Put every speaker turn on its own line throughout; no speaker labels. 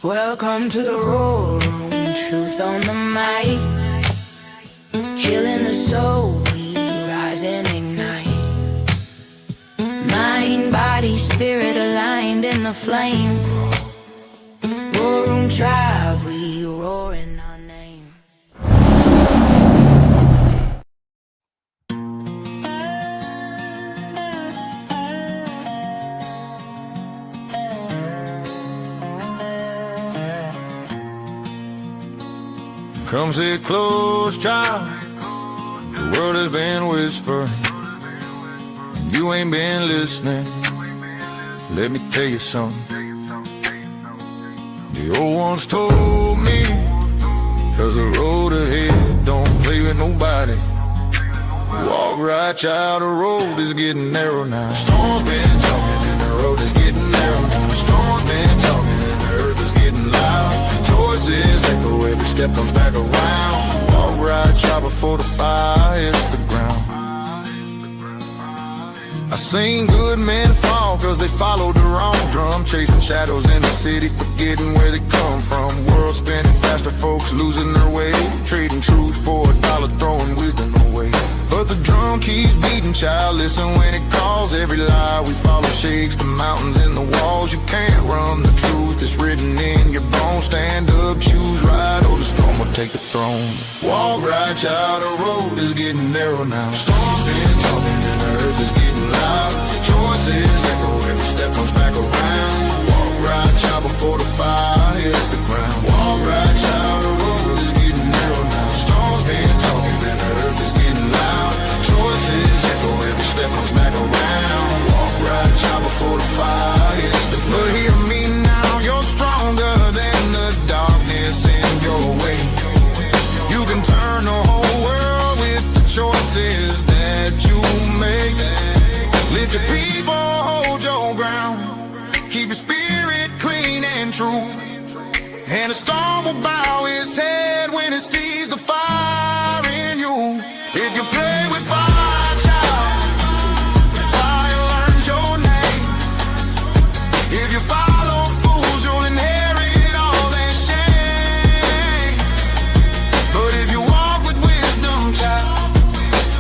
Welcome to the Roar Room, truth on the mic. Healing the soul, we rise and ignite. Mind, body, spirit aligned in the flame. Roar Room tribe, we roar in our name.
Come sit close, child. The world has been whispering, and you ain't been listening. Let me tell you something. The old ones told me, cause the road ahead don't play with nobody. Walk right, child, the road is getting narrow now. Storm's been talking and the road is getting narrow now. Storm's been talking and the earth is getting loud. Choices echo, every step comes back around. Walk right, child, before the fire hits the ground. I seen good men fall cause they followed the wrong drum, chasing shadows in the city, forgetting where they come from. World spinning faster, folks losing their way, trading truth for $1, throwing wisdom away. But the drum keeps beating, child, listen when it calls. Every lie we follow shakes the mountains and the walls. You can't run the truth, it's written in your bones. Stand up, choose right, or the storm will take the throne. Walk right, child, the road is getting narrow now. Storm's been talking and the earth is getting loud. Choices echo, every step comes back around. Walk right, child, before the fire hits the ground. Walk right, child, the road is getting narrow now. Storm's been talking and the earth is getting loud. Choices echo, every step comes back around. Walk right, child, before the fire hits the ground. But hear me now, you're stronger than the darkness in your way. You can turn the whole world with the choices that you make. Lift your people, hold your ground. Keep your spirit clean and true. And the storm will bow its head when it sees the fire in you. If you play with fire, child, the fire learns your name. If you follow fools, you'll inherit all their shame. But if you walk with wisdom, child,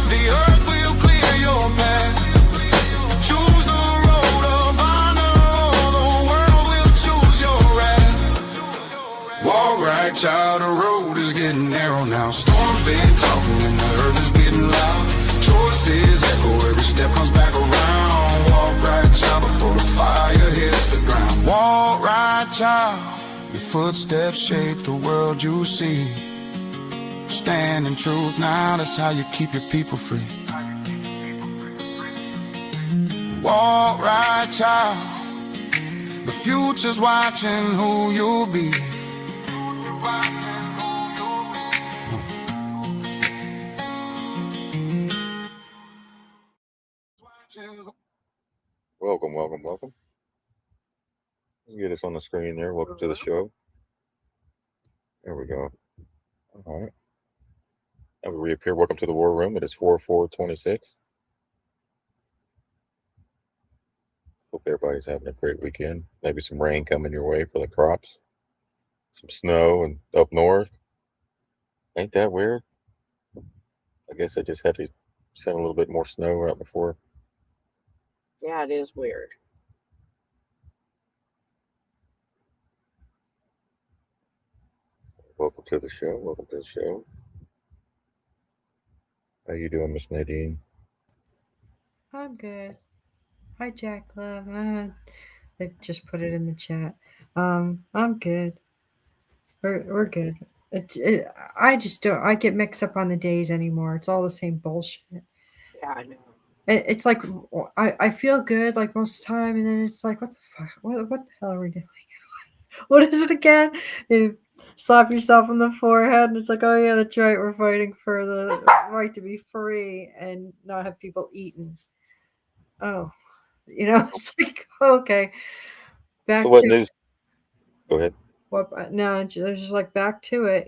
the earth will clear your path. Choose the road of honor, or the world will choose your wrath. Walk right, child, the road is getting narrow now. Storm's been talking and the earth is getting loud. Choices echo, every step comes back around. Walk right, child, before the fire hits the ground. Walk right, child, your footsteps shape the world you see. Stand in truth now, that's how you keep your people free. Walk right, child, the future's watching who you'll be.
Welcome. Let's get us on the screen there. Welcome to the show. There we go. All right. Now we reappear. Welcome to the War Room. It is 4/4/26. Hope everybody's having a great weekend. Maybe some rain coming your way for the crops. Some snow and up north. Ain't that weird? I guess I just had to send a little bit more snow right before.
Yeah, it is weird.
Welcome to the show. How you doing, Miss Nadine?
I'm good. Hi, Jack Love. They just put it in the chat. I'm good. We're good. I just don't. I get mixed up on the days anymore. It's all the same bullshit.
Yeah, I know.
It's like I feel good like most of the time, and then it's like, what the fuck? What the hell are we doing? What is it again? You slap yourself on the forehead, and it's like, oh yeah, that's right. We're fighting for the right to be free and not have people eaten. Oh, it's like, okay, back
So what
to
news? Go ahead.
what? No, just like back to it.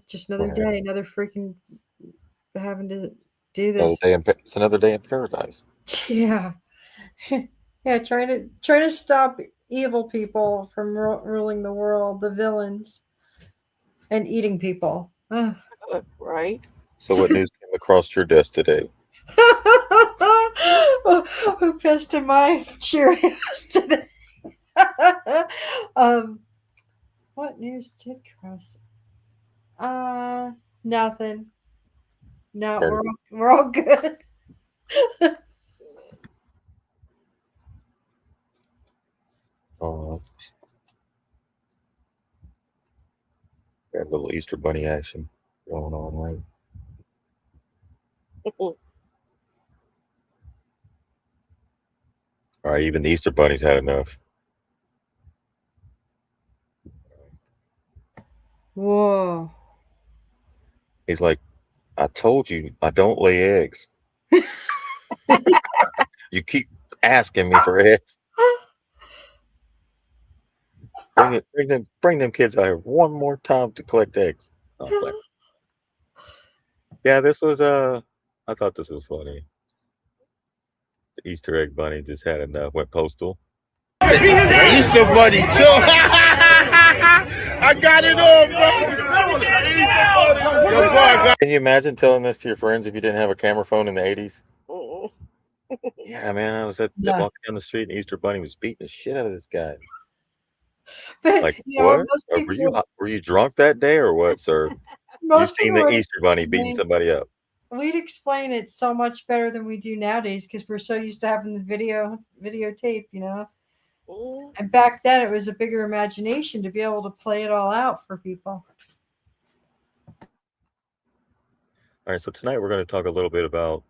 Just another
Right.
day, another freaking having to do
Another
this.
day it's another day in paradise.
Yeah, yeah. Trying to stop evil people from ruling the world, the villains, and eating people. Ugh.
Right?
So what news came across your desk today?
Who pissed in my Cheerios today? um, what news did cross? Nothing. No,
Or,
we're all good.
uh, got a little Easter bunny action going on, right? All right, even the Easter bunny's had enough.
Whoa.
He's like, I told you I don't lay eggs. You keep asking me for eggs. Bring them kids out here one more time to collect eggs. Oh, yeah, this was I thought this was funny. The Easter egg bunny just had enough. Went postal.
Easter Bunny too. I got it on, bro.
Can you imagine telling this to your friends if you didn't have a camera phone in the 80s? Yeah, man, I was
Yeah.
walking down the street and Easter bunny was beating the shit out of this guy.
But
Like,
you know,
what?
most people,
Were you drunk that day or what, sir? You've
most
seen
people
the
would
Easter bunny beating
explain,
somebody up.
we'd explain it so much better than we do nowadays because we're so used to having the videotape, you know. And back then, it was a bigger imagination to be able to play it all out for people.
All right, so tonight we're going to talk a little bit about,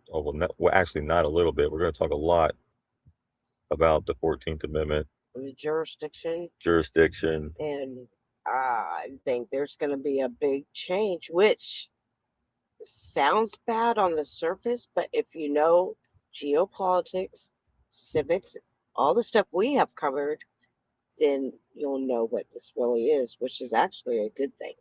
actually not a little bit. We're going to talk a lot about the 14th Amendment,
The jurisdiction.
and
I think there's going to be a big change, which sounds bad on the surface, but if you know geopolitics, civics, all the stuff we have covered, then you'll know what this really is, which is actually a good thing.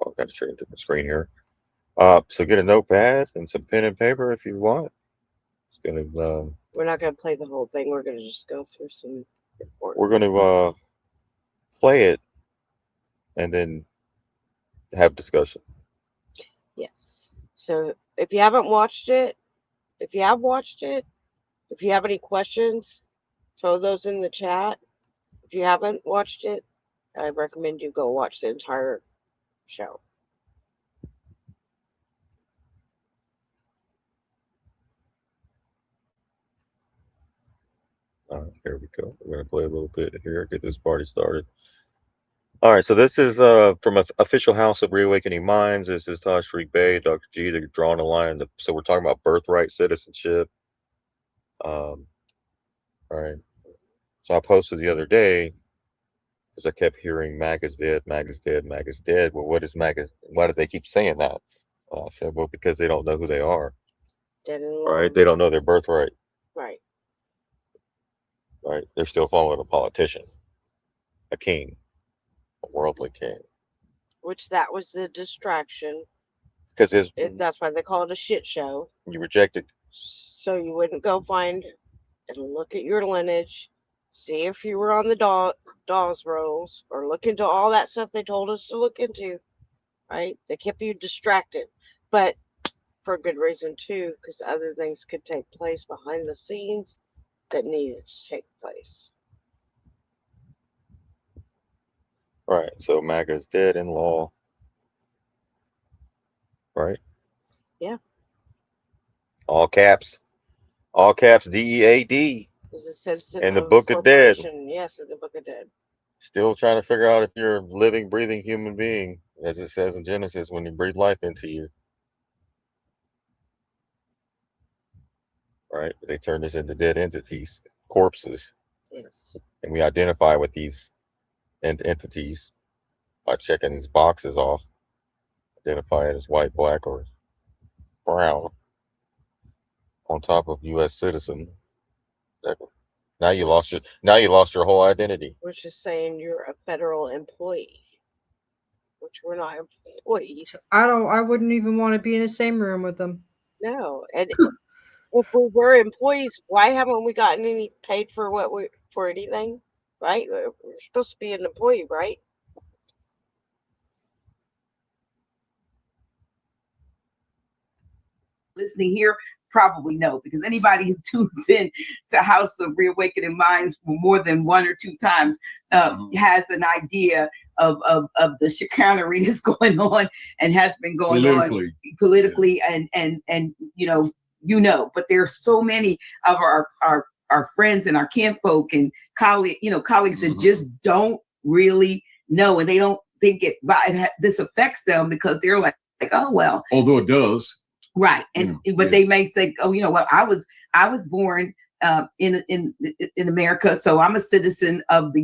I've got to share a different screen here. So get a notepad and some pen and paper if you want. It's gonna
We're not going to play the whole thing. We're going to just go through some important.
we're gonna play it and then have discussion.
Yes. So if you haven't watched it, if you have watched it, if you have any questions, throw those in the chat. If you haven't watched it, I recommend you go watch the entire show.
All right, here we go. We're gonna play a little bit here, get this party started. All right, so this is from official House of Reawakening Minds. This is Tashreeq Bey, Dr. G. They're drawing a line. So we're talking about birthright citizenship. All right. So I posted the other day because I kept hearing MAGA's dead, MAGA's dead, MAGA's dead. Well, what is MAGA? Why do they keep saying that? I said, well, because they don't know who they are.
Dead and
Right? They don't know their birthright.
Right.
Right? They're still following a politician, a king, a worldly king.
Which that was the distraction.
Because
that's why they call it a shit show.
You reject it.
So you wouldn't go find and look at your lineage, see if you were on the Dawes rolls, or look into all that stuff they told us to look into. Right? They kept you distracted. But for a good reason too, because other things could take place behind the scenes that needed to take place.
Right. So MAGA is dead in law. Right?
Yeah.
All caps. All caps DEAD.
Is a citizen
in the
of
Book of Dead.
Yes, in the Book of Dead.
Still trying to figure out if you're a living, breathing human being, as it says in Genesis, when you breathe life into you. Right? They turn us into dead entities, corpses.
Yes.
And we identify with these entities by checking these boxes off. Identify it as white, black, or brown on top of U.S. citizen. Now you lost your whole identity.
Which is saying you're a federal employee. which we're not employees.
I wouldn't even want to be in the same room with them.
No, and if we were employees, why haven't we gotten any paid for for anything? Right? We're supposed to be an employee, right?
Listening here probably know, because anybody who tunes in to House of Reawakening Minds for more than one or two times has an idea of the chicanery that's going on and has been going on politically, and but there's so many of our friends and our kinfolk and colleagues that just don't really know, and they don't think this affects them because they're like, oh well,
although it does.
Right. And but they may say, oh, I was born in America, so I'm a citizen of the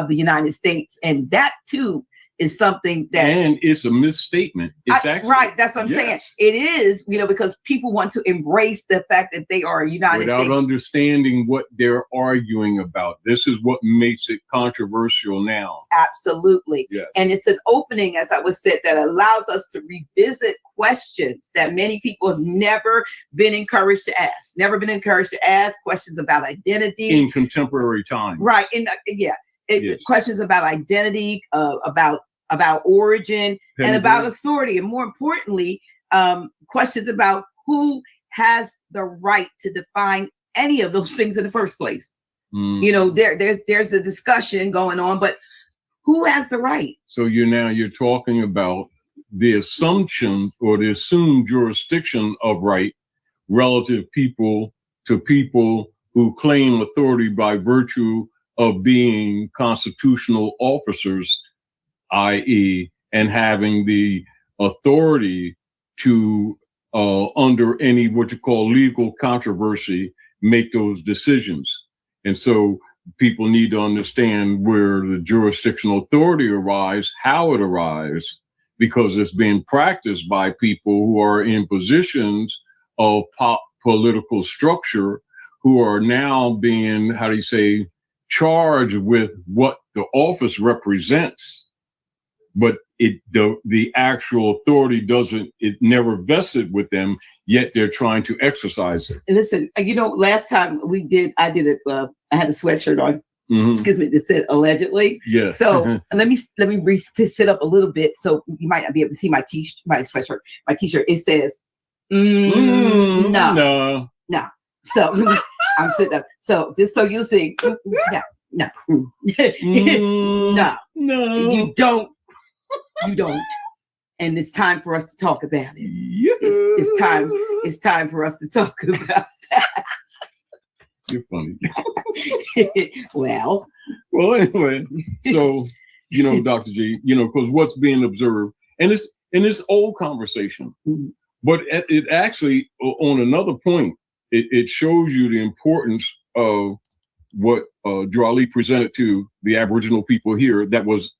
United States, and that too is something that, and
it's a misstatement. It's actually
right. That's what I'm saying. It is, because people want to embrace the fact that they are United States
without understanding what they're arguing about. This is what makes it controversial now.
Absolutely.
Yes.
And it's an opening, as I was said, that allows us to revisit questions that many people have never been encouraged to ask. Never been encouraged to ask questions about identity
in contemporary time.
Right. Questions about identity, about origin, and about authority, and more importantly, questions about who has the right to define any of those things in the first place. There's a discussion going on, but who has the right?
So you're talking about the assumption or the assumed jurisdiction of right relative to people who claim authority by virtue of being constitutional officers, i.e., and having the authority to, under any what you call legal controversy, make those decisions. And so people need to understand where the jurisdictional authority arrives, how it arrives, because it's being practiced by people who are in positions of political structure, who are now being, charged with what the office represents. But the actual authority it never vested with them, yet they're trying to exercise it.
Listen, last time I did it. I had a sweatshirt on. Excuse me, that said allegedly.
Yes.
So let me sit up a little bit, so you might not be able to see my sweatshirt. My t-shirt. It says, no. So I'm sitting up. So just so you see, no. You don't. And it's time for us to talk about it. It's time for us to talk about that.
You're funny.
Well,
anyway, so, Dr. G, because what's being observed, and it's in this old conversation, but it actually, on another point, it shows you the importance of what Drali presented to the Aboriginal people here that was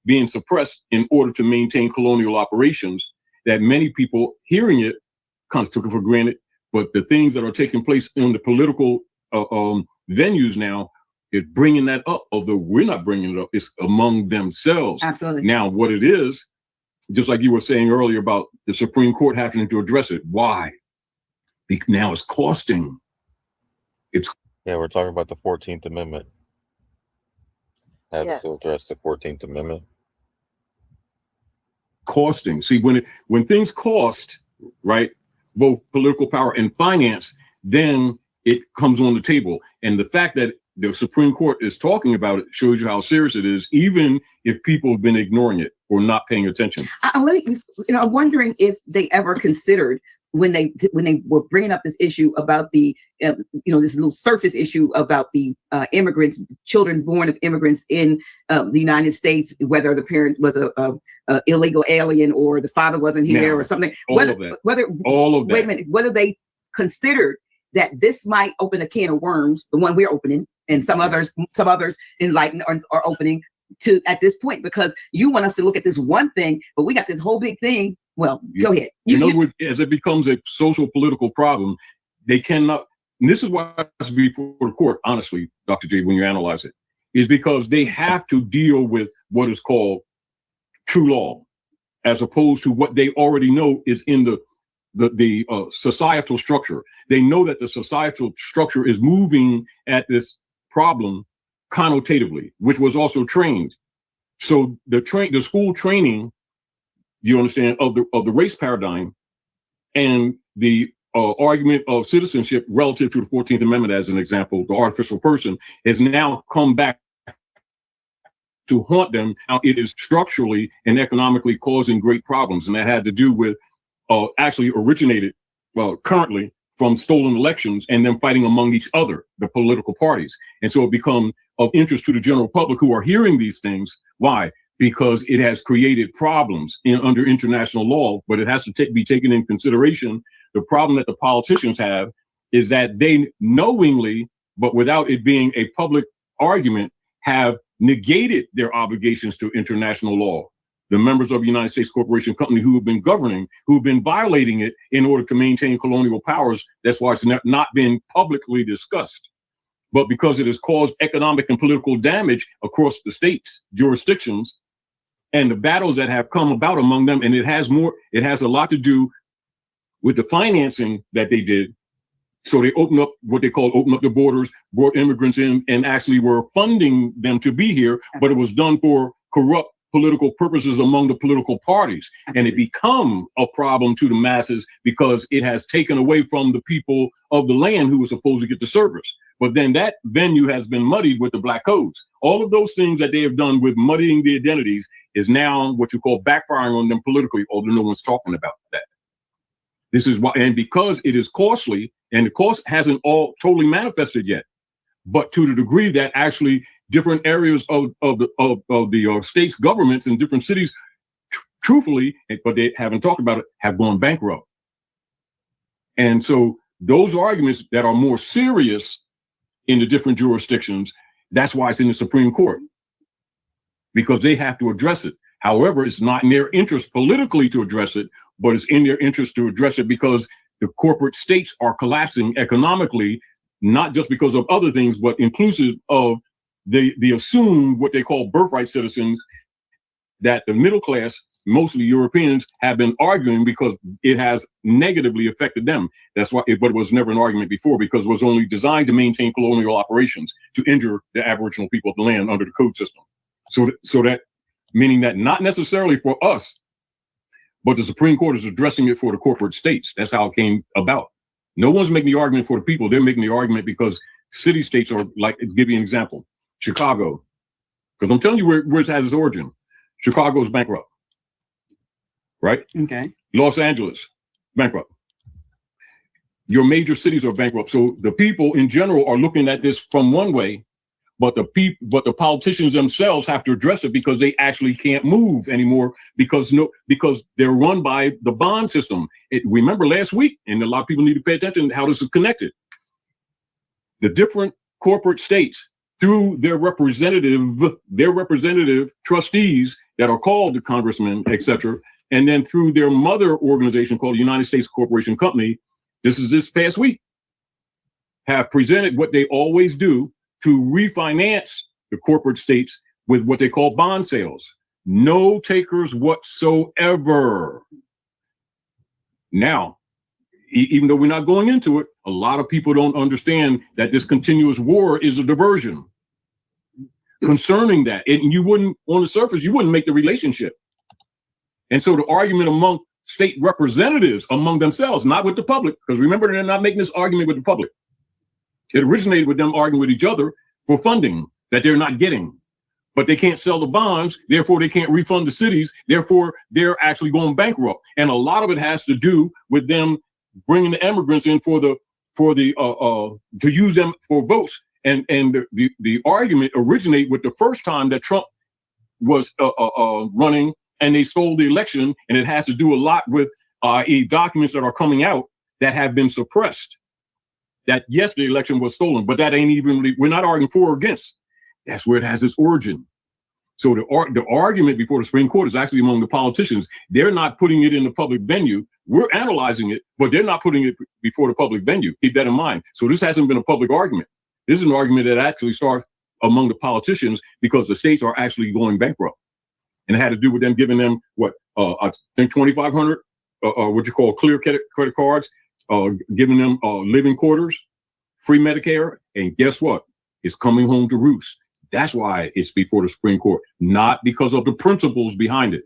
being suppressed in order to maintain colonial operations, that many people hearing it kind of took it for granted. But the things that are taking place in the political venues now is bringing that up, although we're not bringing it up. It's among themselves.
Absolutely.
Now, what it is, just like you were saying earlier about the Supreme Court having to address it. Why? Because now it's costing.
We're talking about the 14th Amendment.
Yes.
To address the 14th Amendment.
Costing. See, when things cost, right, both political power and finance, then it comes on the table. And the fact that the Supreme Court is talking about it shows you how serious it is, even if people have been ignoring it or not paying attention.
I'm wondering if they ever considered, when they were bringing up this issue about the, this little surface issue about the immigrants, children born of immigrants in the United States, whether the parent was a illegal alien or the father wasn't here or something. Wait a minute, whether they considered that this might open a can of worms, the one we're opening, and some others enlightened are opening to at this point, because you want us to look at this one thing, but we got this whole big thing. Well, go ahead.
As it becomes a social political problem, they cannot, and this is why it's before the court, honestly, Dr. J, when you analyze it, is because they have to deal with what is called true law. as opposed to what they already know is in the societal structure. They know that the societal structure is moving at this problem connotatively, which was also trained. So the school training, do you understand, of the race paradigm and the argument of citizenship relative to the 14th Amendment, as an example, the artificial person, has now come back to haunt them. Now it is structurally and economically causing great problems. And that had to do with actually originated currently from stolen elections and them fighting among each other, the political parties. And so it become of interest to the general public who are hearing these things. Why? Because it has created problems under international law, but it has to be taken in consideration. The problem that the politicians have is that they knowingly, but without it being a public argument, have negated their obligations to international law. The members of the United States Corporation Company who have been governing, who have been violating it in order to maintain colonial powers. That's why it's not been publicly discussed. But because it has caused economic and political damage across the states, jurisdictions, and the battles that have come about among them, and it has a lot to do with the financing that they did. So they opened up what they call open up the borders, brought immigrants in, and actually were funding them to be here, but it was done for corrupt political purposes among the political parties. And it become a problem to the masses because it has taken away from the people of the land who were supposed to get the service. But then that venue has been muddied with the black codes. All of those things that they have done with muddying the identities is now what you call backfiring on them politically, although no one's talking about that. This is why, and because it is costly, and the cost hasn't all totally manifested yet, but to the degree that actually different areas of the state's governments in different cities, truthfully, but they haven't talked about it, have gone bankrupt. And so those arguments that are more serious in the different jurisdictions, that's why it's in the Supreme Court, because they have to address it. However, it's not in their interest politically to address it, but it's in their interest to address it because the corporate states are collapsing economically, not just because of other things, but inclusive of the assumed what they call birthright citizens that the middle class, mostly Europeans, have been arguing because it has negatively affected them. That's why, but it was never an argument before because it was only designed to maintain colonial operations to injure the Aboriginal people of the land under the code system. So that meaning that not necessarily for us, but the Supreme Court is addressing it for the corporate states. That's how it came about. No one's making the argument for the people. They're making the argument because city states are like, give you an example, Chicago, because I'm telling you where it has its origin. Chicago's bankrupt, right?
Okay.
Los Angeles, bankrupt. Your major cities are bankrupt. So the people in general are looking at this from one way, but the politicians themselves have to address it because they actually can't move anymore because they're run by the bond system. Remember last week, and a lot of people need to pay attention to how this is connected. The different corporate states, through their representative trustees that are called the congressmen, et cetera, and then through their mother organization called the United States Corporation Company, this past week, have presented what they always do to refinance the corporate states with what they call bond sales. No takers whatsoever. Now, even though we're not going into it, a lot of people don't understand that this continuous war is a diversion. Concerning that, and you wouldn't, on the surface, you wouldn't make the relationship. And so the argument among state representatives among themselves, not with the public, because remember, they're not making this argument with the public. It originated with them arguing with each other for funding that they're not getting. But they can't sell the bonds, therefore they can't refund the cities, therefore they're actually going bankrupt. And a lot of it has to do with them bringing the immigrants in to use them for votes. And the argument originated with the first time that Trump was running and they stole the election. And it has to do a lot with documents that are coming out that have been suppressed. That yes, the election was stolen, but that ain't even really, we're not arguing for or against. That's where it has its origin. So the argument before the Supreme Court is actually among the politicians. They're not putting it in the public venue. We're analyzing it, but they're not putting it before the public venue. Keep that in mind. So this hasn't been a public argument. This is an argument that actually starts among the politicians because the states are actually going bankrupt. and it had to do with them giving them I think 2,500 what you call clear credit cards, giving them living quarters, free Medicare, and guess what? It's coming home to roost. That's why it's before the Supreme Court, not because of the principles behind it.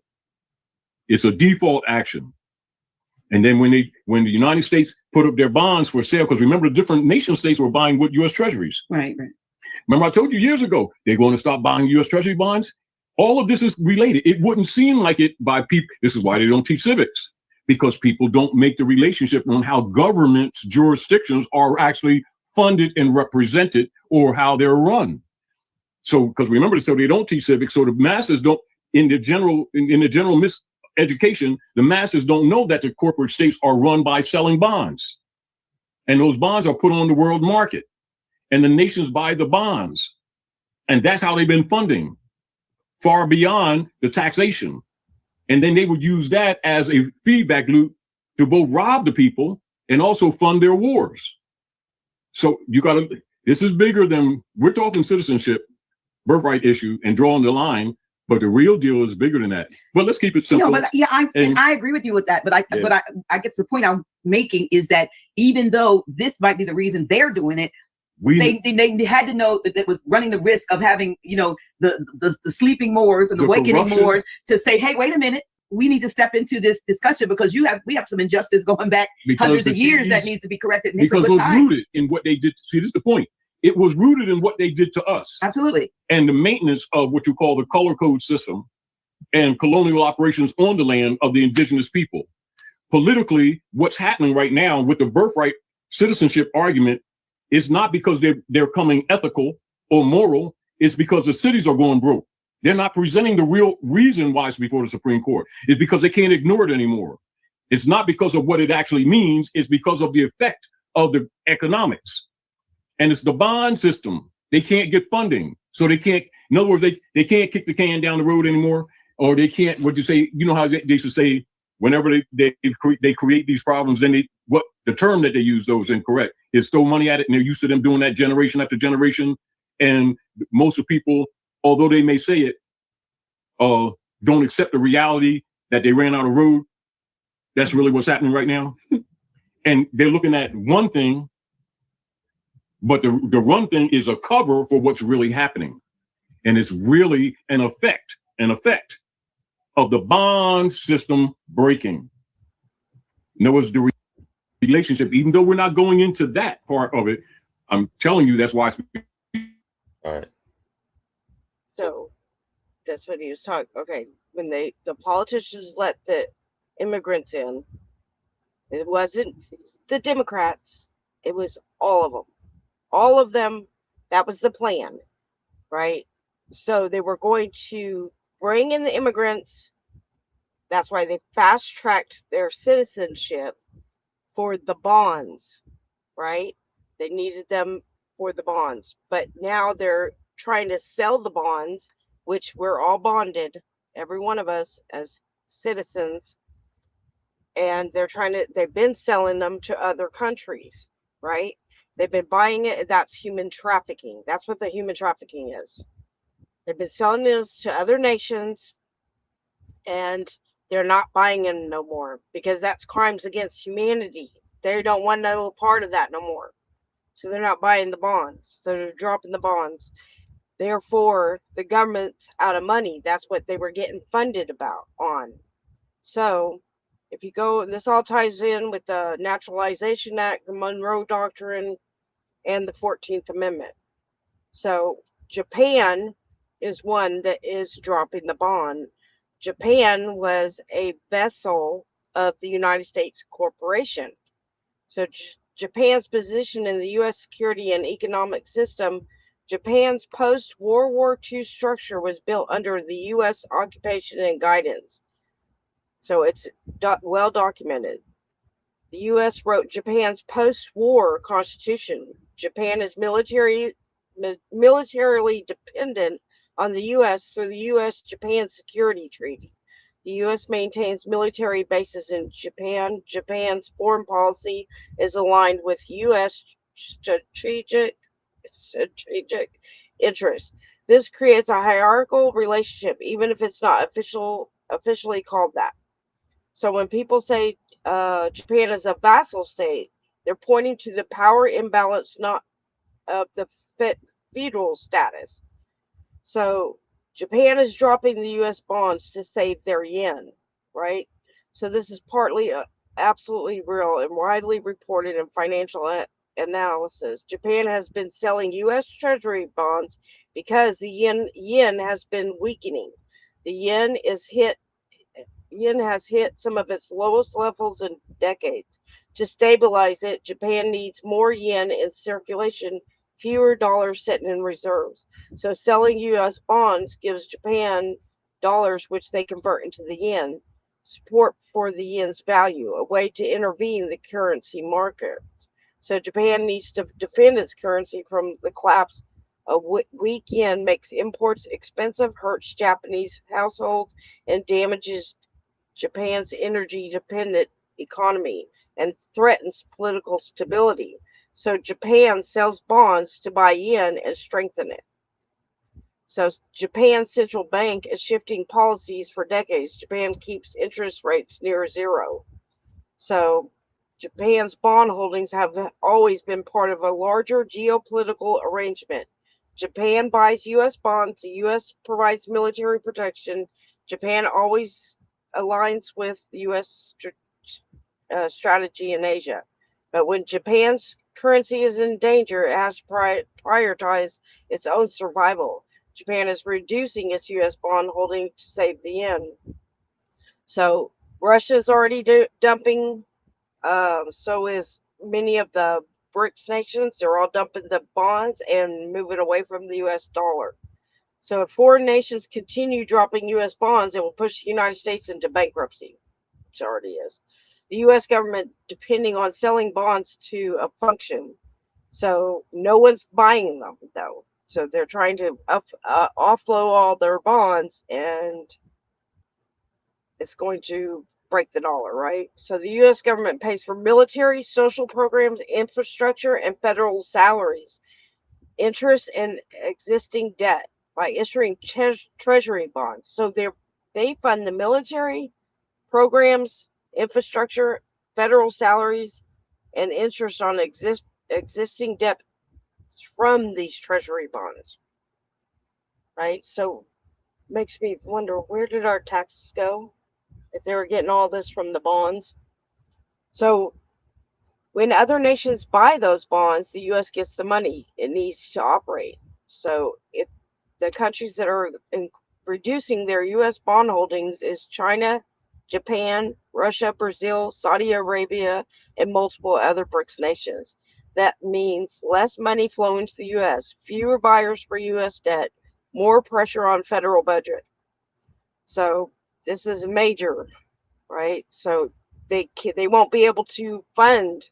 It's a default action. And then when the United States put up their bonds for sale, because remember, the different nation states were buying with U.S. Treasuries.
Right.
Remember, I told you years ago, they're going to stop buying U.S. Treasury bonds. All of this is related. It wouldn't seem like it by people. This is why they don't teach civics, because people don't make the relationship on how government's jurisdictions are actually funded and represented, or how they're run. So, because remember, so they don't teach civics, so the masses don't, in the general miseducation, the masses don't know that the corporate states are run by selling bonds. And those bonds are put on the world market. And the nations buy the bonds. And that's how they've been funding, far beyond the taxation. And then they would use that as a feedback loop to both rob the people and also fund their wars. So this is bigger than, we're talking citizenship, birthright issue, and drawing the line. But the real deal is bigger than that. But let's keep it simple.
No, but yeah, I agree with you with that. But I get to the point I'm making is that even though this might be the reason they're doing it, they had to know that it was running the risk of having, the sleeping Moors and the awakening Moors to say, hey, wait a minute, we need to step into this discussion because we have some injustice going back hundreds of years that needs to be corrected.
Because it was rooted in what they did. See, this is the point. It was rooted in what they did to us.
Absolutely.
And the maintenance of what you call the color code system and colonial operations on the land of the indigenous people. Politically, what's happening right now with the birthright citizenship argument is not because they're coming ethical or moral. It's because the cities are going broke. They're not presenting the real reason why it's before the Supreme Court. It's because they can't ignore it anymore. It's not because of what it actually means. It's because of the effect of the economics. And it's the bond system. They can't get funding. So they can't, in other words, they can't kick the can down the road anymore, or they can't, what you say, you know how they used to say, whenever they create these problems, then the term that they use, though, is incorrect, is throw money at it, and they're used to them doing that generation after generation. And most of people, although they may say it, don't accept the reality that they ran out of road. That's really what's happening right now. And they're looking at one thing, but the one thing is a cover for what's really happening. And it's really an effect of the bond system breaking. In other words, the relationship, even though we're not going into that part of it, I'm telling you, that's why it's...
All right.
So that's what he was talking. Okay, when the politicians let the immigrants in, it wasn't the Democrats, it was all of them. All of them, that was the plan, right? So they were going to bring in the immigrants. That's why they fast-tracked their citizenship for the bonds, right? They needed them for the bonds. But now they're trying to sell the bonds, which we're all bonded, every one of us as citizens. And they've been selling them to other countries, right? They've been buying it. That's human trafficking. That's what the human trafficking is. They've been selling this to other nations, and they're not buying them no more because that's crimes against humanity. They don't want no part of that no more. So they're not buying the bonds. So they're dropping the bonds. Therefore, the government's out of money. That's what they were getting funded on. So if you go, this all ties in with the Naturalization Act, the Monroe Doctrine, and the 14th Amendment. So Japan is one that is dropping the bond. Japan was a vessel of the United States corporation. So Japan's position in the U.S. security and economic system, Japan's post-World War II structure was built under the U.S. occupation and guidance. So it's well documented. The U.S. wrote Japan's post-war constitution. Japan is militarily dependent on the U.S. through the U.S.-Japan Security Treaty. The U.S. maintains military bases in Japan. Japan's foreign policy is aligned with U.S. strategic interests. This creates a hierarchical relationship, even if it's not officially called that. So when people say Japan is a vassal state, they're pointing to the power imbalance, not of the feudal status. So Japan is dropping the U.S. bonds to save their yen, right? So this is partly absolutely real and widely reported in financial analysis. Japan has been selling U.S. Treasury bonds because the yen has been weakening. The yen has hit some of its lowest levels in decades. To stabilize it, Japan needs more yen in circulation, fewer dollars sitting in reserves. So selling U.S. bonds gives Japan dollars which they convert into the yen, support for the yen's value, a way to intervene the currency markets. So Japan needs to defend its currency from the collapse. A weak yen makes imports expensive, hurts Japanese households, and damages Japan's energy dependent economy and threatens political stability. So Japan sells bonds to buy yen and strengthen it. So Japan's central bank is shifting policies for decades. Japan keeps interest rates near zero. So Japan's bond holdings have always been part of a larger geopolitical arrangement. Japan buys U.S. bonds, the U.S. provides military protection. Japan always aligns with the U.S. Strategy in Asia. But when Japan's currency is in danger, it has to prioritize its own survival. Japan is reducing its U.S. bond holding to save the yen. So Russia's already dumping. So is many of the BRICS nations. They're all dumping the bonds and moving away from the U.S. dollar. So if foreign nations continue dropping U.S. bonds, it will push the United States into bankruptcy, which already is. The U.S. government depending on selling bonds to a function. So no one's buying them, though. So they're trying to offload all their bonds, and it's going to break the dollar, right? So the U.S. government pays for military, social programs, infrastructure, and federal salaries, interest, and existing debt by issuing treasury bonds. So they fund the military programs, infrastructure, federal salaries, and interest on existing debt from these treasury bonds, right? So makes me wonder, where did our taxes go if they were getting all this from the bonds? So when other nations buy those bonds, the U.S. gets the money it needs to operate. So if the countries that are reducing their U.S. bond holdings is China, Japan, Russia, Brazil, Saudi Arabia, and multiple other BRICS nations. That means less money flowing to the U.S., fewer buyers for U.S. debt, more pressure on federal budget. So this is major, right? So they won't be able to fund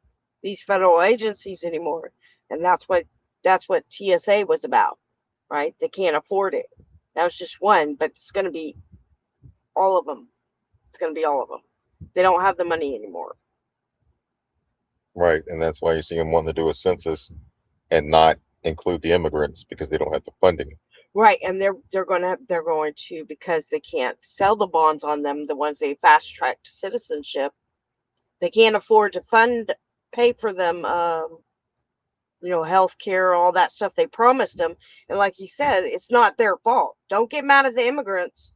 these federal agencies anymore, and that's what TSA was about, right? They can't afford it. That was just one, but it's going to be all of them. It's going to be all of them. They don't have the money anymore.
Right, and that's why you see them wanting to do a census and not include the immigrants because they don't have the funding.
Right, and they're going to because they can't sell the bonds on them, the ones they fast tracked to citizenship. They can't afford to pay for them, health care, all that stuff they promised them. And like you said, it's not their fault. Don't get mad at the immigrants.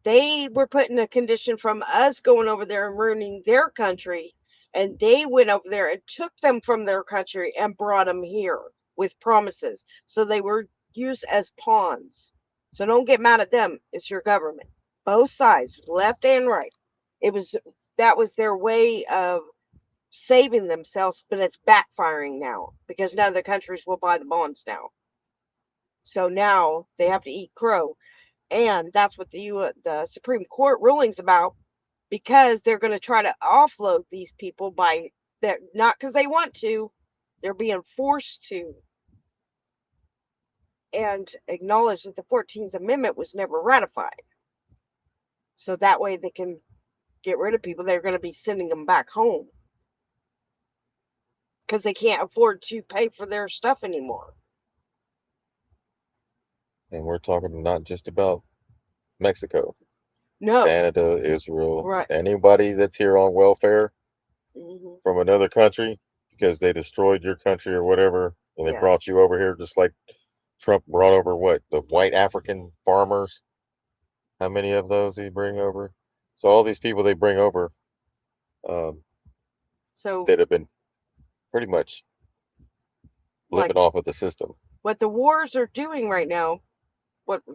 They were put in a condition from us going over there and ruining their country. And they went over there and took them from their country and brought them here with promises. So they were used as pawns. So don't get mad at them. It's your government. Both sides, left and right. That was their way of saving themselves, but it's backfiring now because none of the countries will buy the bonds now. So now they have to eat crow, and that's what the Supreme Court ruling's about, because they're going to try to offload these people by that, not because they want to, they're being forced to, and acknowledge that the 14th Amendment was never ratified. So that way they can get rid of people. They're going to be sending them back home because they can't afford to pay for their stuff anymore.
And we're talking not just about Mexico,
No,
Canada, Israel,
right.
anybody that's here on welfare
Hmm.
from another country because they destroyed your country or whatever, and they
Yes.
brought you over here just like Trump brought over what, the white African farmers? How many of those did he bring over? So all these people they bring over um,
So,
that have been pretty much
like,
living off of the system.
what the wars are doing right now,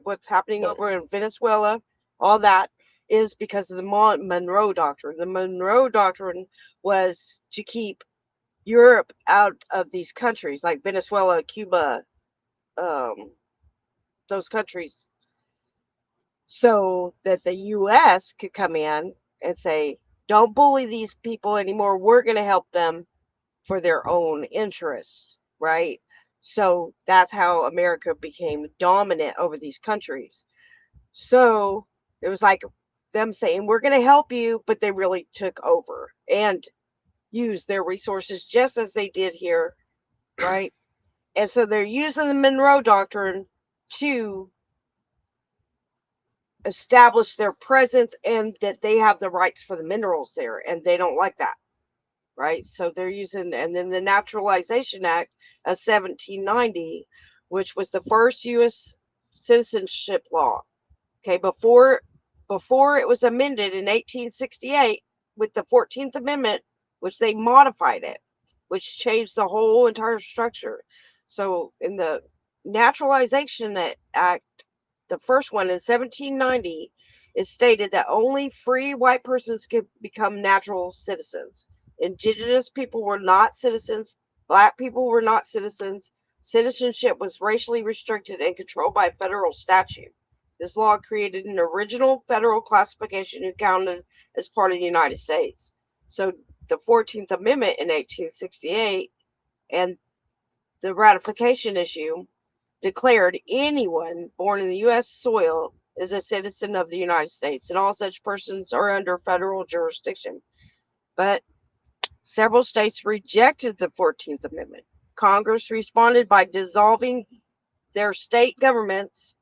what's happening
Right.
over in Venezuela, all that is because of the Monroe Doctrine. The Monroe Doctrine was to keep Europe out of these countries like Venezuela, Cuba, um, those countries, so that the U.S. could come in and say, don't bully these people anymore. We're going to help them for their own interests, right? So that's how America became dominant over these countries. So it was like them saying, we're going to help you, but they really took over and used their resources just as they did here, right? And so they're using the Monroe Doctrine to establish their presence and that they have the rights for the minerals there, and they don't like that, right? So they're using, and then the Naturalization Act of 1790, which was the first U.S. citizenship law. Okay, before it was amended in 1868 with the 14th Amendment, which they modified it, which changed the whole entire structure. So in the Naturalization Act, the first one in 1790, it stated that only free white persons could become natural citizens. Indigenous people were not citizens. Black people were not citizens. Citizenship was racially restricted and controlled by federal statute. This law created an original federal classification who counted as part of the United States. So the 14th Amendment in 1868 and the ratification issue declared anyone born in the U.S. soil is a citizen of the United States, and all such persons are under federal jurisdiction. But several states rejected the 14th Amendment. Congress responded by dissolving their state governments.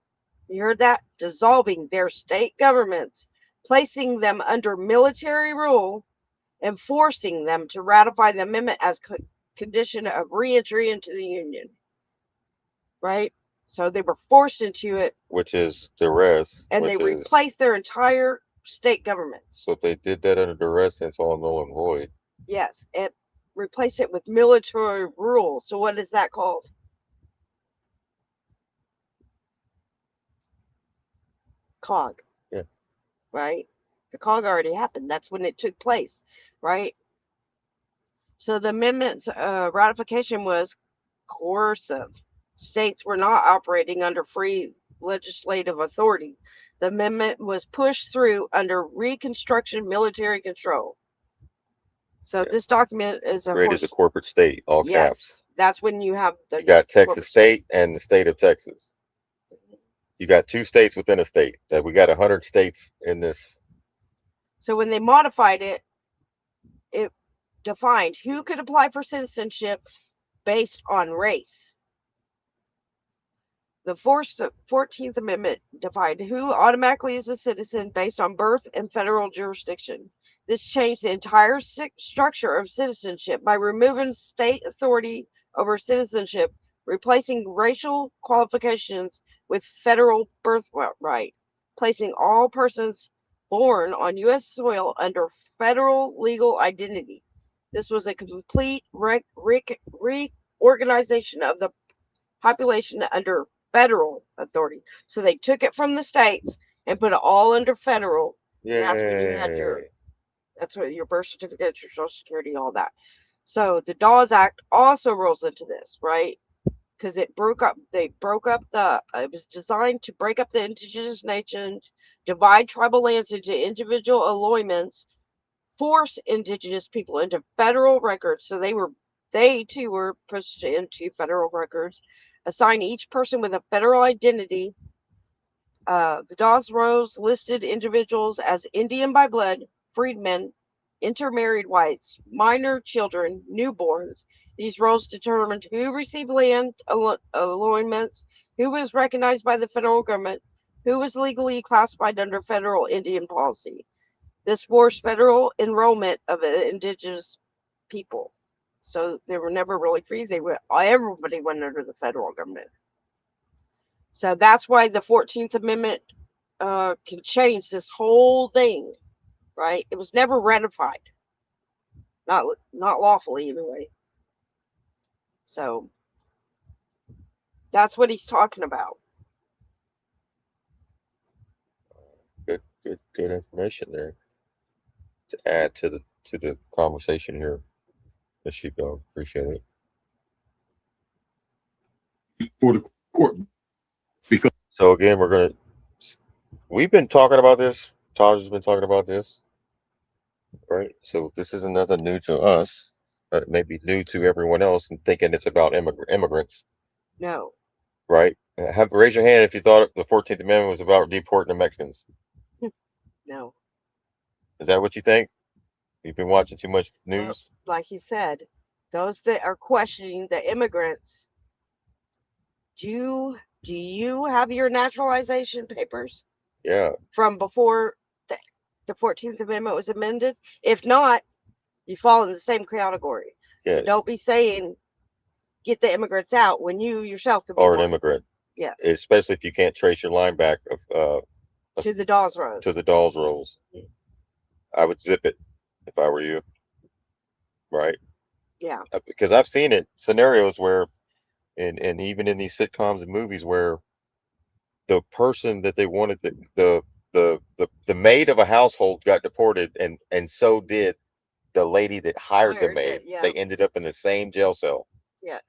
You heard that? Dissolving their state governments, placing them under military rule, and forcing them to ratify the amendment as condition of reentry into the Union. Right? So they were forced into it,
Which is duress,
and they
which is,
replaced their entire state governments.
so if they did that under duress, it's all null and void.
Yes, it replaced it with military rule. So what is that called? COG.
Yeah.
Right? The COG already happened. That's when it took place, right? So the amendment's ratification was coercive. States were not operating under free legislative authority. The amendment was pushed through under Reconstruction military control. So
Yeah.
this document is a
Created the corporate state, all caps.
yes, that's when you have the
You got Texas
corporate
state and the state of Texas. You got two states within a state. That we got 100 states in this.
So when they modified it, it defined who could apply for citizenship based on race. The 14th Amendment defined who automatically is a citizen based on birth and federal jurisdiction. This changed the entire structure of citizenship by removing state authority over citizenship, replacing racial qualifications with federal birthright, placing all persons born on U.S. soil under federal legal identity. This was a complete reorganization of the population under federal authority. So they took it from the states and put it all under federal. And that's when you had that's what your birth certificate, your social security, all that. So the Dawes Act also rolls into this, right? Because it broke up, it was designed to break up the indigenous nations, divide tribal lands into individual allotments, force indigenous people into federal records. So they too were pushed into federal records, assign each person with a federal identity. The Dawes Rolls listed individuals as Indian by blood, freedmen, intermarried whites, minor children, newborns. These rolls determined who received land allotments, who was recognized by the federal government, who was legally classified under federal Indian policy. This forced federal enrollment of indigenous people. So they were never really free. Everybody went under the federal government. So that's why the 14th Amendment can change this whole thing, right? It was never ratified, not lawfully anyway. So that's what he's talking about.
Good information there to add to the conversation here. The sheepdog, appreciate it.
For the court, because
So again, we've been talking about this. Taj has been talking about this, right? So this isn't nothing new to us. It may be new to everyone else and thinking it's about immigrants,
No.
right? Raise your hand if you thought the 14th Amendment was about deporting the Mexicans.
No.
Is that what you think? You've been watching too much news?
Well, like he said, those that are questioning the immigrants, do you have your naturalization papers?
Yeah.
From before the 14th Amendment was amended? If not, you fall in the same category.
Yeah.
So don't be saying get the immigrants out when you yourself could be
Or an
one.
immigrant.
Yes.
Especially if you can't trace your line back
to the Dawes Rolls.
To the Dawes Rolls. I would zip it if I were you. Right?
Yeah.
Because I've seen it, scenarios where, and even in these sitcoms and movies where the person that they wanted, the maid of a household got deported, and so did the lady that hired the maid.
Yeah.
They ended up in the same jail cell.
Yeah,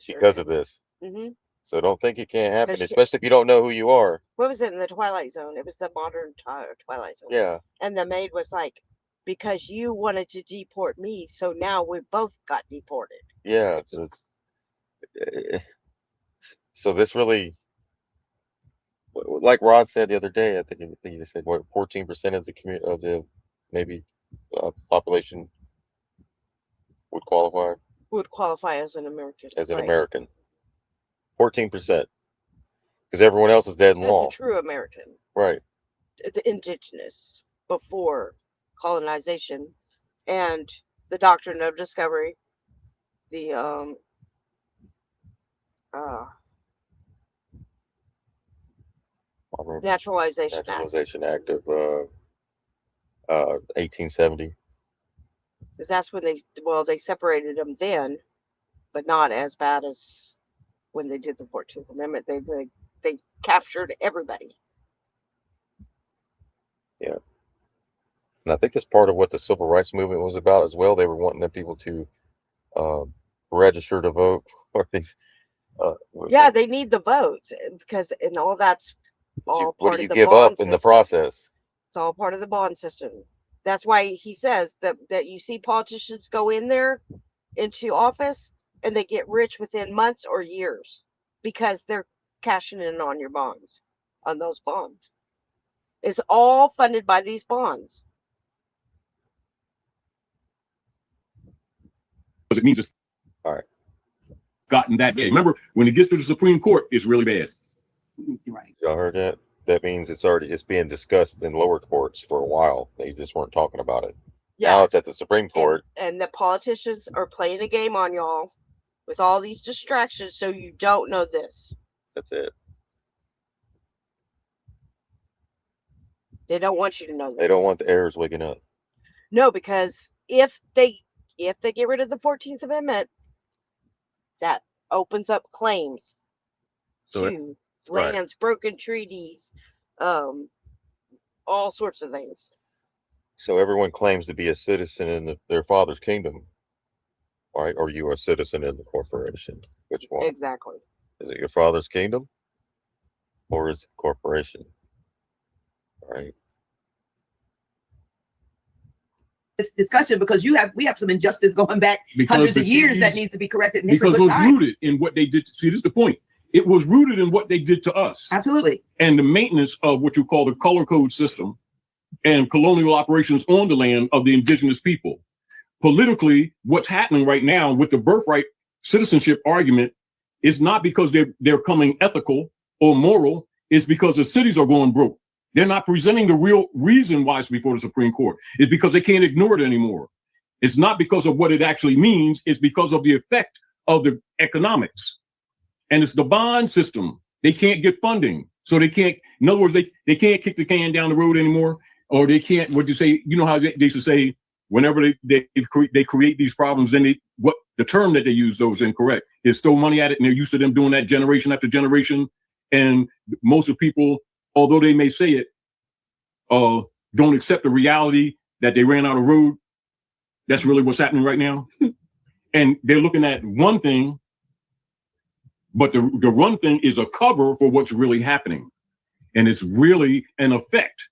because of this.
Mm-hmm.
So don't think it can't happen, especially if you don't know who you are.
What was it in the Twilight Zone? It was the modern Twilight Zone.
Yeah.
And the maid was like, because you wanted to deport me, so now we both got deported.
Yeah. So this really, like Rod said the other day, I think he said, what, 14% of the maybe population would qualify
as an American.
As an American. 14%. Because everyone else is dead in law.
The true American.
Right.
The indigenous before colonization and the doctrine of discovery, the Naturalization
Act of 1870.
Because that's when they separated them then, but not as bad as when they did the 14th Amendment. They captured everybody.
Yeah. And I think that's part of what the civil rights movement was about as well. They were wanting the people to register to vote for these.
Yeah, they need the votes because all that's all part of the bond system. What do you give up
in the process?
It's all part of the bond system. That's why he says that you see politicians go in there into office and they get rich within months or years because they're cashing in on your bonds, on those bonds. It's all funded by these bonds.
Because it means it's
all right.
Gotten that bad. Remember, when it gets to the Supreme Court, it's really bad.
Right.
Y'all heard that? That means it's being discussed in lower courts for a while. They just weren't talking about it. Yeah. Now it's at the Supreme Court.
And the politicians are playing a game on y'all with all these distractions so you don't know this.
That's it.
They don't want you to know this.
They don't want the heirs waking up.
No, because if they get rid of the 14th Amendment, that opens up claims to lands, broken treaties, all sorts of things.
So everyone claims to be a citizen in their father's kingdom, right? Or you are a citizen in the corporation. Which one?
Exactly.
Is it your father's kingdom, or is it the corporation? Right.
This discussion because we have some injustice going back hundreds of years that needs to be corrected. And
because it was rooted in what they did. See, this is the point. It was rooted in what they did to us.
Absolutely.
And the maintenance of what you call the color code system and colonial operations on the land of the indigenous people. Politically, what's happening right now with the birthright citizenship argument it's not because they're coming ethical or moral. It's because the cities are going broke. They're not presenting the real reason why it's before the Supreme Court. It's because they can't ignore it anymore. It's not because of what it actually means. It's because of the effect of the economics. And it's the bond system. They can't get funding. So they can't, in other words, they can't kick the can down the road anymore, or they can't, what you say, you know how they used to say, whenever they create these problems, then what the term that they use, though, is incorrect. Is throw money at it, and they're used to them doing that generation after generation. And most of people, although they may say it, don't accept the reality that they ran out of road. That's really what's happening right now. And they're looking at one thing, but the one thing is a cover for what's really happening. And it's really an effect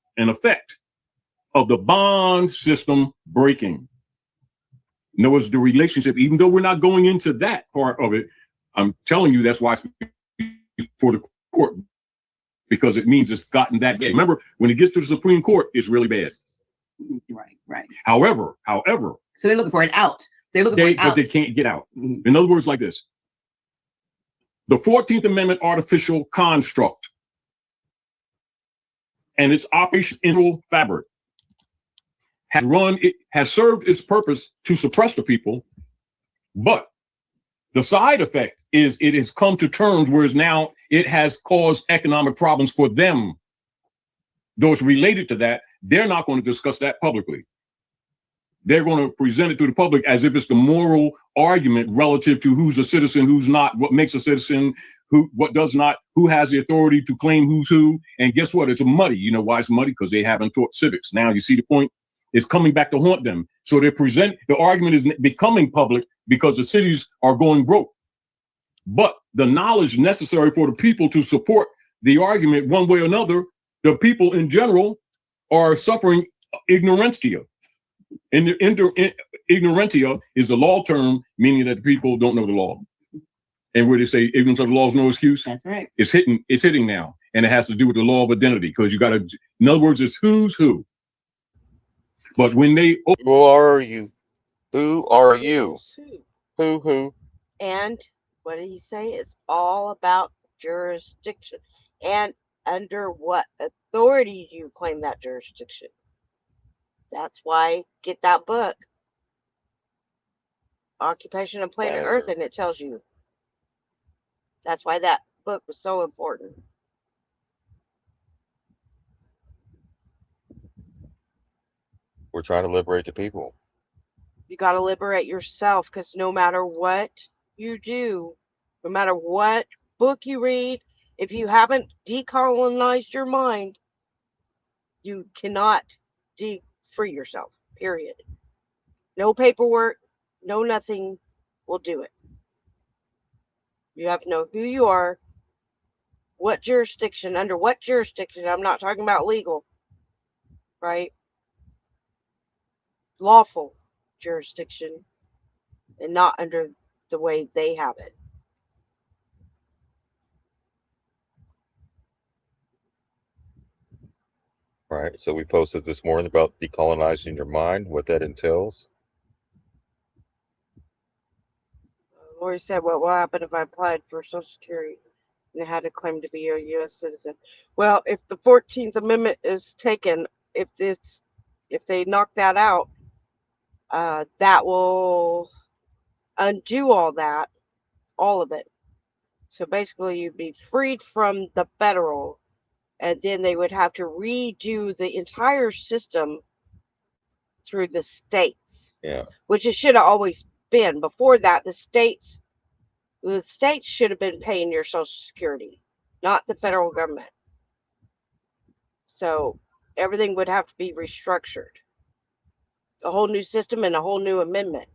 of the bond system breaking. In other words, the relationship, even though we're not going into that part of it, I'm telling you that's why it's for the court, because it means it's gotten that bad. Remember, when it gets to the Supreme Court, it's really bad.
Right.
However.
So they're looking for an out. But
they can't get out. In other words, like this. The 14th Amendment artificial construct and its operational fabric has served its purpose to suppress the people, but the side effect is it has come to terms whereas now it has caused economic problems for them. Those related to that, they're not going to discuss that publicly. They're going to present it to the public as if it's the moral argument relative to who's a citizen, who's not, what makes a citizen, what does not, who has the authority to claim who's who. And guess what? It's muddy. You know why it's muddy? Because they haven't taught civics. Now you see the point? It's coming back to haunt them. So the argument is becoming public because the cities are going broke. But the knowledge necessary for the people to support the argument one way or another, the people in general are suffering ignorantia. And ignorantia is a law term, meaning that the people don't know the law. And where they say ignorance of the law is no excuse. That's right. It's hitting now. And it has to do with the law of identity, because you got to, in other words, it's who's who. But when they...
Who are you? Who are you? Who?
And what did he say? It's all about jurisdiction. And under what authority do you claim that jurisdiction? That's why get that book, Occupation of Planet Earth, and it tells you. That's why that book was so important.
We're trying to liberate the people.
You got to liberate yourself, because no matter what you do, no matter what book you read, if you haven't decolonized your mind, you cannot free yourself, period. No paperwork, no nothing will do it. You have to know who you are, what jurisdiction, under what jurisdiction. I'm not talking about legal, right? Lawful jurisdiction, and not under the way they have it.
Right. So we posted this morning about decolonizing your mind, what that entails.
Lori said, what will happen if I applied for Social Security and I had to claim to be a U.S. citizen? Well, if the 14th Amendment is taken, if they knock that out, that will undo all of it. So basically, you'd be freed from the federal, and then they would have to redo the entire system through the states.
Yeah.
Which it should have always been. Before that, the states should have been paying your Social Security, not the federal government. So everything would have to be restructured. A whole new system and a whole new amendment.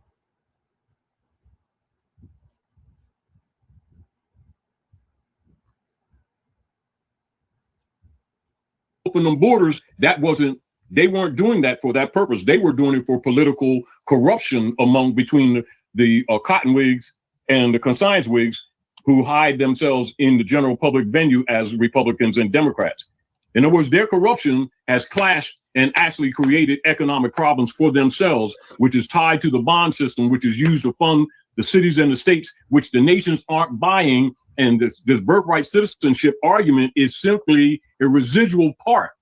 Open them borders, they weren't doing that for that purpose. They were doing it for political corruption between the cottonwigs and the conscience wigs, who hide themselves in the general public venue as Republicans and Democrats. In other words, their corruption has clashed and actually created economic problems for themselves, which is tied to the bond system, which is used to fund the cities and the states, which the nations aren't buying. And this birthright citizenship argument is simply a residual part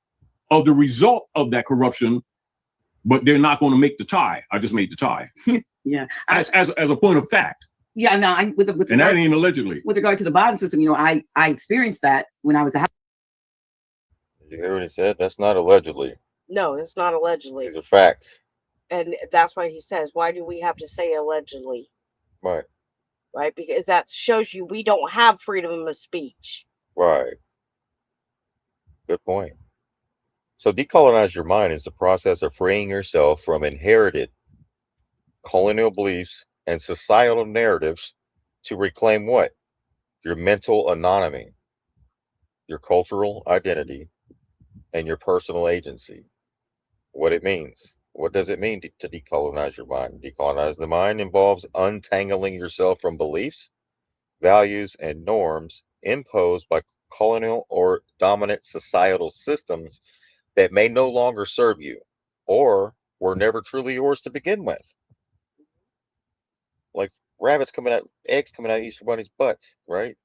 of the result of that corruption, but they're not going to make the tie. I just made the tie.
Yeah.
As a point of fact.
Yeah, no, with
And
regard,
that ain't allegedly.
with regard to the bond system, you know, I experienced that when I was a
Did you hear what he said? That's not allegedly.
No, it's not allegedly.
These are facts.
And that's why he says, why do we have to say allegedly?
Right.
Right? Because that shows you we don't have freedom of speech.
Right. Good point. So decolonize your mind is the process of freeing yourself from inherited colonial beliefs and societal narratives to reclaim what? Your mental autonomy, your cultural identity, and your personal agency. What it means. What does it mean to decolonize your mind? Decolonize the mind involves untangling yourself from beliefs, values, and norms imposed by colonial or dominant societal systems that may no longer serve you or were never truly yours to begin with. Like eggs coming out of Easter bunny's butts, right?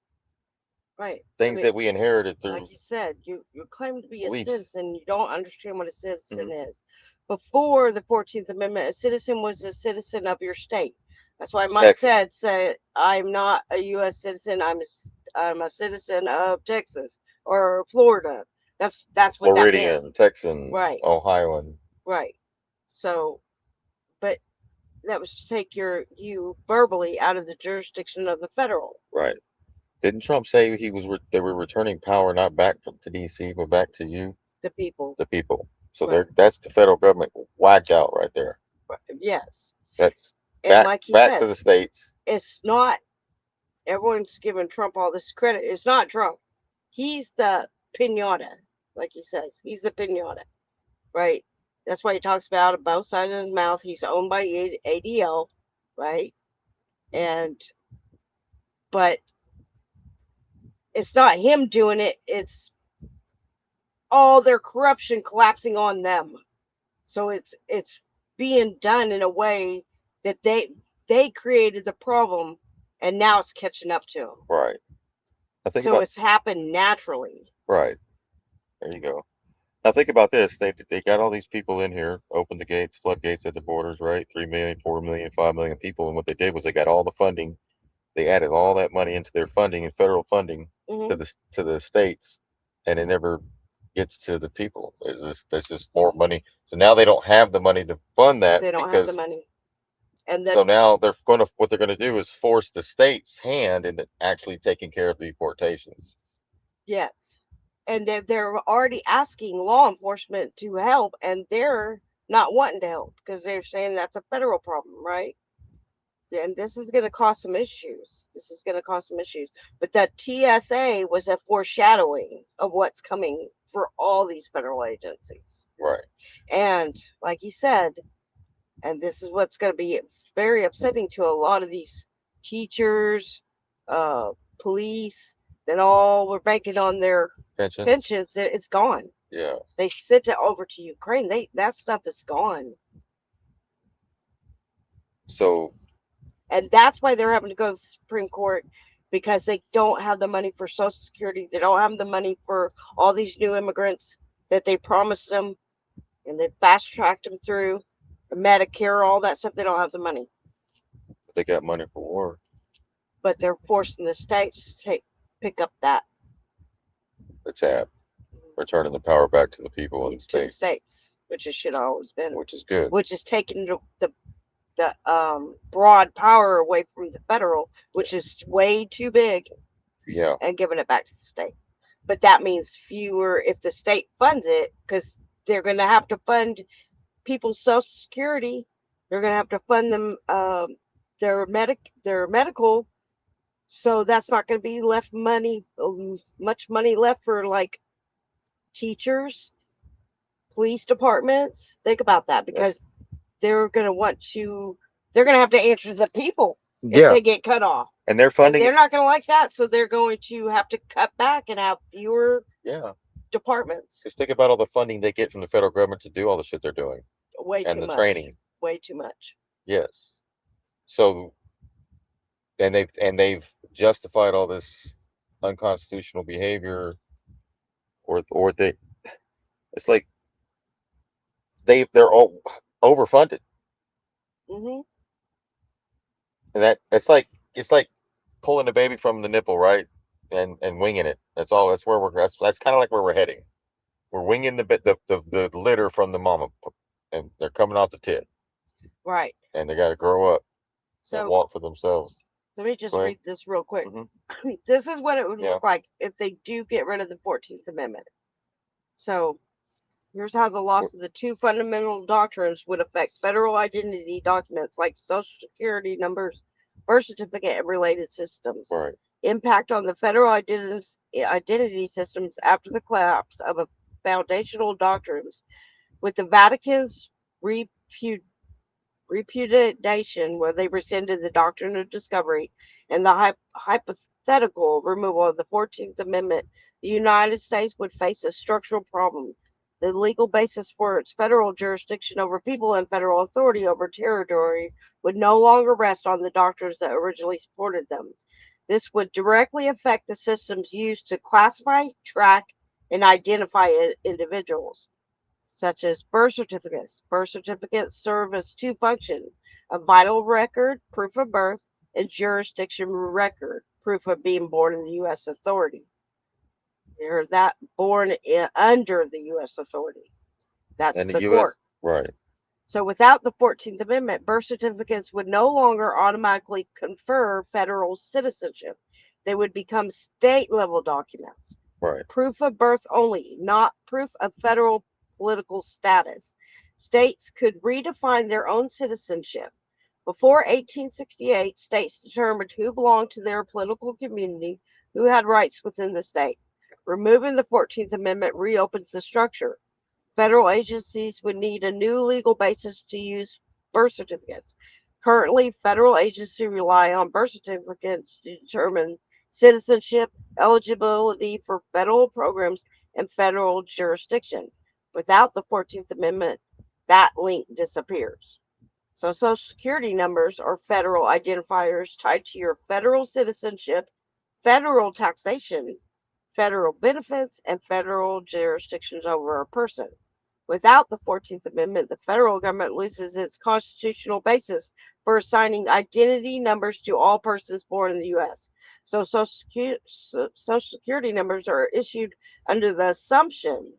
Right.
Things that we inherited through.
Like you said, you claim to be
beliefs.
a citizen. You don't understand what a citizen is. Before the 14th Amendment, a citizen was a citizen of your state. That's why Mike said, I'm not a U.S. citizen. I'm a citizen of Texas or Florida. That's what
Floridian,
that meant.
Texan,
Right.
Ohioan.
Right. So, but that was to take you verbally out of the jurisdiction of the federal.
Right. Didn't Trump say they were returning power not back to D.C. but back to you,
The people.
the people? So
Right.
that's the federal government whacked out right there.
Yes.
That's
And like he
back
said,
to the states.
it's not. Everyone's giving Trump all this credit. It's not Trump. He's the pinata, like he says. He's the pinata, right? That's why he talks about it both sides of his mouth. He's owned by ADL, right? But it's not him doing it. It's all their corruption collapsing on them. So it's being done in a way that they created the problem, and now it's catching up to them.
Right.
So it's happened naturally.
Right. There you go. Now think about this. They got all these people in here, opened the gates, floodgates at the borders, right? 3 million, 4 million, 5 million people. And what they did was they got all the funding. They added all that money into their funding and federal funding to the states, and it never gets to the people. There's just more money. So now they don't have the money to fund that.
They don't have the money. And then,
so now what they're gonna do is force the state's hand into actually taking care of the deportations.
Yes. And they're already asking law enforcement to help, and they're not wanting to help because they're saying that's a federal problem, right? And this is going to cause some issues. But that TSA was a foreshadowing of what's coming for all these federal agencies.
Right.
And like he said, and this is what's going to be very upsetting to a lot of these teachers, police, that all were banking on their pensions. It's gone.
Yeah.
They sent it over to Ukraine. That stuff is gone.
So.
And that's why they're having to go to the Supreme Court, because they don't have the money for Social Security. They don't have the money for all these new immigrants that they promised them, and they fast-tracked them through Medicare, all that stuff. They don't have the money.
They got money for war.
But they're forcing the states to pick up the
tab, returning the power back to the people in the states.
Which it should have always been.
Which is good.
Which is taking the broad power away from the federal, which is way too big.
Yeah.
And giving it back to the state. But that means fewer if the state funds it, because they're going to have to fund people's Social Security. They're going to have to fund them their medical. So that's not going to be much money left for like teachers, police departments. Think about that, because they're going to have to answer to the people if they get cut off.
And they're funding.
And they're not going to like that. So they're going to have to cut back and have fewer departments.
Just think about all the funding they get from the federal government to do all the shit they're doing
Way
and
too
the
much.
training.
Way too much.
Yes. So, and they've justified all this unconstitutional behavior, or they, it's like they're all overfunded,
Hmm.
and it's like pulling the baby from the nipple, right? And winging it. That's all. That's where that's kind of like where we're heading. We're winging the litter from the mama, and they're coming off the tit,
Right.
and they got to grow up and
So
walk for themselves.
let me just
Go ahead.
read this real quick.
Mhm.
This is what it would
Yeah.
look like if they do get rid of the 14th Amendment. So here's how the loss of the two fundamental doctrines would affect federal identity documents like Social Security numbers, birth certificate, and related systems.
Right.
Impact on the federal identity systems after the collapse of a foundational doctrines, with the Vatican's repudiation, where they rescinded the doctrine of discovery, and the hypothetical removal of the 14th Amendment, the United States would face a structural problem. The legal basis for its federal jurisdiction over people and federal authority over territory would no longer rest on the doctrines that originally supported them. This would directly affect the systems used to classify, track, and identify individuals, such as birth certificates. Birth certificates serve as two functions: a vital record, proof of birth, and jurisdiction record, proof of being born in the U.S. authority. They're that born under the U.S. authority. That's
And
the
the U.S.
court.
Right.
So without the 14th Amendment, birth certificates would no longer automatically confer federal citizenship. They would become state level documents.
Right.
Proof of birth only, not proof of federal political status. States could redefine their own citizenship. Before 1868, states determined who belonged to their political community, who had rights within the state. Removing the 14th Amendment reopens the structure. Federal agencies would need a new legal basis to use birth certificates. Currently, federal agencies rely on birth certificates to determine citizenship, eligibility for federal programs, and federal jurisdiction. Without the 14th Amendment, that link disappears. So Social Security numbers are federal identifiers tied to your federal citizenship, federal taxation, federal benefits, and federal jurisdictions over a person. Without the 14th Amendment, the federal government loses its constitutional basis for assigning identity numbers to all persons born in the U.S. So Social Security numbers are issued under the assumption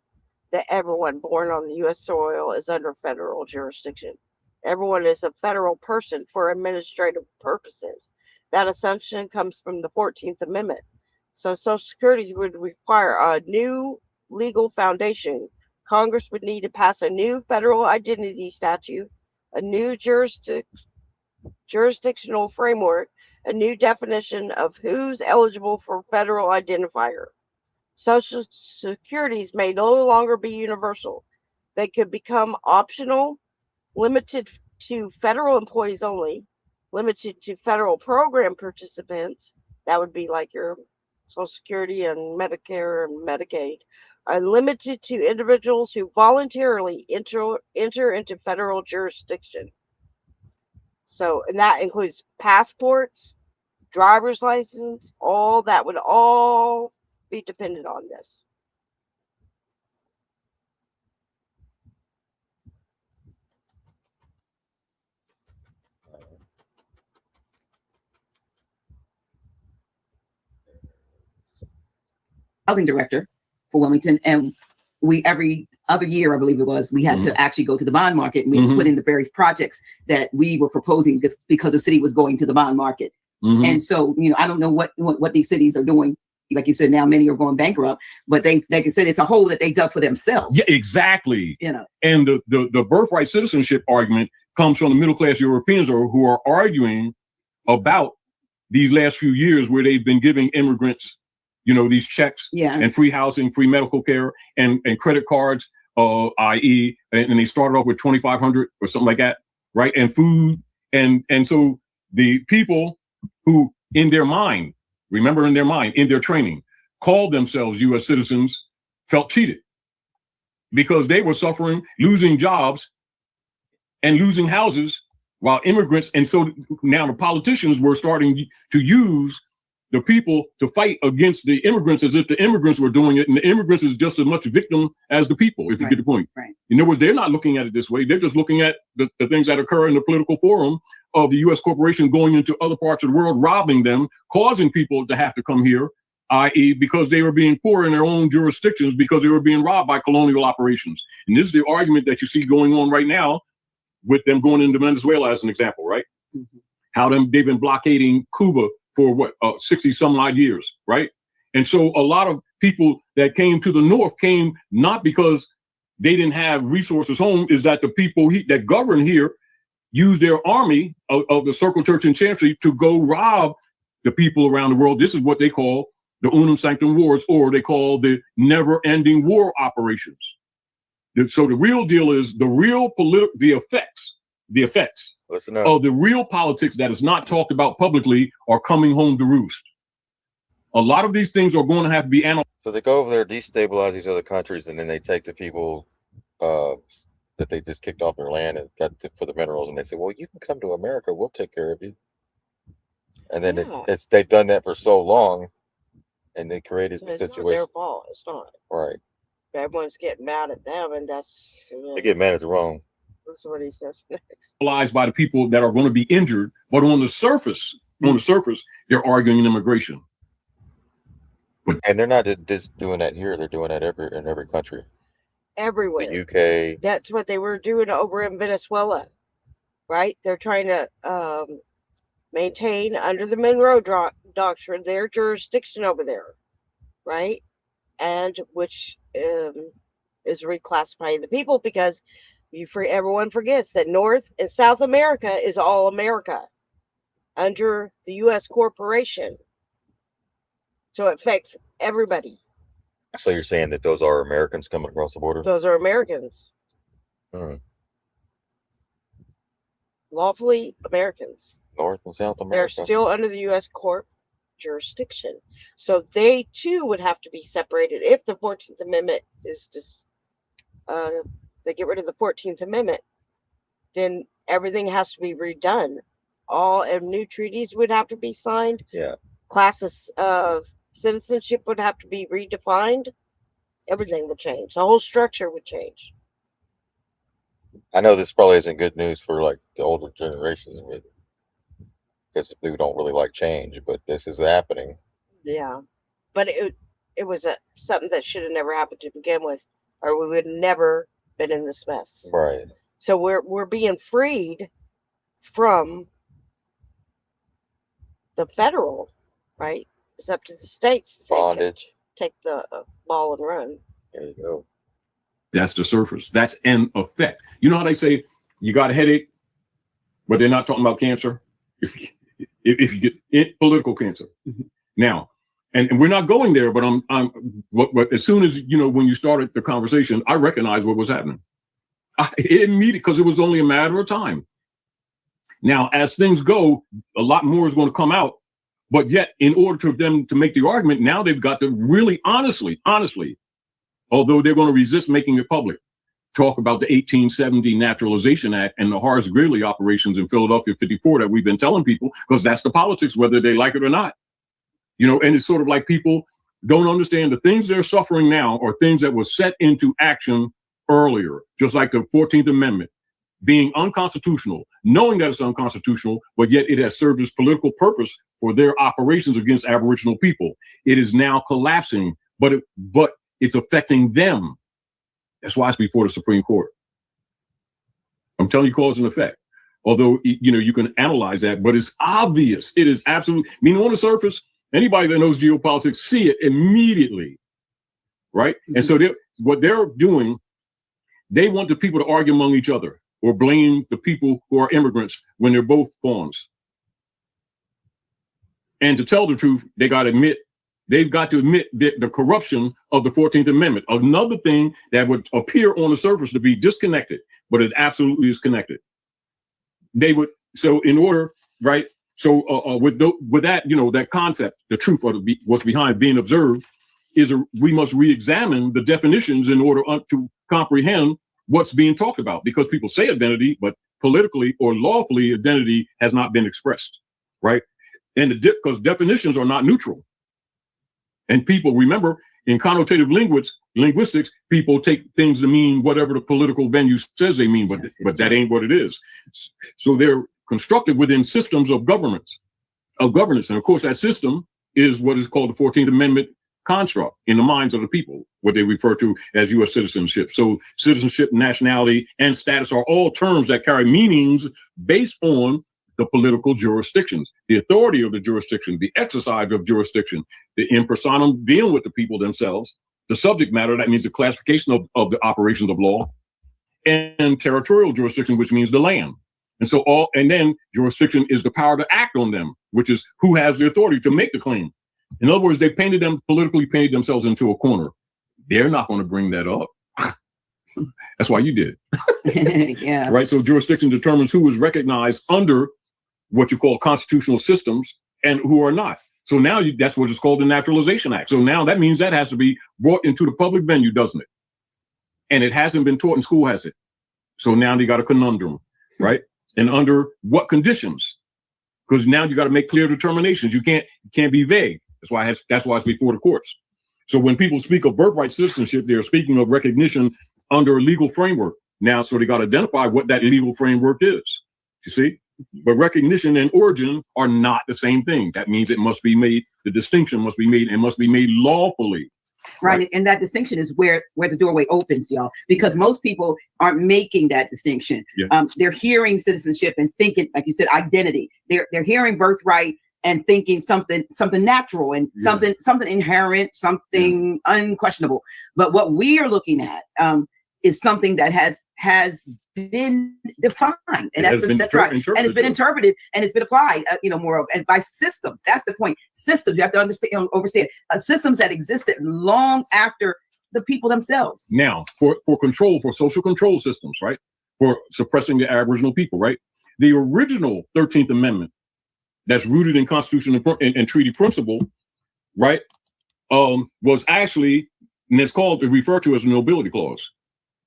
that everyone born on the U.S. soil is under federal jurisdiction. Everyone is a federal person for administrative purposes. That assumption comes from the 14th Amendment. So Social Security would require a new legal foundation. Congress would need to pass a new federal identity statute, a new jurisdictional framework, a new definition of who's eligible for federal identifier. Social Securities may no longer be universal. They could become optional, limited to federal employees only, limited to federal program participants. That would be like your Social Security and Medicare and Medicaid, are limited to individuals who voluntarily enter into federal jurisdiction. So, and that includes passports, driver's license, all that would all be dependent on this.
Housing director for Wilmington, and we every other year, I believe it was, we had to actually go to the bond market and we put in the various projects that we were proposing because the city was going to the bond market. And so, I don't know what these cities are doing. Like you said, now many are going bankrupt, but they can say it's a hole that they dug for themselves.
Yeah, exactly.
And
the birthright citizenship argument comes from the middle class Europeans who are arguing about these last few years where they've been giving immigrants, these checks and free housing, free medical care, and credit cards, i.e., and they started off with $2,500 or something like that, right? And food, and so the people who, in their mind, in their training, called themselves U.S. citizens, felt cheated because they were suffering, losing jobs and losing houses while immigrants. And so now the politicians were starting to use the people to fight against the immigrants as if the immigrants were doing it. And the immigrants is just as much victim as the people, if you get the point.
Right.
In other words, they're not looking at it this way. They're just looking at the things that occur in the political forum of the U.S. corporation going into other parts of the world, robbing them, causing people to have to come here, i.e. because they were being poor in their own jurisdictions because they were being robbed by colonial operations. And this is the argument that you see going on right now with them going into Venezuela as an example, right?
Mm-hmm.
How they've been blockading Cuba for 60 some odd years, right? And so a lot of people that came to the North came not because they didn't have resources home, is that the people that govern here use their army of the Circle Church and Chancery to go rob the people around the world. This is what they call the Unum Sanctum Wars, or they call the never-ending war operations. So the real deal is the effects of the real politics that is not talked about publicly are coming home to roost. A lot of these things are going to have to be analyzed.
So they go over there, destabilize these other countries, and then they take the people that they just kicked off their land and got for the minerals, and they say, well, you can come to America, we'll take care of you. And then they've done that for so long, and they created the situation. It's not
their fault. It's not.
Right.
Everyone's getting mad at them, and that's...
They get mad at the wrong.
That's what he says next.
By the people that are going to be injured, but on the surface, they're arguing immigration.
And they're not just doing that here; they're doing that in every country.
Everywhere.
The UK.
That's what they were doing over in Venezuela, right? They're trying to maintain under the Monroe Doctrine their jurisdiction over there, right? And which is reclassifying the people because everyone forgets that North and South America is all America under the U.S. corporation. So it affects everybody.
So you're saying that those are Americans coming across the border?
Those are Americans. Lawfully Americans.
North and South America.
They're still under the U.S. corp jurisdiction. So they too would have to be separated if the 14th Amendment is just they get rid of the 14th Amendment, then everything has to be redone. All new treaties would have to be signed.
Yeah.
Classes of citizenship would have to be redefined. Everything would change. The whole structure would change.
I know this probably isn't good news for like the older generations because people don't really like change, but this is happening.
Yeah, but it was something that should have never happened to begin with, or we would never been in this mess.
Right.
So we're being freed from the federal, right? It's up to the states to
bondage.
Take the ball and run.
There you go.
That's the surface. That's an effect. You know how they say you got a headache, but they're not talking about cancer. If you get political cancer, now, and we're not going there, but but as soon as when you started the conversation, I recognized what was happening. Immediately, because it was only a matter of time. Now, as things go, a lot more is going to come out. But yet, in order for them to make the argument, now they've got to really honestly, although they're going to resist making it public, talk about the 1870 Naturalization Act and the Horace Greeley operations in Philadelphia 54 that we've been telling people, because that's the politics, whether they like it or not. And it's sort of like people don't understand the things they're suffering now are things that were set into action earlier, just like the 14th Amendment being unconstitutional, knowing that it's unconstitutional, but yet it has served its political purpose for their operations against Aboriginal people. It is now collapsing, but it's affecting them. That's why it's before the Supreme Court. I'm telling you, cause and effect. Although, you can analyze that, but it's obvious. It is absolutely, on the surface, anybody that knows geopolitics see it immediately, right? And so what they're doing, they want the people to argue among each other or blame the people who are immigrants when they're both pawns. And to tell the truth, they've got to admit the corruption of the 14th Amendment. Another thing that would appear on the surface to be disconnected, but it absolutely is connected. So in order, right? So with that, that concept, the truth of what's behind being observed, we must re-examine the definitions in order to comprehend what's being talked about, because people say identity, but politically or lawfully identity has not been expressed, right? And because definitions are not neutral. And people, remember, in connotative linguistics, people take things to mean whatever the political venue says they mean, but that ain't what it is. So they're constructed within systems of governance. And of course, that system is what is called the 14th Amendment construct in the minds of the people, what they refer to as U.S. citizenship. So citizenship, nationality, and status are all terms that carry meanings based on the political jurisdictions, the authority of the jurisdiction, the exercise of jurisdiction, the in personam dealing with the people themselves, the subject matter, that means the classification of the operations of law, and territorial jurisdiction, which means the land. And then jurisdiction is the power to act on them, which is who has the authority to make the claim. In other words, they politically painted themselves into a corner. They're not going to bring that up. That's why you did.
Yeah.
Right. So jurisdiction determines who is recognized under what you call constitutional systems and who are not. So now that's what is called the Naturalization Act. So now that means that has to be brought into the public venue, doesn't it? And it hasn't been taught in school, has it? So now they got a conundrum, right? And under what conditions? Because now you got to make clear determinations. You can't be vague. That's why it's before the courts. So when people speak of birthright citizenship, they're speaking of recognition under a legal framework. Now, so they got to identify what that legal framework is. You see? But recognition and origin are not the same thing. That means it must be made, the distinction must be made, and must be made lawfully.
Right. And that distinction is where the doorway opens, y'all, because most people aren't making that distinction.
Yeah.
They're hearing citizenship and thinking, like you said, identity. They're hearing birthright and thinking something natural and something inherent, something unquestionable. But what we are looking at is something that has been defined, and that's right, and it's been interpreted, and it's been applied, more of, and by systems. That's the point. Systems, you have to understand systems that existed long after the people themselves.
Now, for social control systems, right, for suppressing the Aboriginal people, right, the original 13th Amendment, that's rooted in Constitution and treaty principle, right, was actually, and it's referred to as a nobility clause.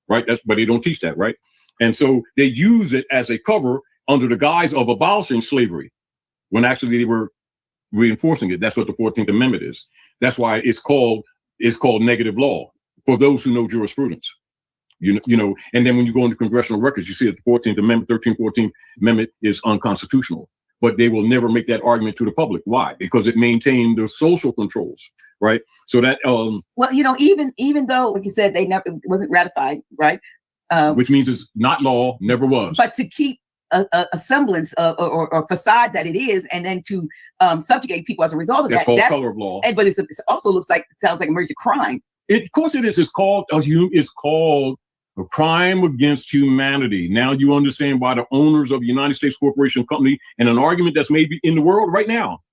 Right. But they don't teach that. Right. And so they use it as a cover under the guise of abolishing slavery when actually they were reinforcing it. That's what the 14th Amendment is. That's why it's called negative law for those who know jurisprudence. And then when you go into congressional records, you see that the 14th Amendment, 14th Amendment is unconstitutional. But they will never make that argument to the public. Why? Because it maintained the social controls, right? So that
even though, like you said, it wasn't ratified, right?
Which means it's not law, never was.
But to keep a semblance of or facade that it is, and then to subjugate people as a result of
that's
that.
That's color of law.
But it also sounds like a major crime.
Of course it is. It's called a crime against humanity. Now you understand why the owners of the United States Corporation Company, and an argument that's maybe in the world right now,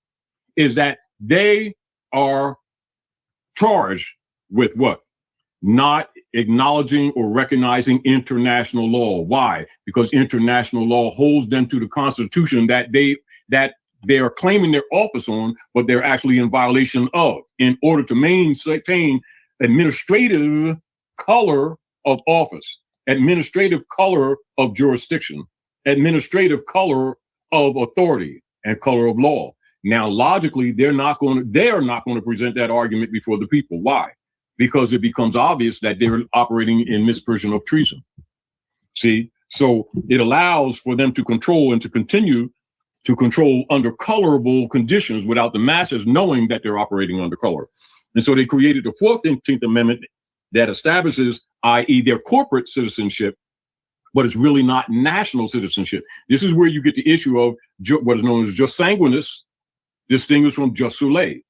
is that they are charged with what? Not acknowledging or recognizing international law. Why? Because international law holds them to the Constitution that they are claiming their office on, but they're actually in violation of, in order to maintain administrative color of office, administrative color of jurisdiction, administrative color of authority, and color of law. Now, logically, they're not going to present that argument before the people. Why? Because it becomes obvious that they're operating in misprision of treason. See, so it allows for them to control and to continue to control under colorable conditions without the masses knowing that they're operating under color. And so they created the 14th Amendment that establishes, i.e. their corporate citizenship, but it's really not national citizenship. This is where you get the issue of what is known as jus sanguinis, distinguished from jus soli.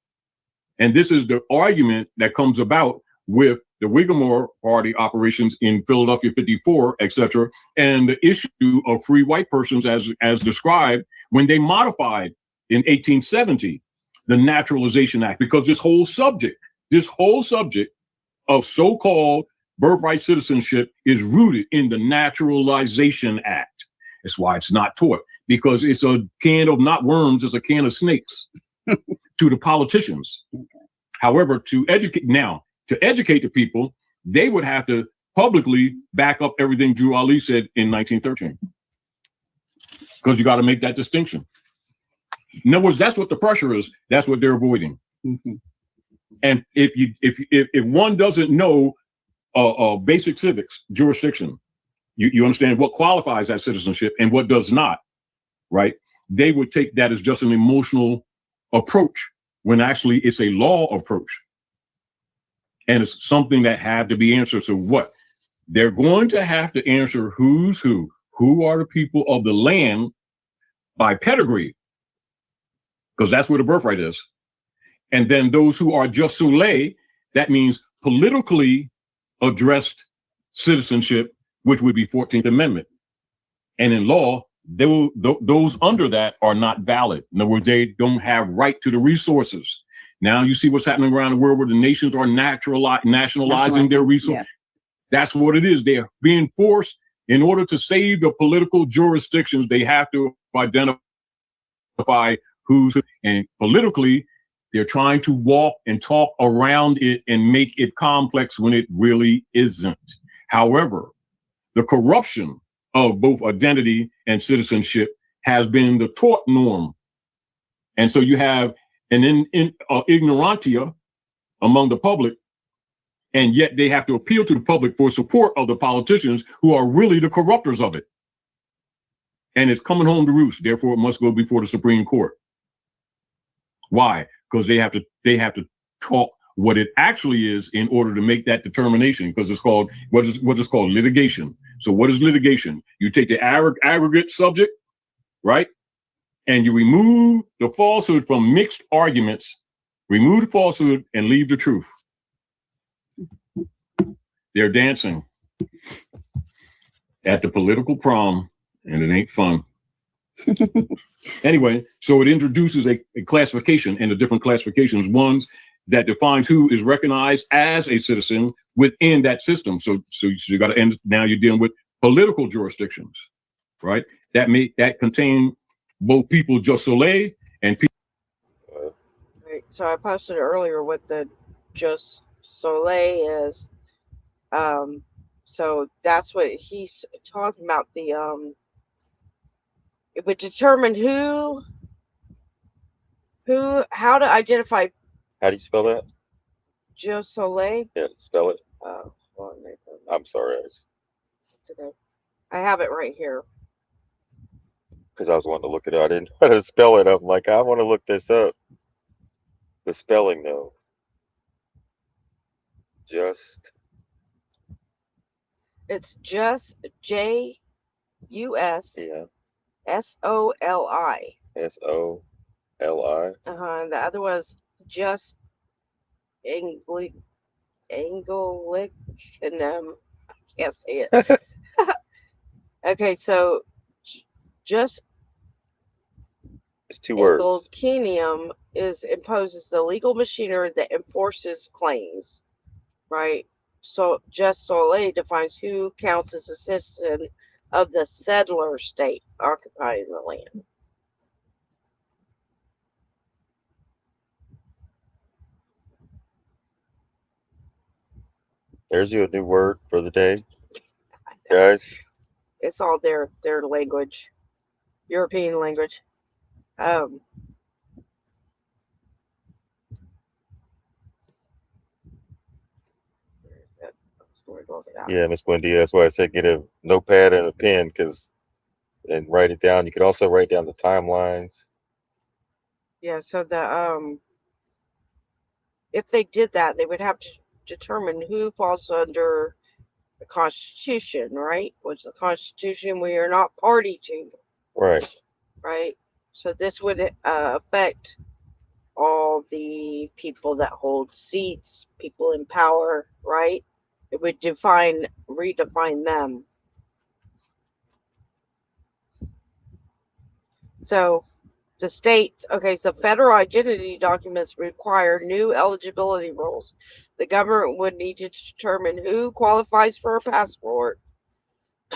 And this is the argument that comes about with the Whiggamore Party operations in Philadelphia 54, etc., and the issue of free white persons as described when they modified in 1870 the Naturalization Act, because this whole subject of so-called birthright citizenship is rooted in the Naturalization Act. That's why it's not taught, because it's a can of not worms, it's a can of snakes to the politicians. However, to educate the people, they would have to publicly back up everything Drew Ali said in 1913, because you got to make that distinction. In other words, that's what the pressure is. That's what they're avoiding.
Mhm.
And if one doesn't know basic civics, jurisdiction, you understand what qualifies as citizenship and what does not, right? They would take that as just an emotional approach when actually it's a law approach. And it's something that had to be answered. So what? They're going to have to answer who's who. Who are the people of the land by pedigree? Because that's where the birthright is. And then those who are just soleil, that means politically addressed citizenship, which would be 14th Amendment. And in law, those under that are not valid. In other words, they don't have right to the resources. Now you see what's happening around the world where the nations are nationalizing their resources. Yeah. That's what it is. They're being forced, in order to save the political jurisdictions, they have to identify who's who. And politically, they're trying to walk and talk around it and make it complex when it really isn't. However, the corruption of both identity and citizenship has been the taught norm. And so you have an ignorantia among the public, and yet they have to appeal to the public for support of the politicians who are really the corruptors of it. And it's coming home to roost. Therefore, it must go before the Supreme Court. Why? Because they have to talk what it actually is in order to make that determination, because it's called what is called litigation. So what is litigation? You take the aggregate subject, right? And you remove the falsehood from mixed arguments, remove the falsehood and leave the truth. They're dancing at the political prom, and it ain't fun. Anyway, so it introduces a classification, and the different classifications, ones that defines who is recognized as a citizen within that system. So you got to end. Now you're dealing with political jurisdictions, right? That contain both people just soleil and people.
Right. So I posted earlier what the just soleil is. So that's what he's talking about. It would determine how to identify.
How do you spell that?
Just soleil.
Yeah, spell it.
Well,
I'm sorry.
it's okay. I have it right here.
Because I was wanting to look it up. I didn't know how to spell it. I'm like, I want to look this up. The spelling, though. Just.
It's just JUS
Yeah.
SOLI.
SOLI.
And the other was just Anglicanum. I can't say it. Okay, so just
It's two words.
Anglicanum imposes the legal machinery that enforces claims, right? So just soleil defines who counts as a citizen of the settler state occupying the land.
There's you a new word for the day, guys.
It's all their language, European language.
Yeah, Miss Glendia. That's why I said get a notepad and a pen, and write it down. You could also write down the timelines.
Yeah, so if they did that, they would have to determine who falls under the Constitution, right? Which the Constitution we are not party to.
Right.
Right. So this would affect all the people that hold seats, people in power, right? It would redefine them. So the states, okay, so federal identity documents require new eligibility rules. The government would need to determine who qualifies for a passport,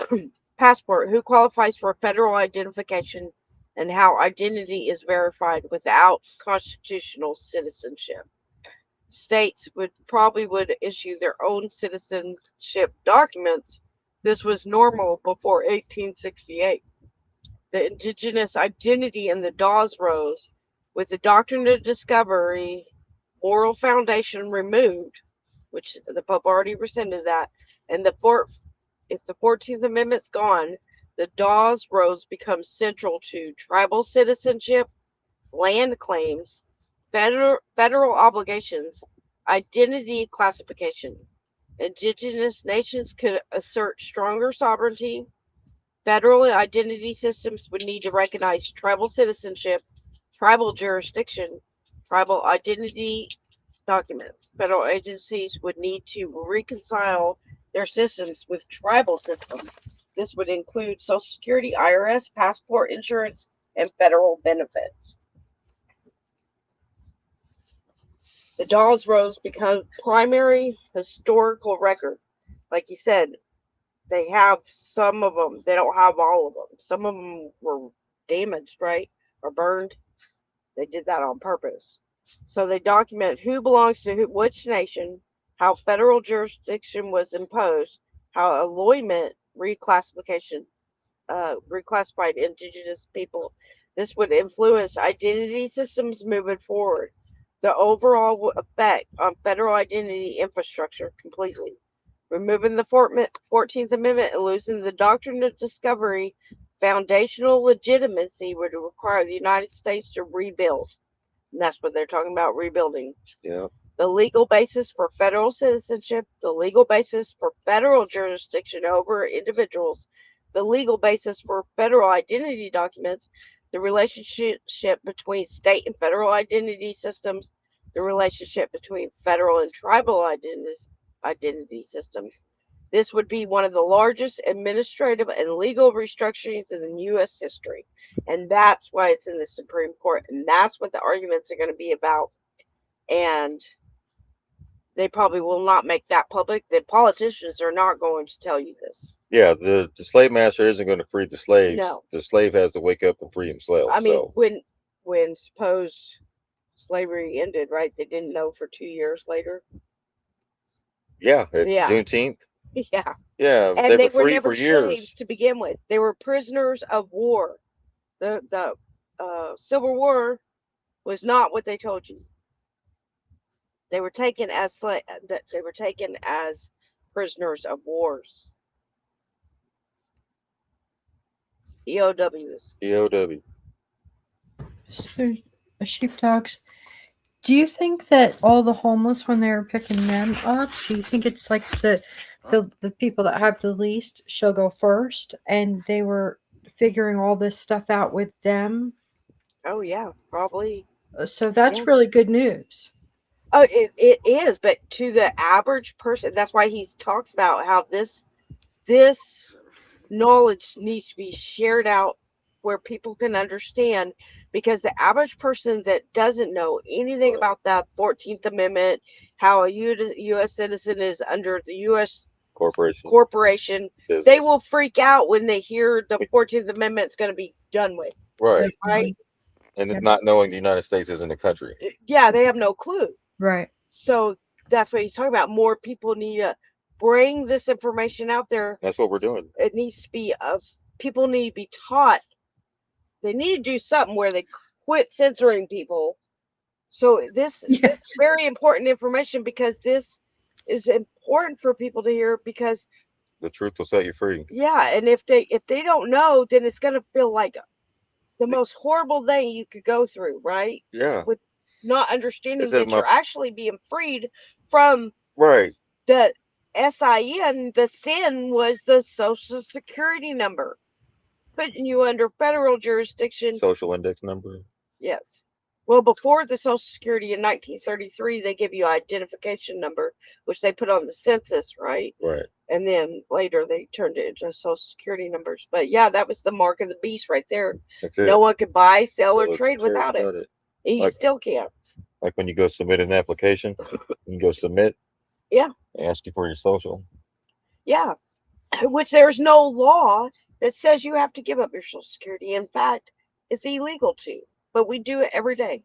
who qualifies for federal identification, and how identity is verified without constitutional citizenship. states would issue their own citizenship documents. This was normal before 1868. The indigenous identity in the Dawes rose, with the doctrine of discovery, moral foundation removed, which the Pope already rescinded that, and if the 14th Amendment's gone, the Dawes rose becomes central to tribal citizenship, land claims, federal obligations, identity classification. Indigenous nations could assert stronger sovereignty. Federal identity systems would need to recognize tribal citizenship, tribal jurisdiction, tribal identity documents. Federal agencies would need to reconcile their systems with tribal systems. This would include Social Security, IRS, passport, insurance, and federal benefits. The Dawes Rose become primary historical record. Like you said, they have some of them. They don't have all of them. Some of them were damaged, right? Or burned. They did that on purpose. So they document who belongs to which nation, how federal jurisdiction was imposed, how alloyment reclassified indigenous people. This would influence identity systems moving forward. The overall effect on federal identity infrastructure completely. Removing the 14th Amendment and losing the doctrine of discovery, foundational legitimacy would require the United States to rebuild. And that's what they're talking about, rebuilding.
Yeah.
The legal basis for federal citizenship, the legal basis for federal jurisdiction over individuals, the legal basis for federal identity documents, the relationship between state and federal identity systems, the relationship between federal and tribal identity systems. This would be one of the largest administrative and legal restructurings in U.S. history. And that's why it's in the Supreme Court. And that's what the arguments are going to be about. And they probably will not make that public. The politicians are not going to tell you this.
Yeah, the slave master isn't going to free the slaves.
No.
The slave has to wake up and free himself.
I mean,
so.
when suppose slavery ended, right? They didn't know for 2 years later.
Yeah,
Yeah.
Juneteenth.
Yeah.
Yeah,
And
they
were
free
never
for years.
slaves to begin with. They were prisoners of war. The Civil War was not what they told you. They were taken as prisoners of wars. EOWs.
EOW.
So, sheepdogs. Do you think that all the homeless, when they were picking them up, do you think it's like the people that have the least shall go first, and they were figuring all this stuff out with them?
Oh yeah, probably.
So that's
Yeah.
really good news.
Oh, it is, but to the average person, that's why he talks about how this knowledge needs to be shared out where people can understand, because the average person that doesn't know anything about the 14th Amendment, how a U.S. citizen is under the U.S. corporation,
Business.
they will freak out when they hear the 14th Amendment is going to be done with.
Right.
Right?
And not knowing the United States isn't a country.
Yeah, they have no clue.
Right.
So that's what he's talking about. More people need to bring this information out there.
That's what we're doing.
It needs to be people need to be taught. They need to do something where they quit censoring people. So this is very important information, because this is important for people to hear, because
the truth will set you free.
Yeah, and if they don't know, then it's going to feel like the most horrible thing you could go through, right?
Yeah.
With not understanding that you're actually being freed from
right.
The SIN. The SIN was the Social Security number, putting you under federal jurisdiction.
Social index number.
Yes. Well, before the Social Security in 1933, they give you an identification number, which they put on the census, right?
Right.
And then later they turned it into Social Security numbers. But yeah, that was the mark of the beast right there.
That's it.
No one could buy, sell, or trade without it. And you still can't.
Like when you go submit an application, you go submit.
Yeah.
They ask you for your social.
Yeah. Which there's no law that says you have to give up your Social Security. In fact, it's illegal to. But we do it every day.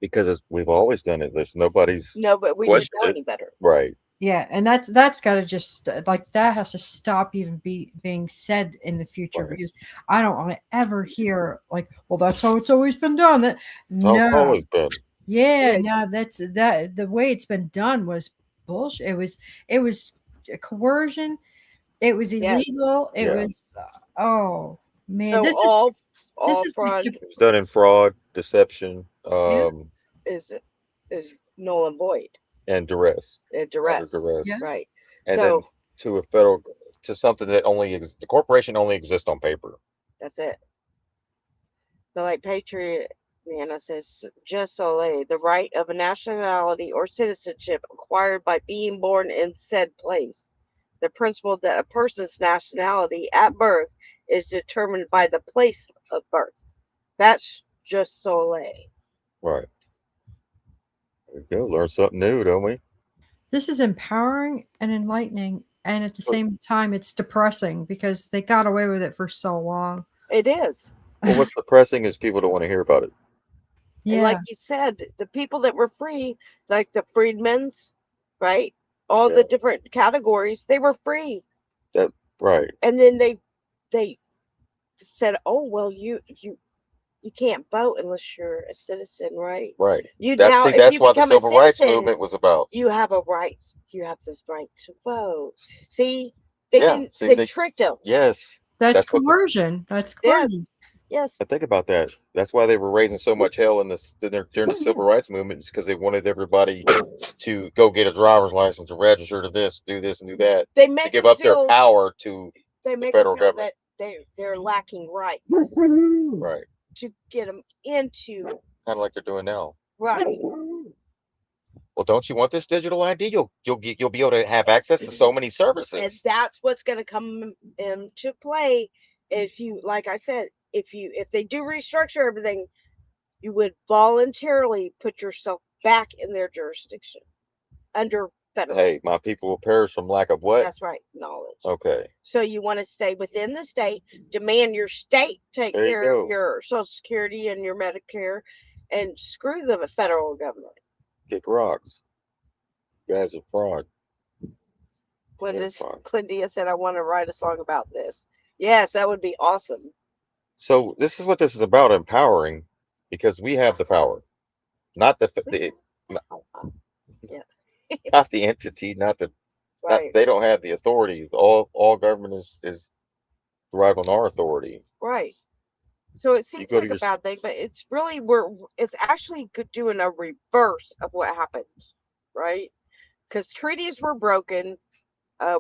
because we've always done it. There's nobody's
No, but we didn't know
questioned it.
any better.
Right.
Yeah, and that's got to just like that has to stop even being said in the future
Right.
because I don't want to ever hear like, well, that's how it's always been done. That
That's how it's
no,
always been.
yeah,
Yeah.
no, that's that the way it's been done was bullshit. It was coercion. It was
Yes.
illegal. It
Yeah.
was oh man,
So
this
all
is like
fraud
It was done in fraud, deception,
yeah,
is is null and void.
and duress. Under
Duress.
duress.
yeah.
Right.
And then
So
to a federal to something that the corporation only exists on paper.
that's it. So like Patriot Nana says, just solely the right of a nationality or citizenship acquired by being born in said place. The principle that a person's nationality at birth is determined by the place of birth. That's just solely.
Right. There we go. Learn something new, don't we?
This is empowering and enlightening, and at the
But,
same time, it's depressing because they got away with it for so long.
It is.
well, what's depressing is people don't want to hear about it.
And
Yeah,
like you said, the people that were free, like the freedmen's, right? All
Yeah.
the different categories, they were free.
That right.
And then they said, "Oh, well, you can't vote unless you're a citizen, right?
Right.
You
That's
now,
see,
if
that's
you
why the
become a
civil rights
citizen,
movement was about.
you have a right. You have this right to vote. See,
Yeah. See,
they tricked them.
yes.
that's
That's what the
coercion. That's
Yes,
coercion.
yes.
I think about that. That's why they were raising so much hell in this during the civil rights movement, is because they wanted everybody to go get a driver's license, to register to this, do this, and do that,
They
to
make
give
them
up their
feel.
power to
They
the
make them
federal
feel
government.
that they're lacking rights
Right.
to get them into
Kind of like they're doing now.
right.
Well, don't you want this digital ID? You'll be able to have access to so many
And
services.
that's what's going to come into play if you, like I said, if they do restructure everything, you would voluntarily put yourself back in their jurisdiction under federal.
Hey, my people will perish from lack of what?
That's right, knowledge.
Okay.
So you want to stay within the state, demand your state take
There you
care of
go.
your Social Security and your Medicare, and screw the federal government.
Kick rocks. You guys are fraud.
Glendia said, "I want to write a song about this." Yes, that would be awesome.
So this is what this is about: empowering, because we have the power, not
Yeah,
not the entity, not
right,
they don't have the authority. All government is derived on our authority.
right. So it
You
seems
go to
like a
your
bad thing, but it's actually doing a reverse of what happened, right? Because treaties were broken.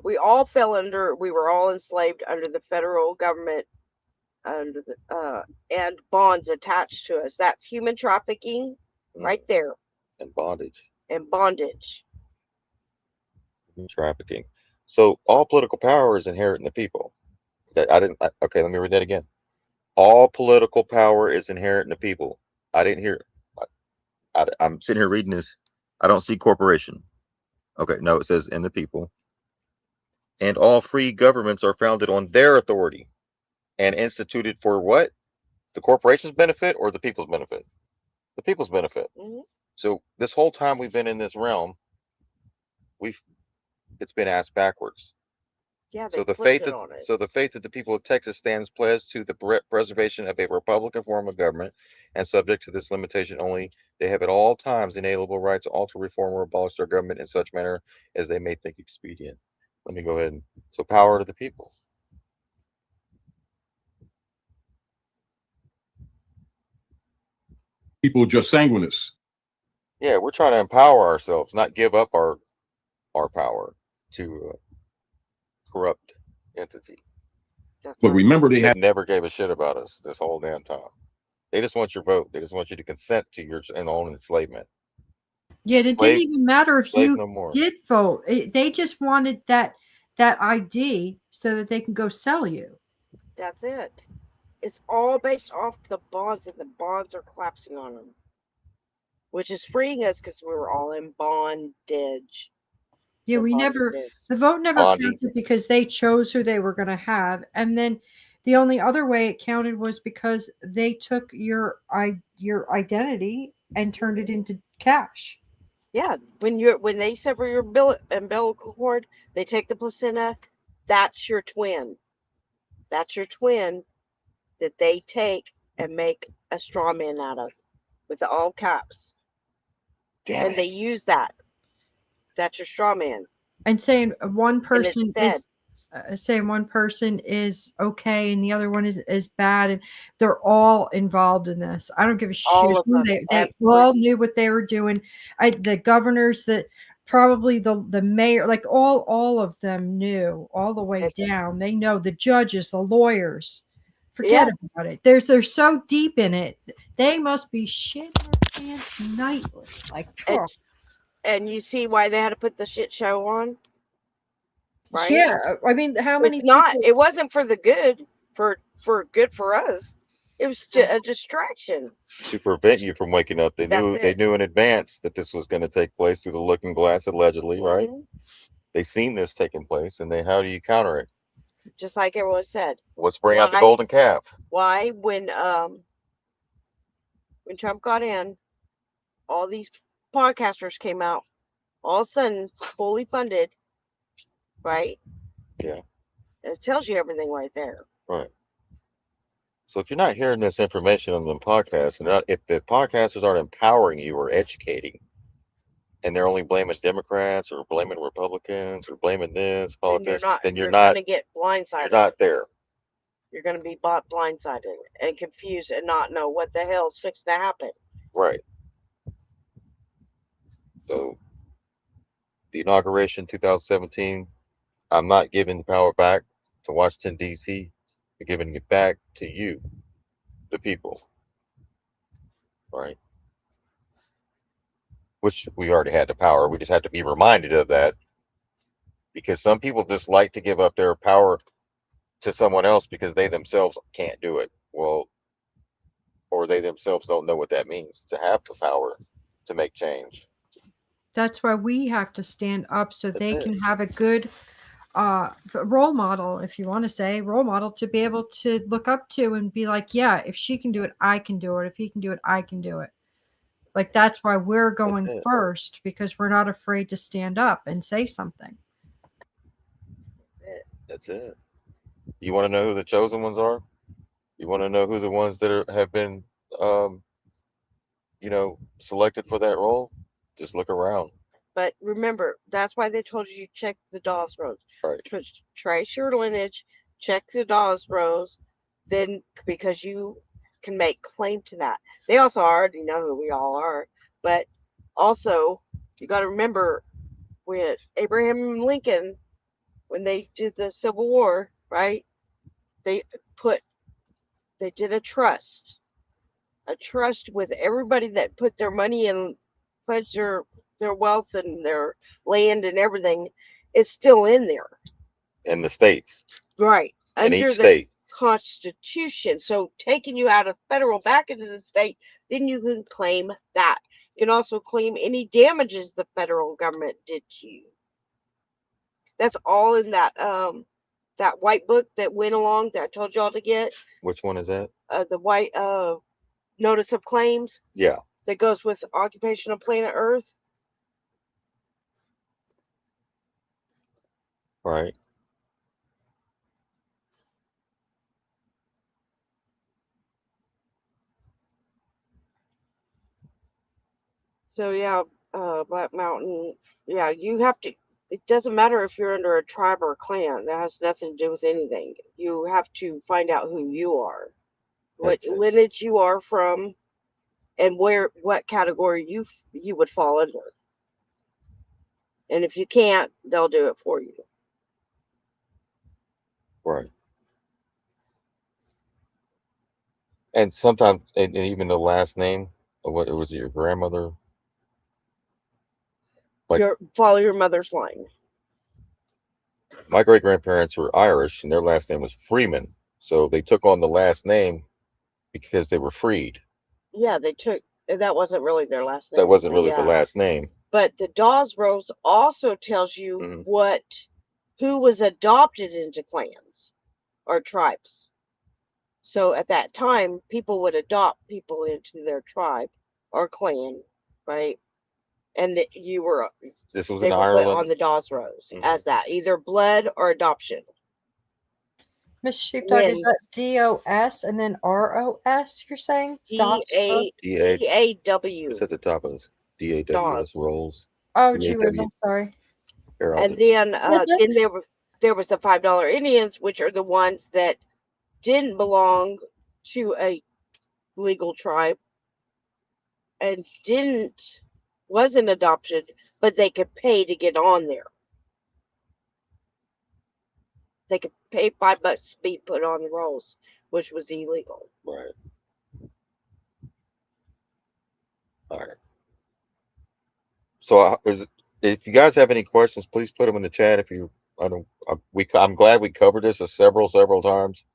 We all we were all enslaved under the federal government, under the and bonds attached to us. That's human trafficking right there,
and bondage,
and bondage.
and trafficking. So all political power is inherent in the people. That I didn't. Okay, let me read that again. All political power is inherent in the people. I didn't hear. I'm sitting here reading this. I don't see corporation. Okay, no, it says in the people. And all free governments are founded on their authority and instituted for what? The corporation's benefit or the people's benefit? The people's benefit.
Hmm.
So this whole time we've been in this realm, we've it's been asked backwards.
Yeah,
So
they
the
flipped
faith
it
of
on us.
so the faith of the people of Texas stands pledged to the preservation of a republican form of government, and subject to this limitation only, they have at all times inalienable right to alter, reform, or abolish their government in such manner as they may think expedient. Let me go ahead and so power to the people.
People just sanguineous.
Yeah, we're trying to empower ourselves, not give up our power to a corrupt entity
That's
But
right.
remember, they
that
have
never gave a shit about us this whole damn time. They just want your vote. They just want you to consent to your own enslavement.
Yeah, it didn't
Slave,
even matter if
slave
you
no more.
did vote. They just wanted that ID so that they can go sell you.
That's it. It's all based off the bonds, and the bonds are collapsing on them, which is freeing us because we were all in bondage.
Yeah,
The
we never
bondages.
the vote never
Bondi.
counted because they chose who they were going to have, and then the only other way it counted was because they took your identity and turned it into cash.
Yeah, when they sever your umbilical cord, they take the placenta. That's your twin. That's your twin that they take and make a straw man out of, with all caps.
Damn
And they
it.
use that. That's your straw man,
And saying one
and it's
person
fed.
is saying one person is okay and the other one is bad, and they're all involved in this. I don't give a
All
shit
of
who
them,
they all knew what they were doing. The governors, that probably the mayor, like all of them knew all the way down. They know the judges, the lawyers. Forget
Yeah.
about it. They're so deep in it. They must be shitting their pants nightly. Like,
and you see why they had to put the shit show on, right?
yeah. I mean, how many people?
It wasn't for the good, for good for us. It was a distraction.
To prevent you from waking up. They knew in advance that this was going to take place through the looking glass, allegedly, right? They seen this taking place, and how do you counter it?
Just like everyone said.
Let's bring out the golden calf.
Why, when Trump got in, all these podcasters came out, all of a sudden, fully funded, right?
Yeah.
It tells you everything right there.
Right. So if you're not hearing this information on the podcast, and if the podcasters aren't empowering you or educating, and they're only blaming Democrats or blaming Republicans or blaming this politicians, then you're not
going to get blindsided.
You're not there.
You're going to be blindsided and confused and not know what the hell's fixed to happen.
Right. So the inauguration 2017, I'm not giving the power back to Washington, D.C. I'm giving it back to you, the people. Right. Which we already had the power. We just have to be reminded of that, because some people just like to give up their power to someone else because they themselves can't do it. Well, or they themselves don't know what that means to have the power to make change.
That's why we have to stand up so they can have a good role model, if you want to say role model, to be able to look up to and be like, yeah, if she can do it, I can do it. If he can do it, I can do it. Like, that's why we're going first, because we're not afraid to stand up and say something.
That's it. You want to know who the chosen ones are? You want to know who the ones that have been, selected for that role? Just look around.
But remember, that's why they told you check the Dawes Rows.
Right.
Trace your lineage, check the Dawes Rows, then, because you can make claim to that. They also already know who we all are, but also you got to remember, with Abraham Lincoln, when they did the Civil War, right? They did a trust with everybody that put their money and pledged their wealth and their land and everything. Is still in there.
In the states.
Right.
In
Under
each
the
state.
Constitution. So taking you out of federal back into the state, then you can claim that. You can also claim any damages the federal government did to you. That's all in that white book that went along that I told y'all to get.
Which one is that?
The white notice of claims.
Yeah.
That goes with occupation of planet Earth.
Right.
So yeah, Black Mountain. Yeah, you have to. It doesn't matter if you're under a tribe or a clan. That has nothing to do with anything. You have to find out who you are, what lineage you are from, and what category you would fall under. And if you can't, they'll do it for you.
Right. And sometimes, and even the last name, what was it, your grandmother?
Like, follow your mother's line.
My great grandparents were Irish, and their last name was Freeman. So they took on the last name because they were freed.
Yeah, that wasn't really their last name.
That wasn't really the last name.
But the Dawes Rows also tells you who was adopted into clans or tribes. So at that time, people would adopt people into their tribe or clan, right? And that you were
This was
they
in
were put on
Ireland.
the Dawes rolls
Mhm.
as that, either blood or adoption.
Miss Sheepdog,
Then
is that DOS and then ROS? You're saying DOS?
DA.
DAW
It's at the top of this. DAWS
Dawes.
rolls.
Oh, gee whiz, I'm sorry.
Here, I'll
And
just-
then there was the $5 Indians, which are the ones that didn't belong to a legal tribe and wasn't adopted, but they could pay to get on there. They could pay $5 to be put on the rolls, which was illegal.
Right. All right. So if you guys have any questions, please put them in the chat. If you, I'm glad we covered this several times,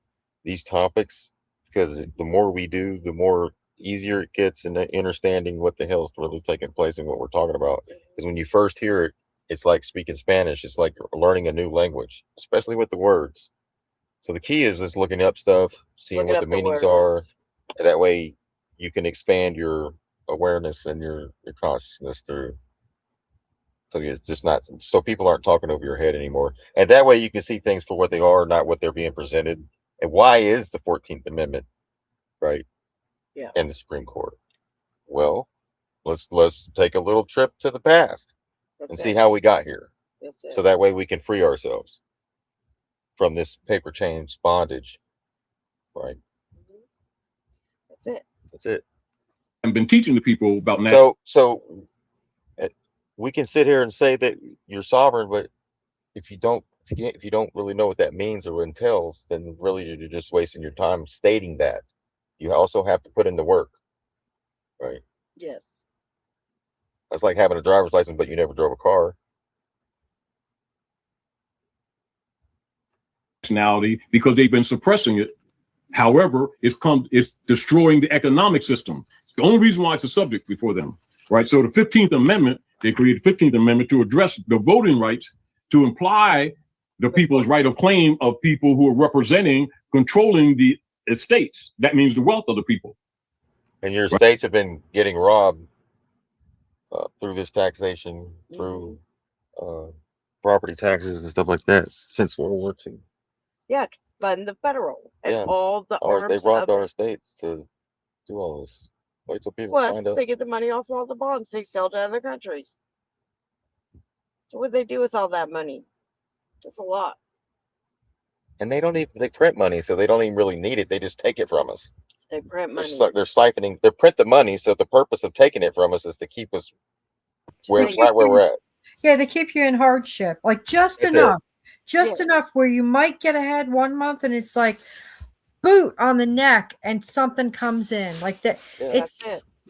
these topics, because the more we do, the more easier it gets in understanding what the hell's really taking place and what we're talking about. Because when you first hear it, it's like speaking Spanish. It's like learning a new language, especially with the words. So the key is just looking up stuff, seeing
Looking
what
up
the
the
meanings
words.
are. That way you can expand your awareness and your consciousness through. So it's just not, so people aren't talking over your head anymore. And that way you can see things for what they are, not what they're being presented. And why is the 14th Amendment, right?
Yeah.
And the Supreme Court? Well, let's take a little trip to the past and see how we got here.
That's it.
So that way we can free ourselves from this paper chain's bondage, right?
That's it.
That's it.
I've been teaching the people about national.
So we can sit here and say that you're sovereign, but if you don't really know what that means or entails, then really you're just wasting your time stating that. You also have to put in the work, right?
Yes.
That's like having a driver's license, but you never drove a car.
Nationality, because they've been suppressing it. However, it's destroying the economic system. It's the only reason why it's a subject before them, right? So the 15th Amendment, they created the 15th Amendment to address the voting rights, to imply the people's right of claim of people who are representing, controlling the estates. That means the wealth of the people.
And your states have been getting robbed through this taxation, through property taxes and stuff like that since World War II.
Yeah, to fund the federal and
Yeah.
all the arms.
They robbed
of
our
it.
states to do all this. Wait till people
Plus,
find out.
they get the money off all the bonds they sell to other countries. So what do they do with all that money? That's a lot.
And they print money, so they don't even really need it. They just take it from us.
They print money.
They're siphoning. They print the money, so the purpose of taking it from us is to keep us right where we're at.
Yeah, they keep you in hardship, like just
That's
enough, enough where you might get ahead one month, and it's like boot on the neck, and something comes in like that.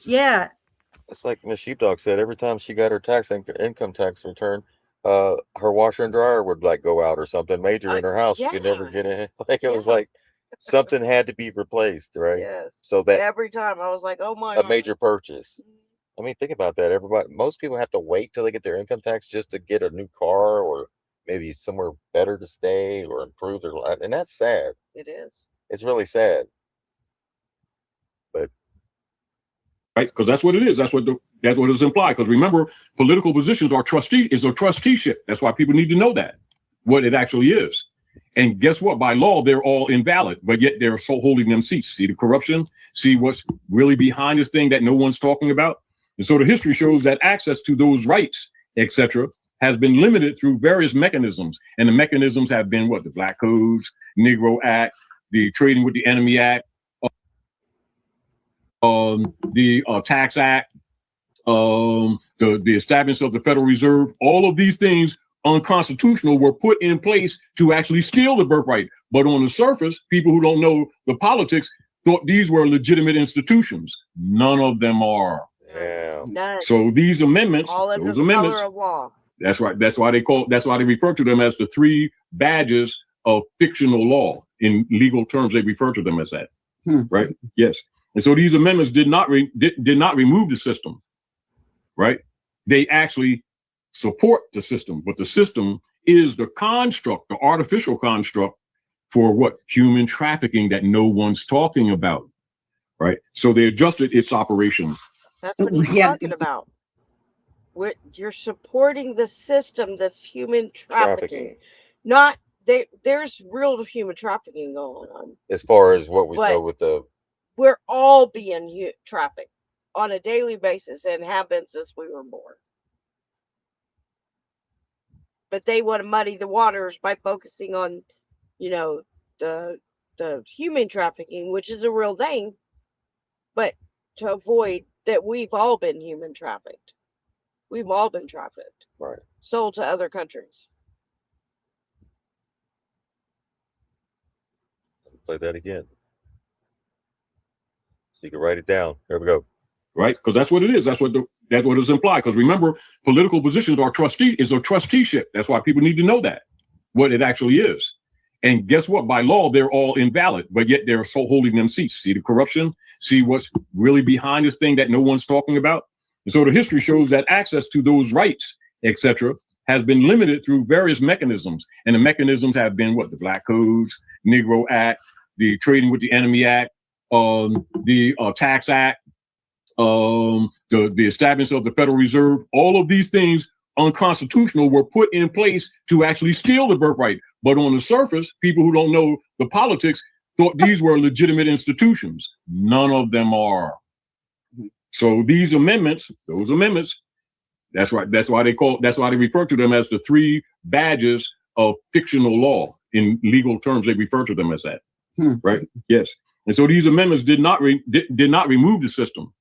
Yeah. It's like Miss Sheepdog said. Every time she got her income tax return, her washer and dryer would like go out or something major in her house. She could never get in. Like it was like something had to be replaced, right?
Yes.
So that
every time I was like, oh my.
A major purchase. I mean, think about that. Most people have to wait till they get their income tax just to get a new car or maybe somewhere better to stay or improve their life, and that's sad.
It is.
It's really sad. But
right, because that's what it is. That's what is implied. Because remember, political positions are a trusteeship. That's why people need to know that what it actually is. And guess what? By law, they're all invalid, but yet they're so holding them seats. See the corruption. See what's really behind this thing that no one's talking about. And so the history shows that access to those rights, etc., has been limited through various mechanisms. And the mechanisms have been what? The Black Codes, Negro Act, the Trading with the Enemy Act, the Tax Act, the establishment of the Federal Reserve. All of these things unconstitutional were put in place to actually steal the birthright. But on the surface, people who don't know the politics thought these were legitimate institutions. None of them are.
Yeah.
None.
So these amendments,
all under
those
the
amendments,
color of law.
that's right. That's why they refer to them as the 3 badges of fictional law. In legal terms, they refer to them as that. Right? Yes. And so these amendments did not remove the system. Right? They actually support the system, but the system is the construct, the artificial construct for what? Human trafficking that no one's talking about. Right? So they adjusted its operation
That's what he's
Yeah,
talking about. You're supporting the system that's human trafficking. Not there's real human trafficking going on.
As far as what we
But
know with the
we're all being trafficked on a daily basis and have been since we were born. But they want to muddy the waters by focusing on, you know, the human trafficking, which is a real thing, but to avoid that we've all been human trafficked. We've all been trafficked,
right.
sold to other countries.
Play that again. So you can write it down. There we go.
Right? Because that's what it is. That's what is implied. Because remember, political positions are a trusteeship. That's why people need to know that, what it actually is. And guess what? By law, they're all invalid, but yet they're so holding them seats. See the corruption? See what's really behind this thing that no one's talking about? And so the history shows that access to those rights, etc., has been limited through various mechanisms. And the mechanisms have been what? The Black Codes, Negro Act, the Trading with the Enemy Act, the Tax Act, the establishment of the Federal Reserve. All of these things unconstitutional were put in place to actually steal the birthright. But on the surface, people who don't know the politics thought these were legitimate institutions. None of them are. So those amendments, that's right. That's why they refer to them as the 3 badges of fictional law. In legal terms, they refer to them as that. Right? Yes. And so these amendments did not remove the system.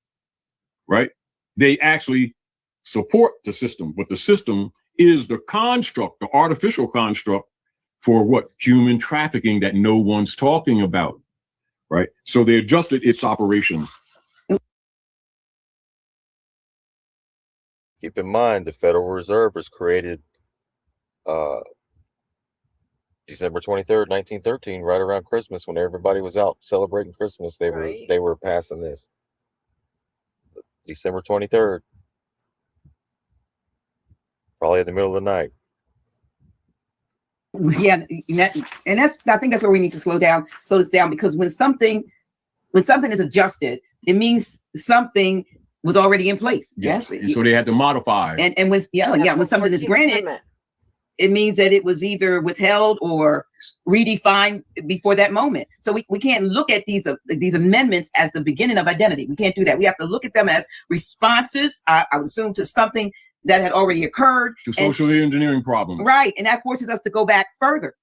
Right? They actually support the system, but the system is the construct, the artificial construct for what? Human trafficking that no one's talking about. Right? So they adjusted its operation.
Keep in mind, the Federal Reserve was created December 23rd, 1913, right around Christmas, when everybody was out celebrating Christmas. They were passing this. December 23rd, probably in the middle of the night.
Yeah, and I think that's where we need to slow this down, because when something is adjusted, it means something was already in place.
Yes. And so they had to modify.
And when something is granted, it means that it was either withheld or redefined before that moment. So we can't look at these amendments as the beginning of identity. We can't do that. We have to look at them as responses, I would assume, to something that had already occurred.
To social engineering problems.
Right. And that forces us to go back further.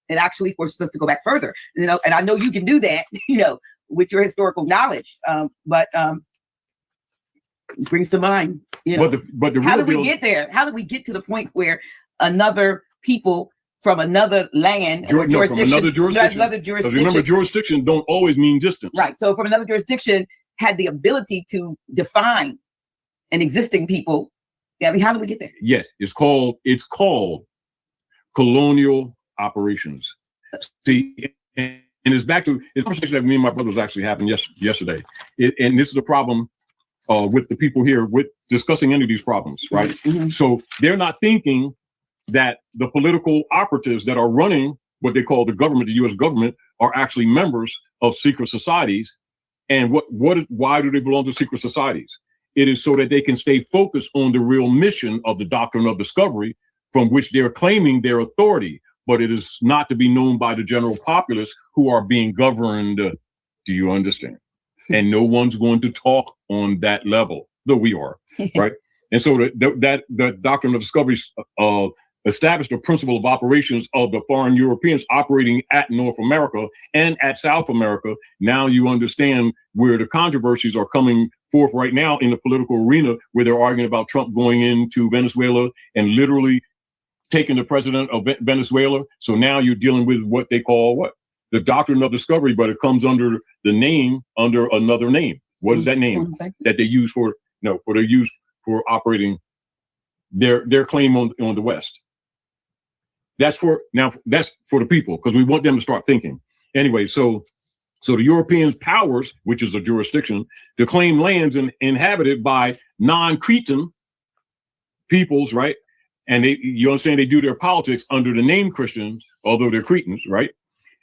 It actually forces us to go back further. And I know you can do that, with your historical knowledge. But it brings to mind,
but the
how did we get there? How did we get to the point where another people from another land or jurisdiction,
from another jurisdiction. Remember, jurisdiction don't always mean distance.
Right. So from another jurisdiction had the ability to define an existing people. I mean, how did we get there?
Yes, it's called colonial operations. See, and it's back to the conversation that me and my brother was actually having yesterday. And this is a problem with the people here with discussing any of these problems, right?
Mm-hmm.
So they're not thinking that the political operatives that are running what they call the government, the U.S. government, are actually members of secret societies. And why do they belong to secret societies? It is so that they can stay focused on the real mission of the doctrine of discovery, from which they're claiming their authority, but it is not to be known by the general populace who are being governed. Do you understand? And no one's going to talk on that level, though we are, right? And so the doctrine of discovery established the principle of operations of the foreign Europeans operating at North America and at South America. Now you understand where the controversies are coming forth right now in the political arena, where they're arguing about Trump going into Venezuela and literally taking the president of Venezuela. So now you're dealing with what they call the doctrine of discovery, but it comes under another name. What is that name that they use for operating their claim on the West? That's for the people, because we want them to start thinking. Anyway, so the Europeans' powers, which is a jurisdiction, to claim lands inhabited by non-Cretan peoples, right? And you understand they do their politics under the name Christians, although they're Cretans, right?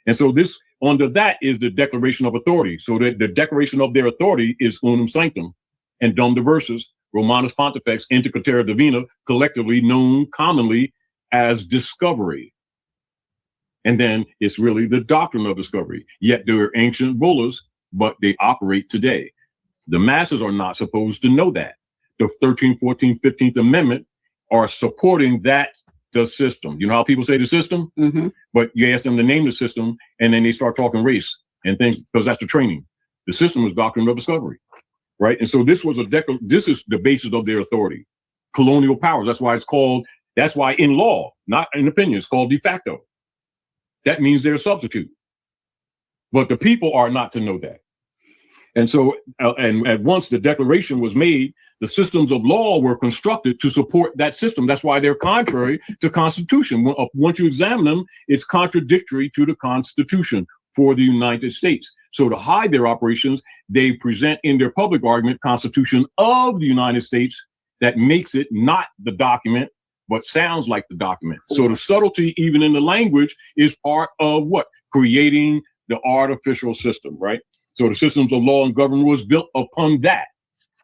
And so under that is the declaration of authority. So that the declaration of their authority is unum sanctum. and Dum Diversus, Romanus Pontifex, Inter Terra Divina, collectively known commonly as discovery. And then it's really the doctrine of discovery. Yet they're ancient rulers, but they operate today. The masses are not supposed to know that. The 13th, 14th, 15th Amendment are supporting that, the system. You know how people say the system?
Mm-hmm.
But you ask them to name the system, and then they start talking race and things, because that's the training. The system is doctrine of discovery, right? And so this was this is the basis of their authority. Colonial powers. That's why in law, not in opinion, it's called de facto. That means they're a substitute. But the people are not to know that. And so, and at once the declaration was made, the systems of law were constructed to support that system. That's why they're contrary to Constitution. Once you examine them, it's contradictory to the Constitution for the United States. So to hide their operations, they present in their public argument Constitution of the United States that makes it not the document, but sounds like the document. So the subtlety, even in the language, is part of what? Creating the artificial system, right? So the systems of law and government was built upon that,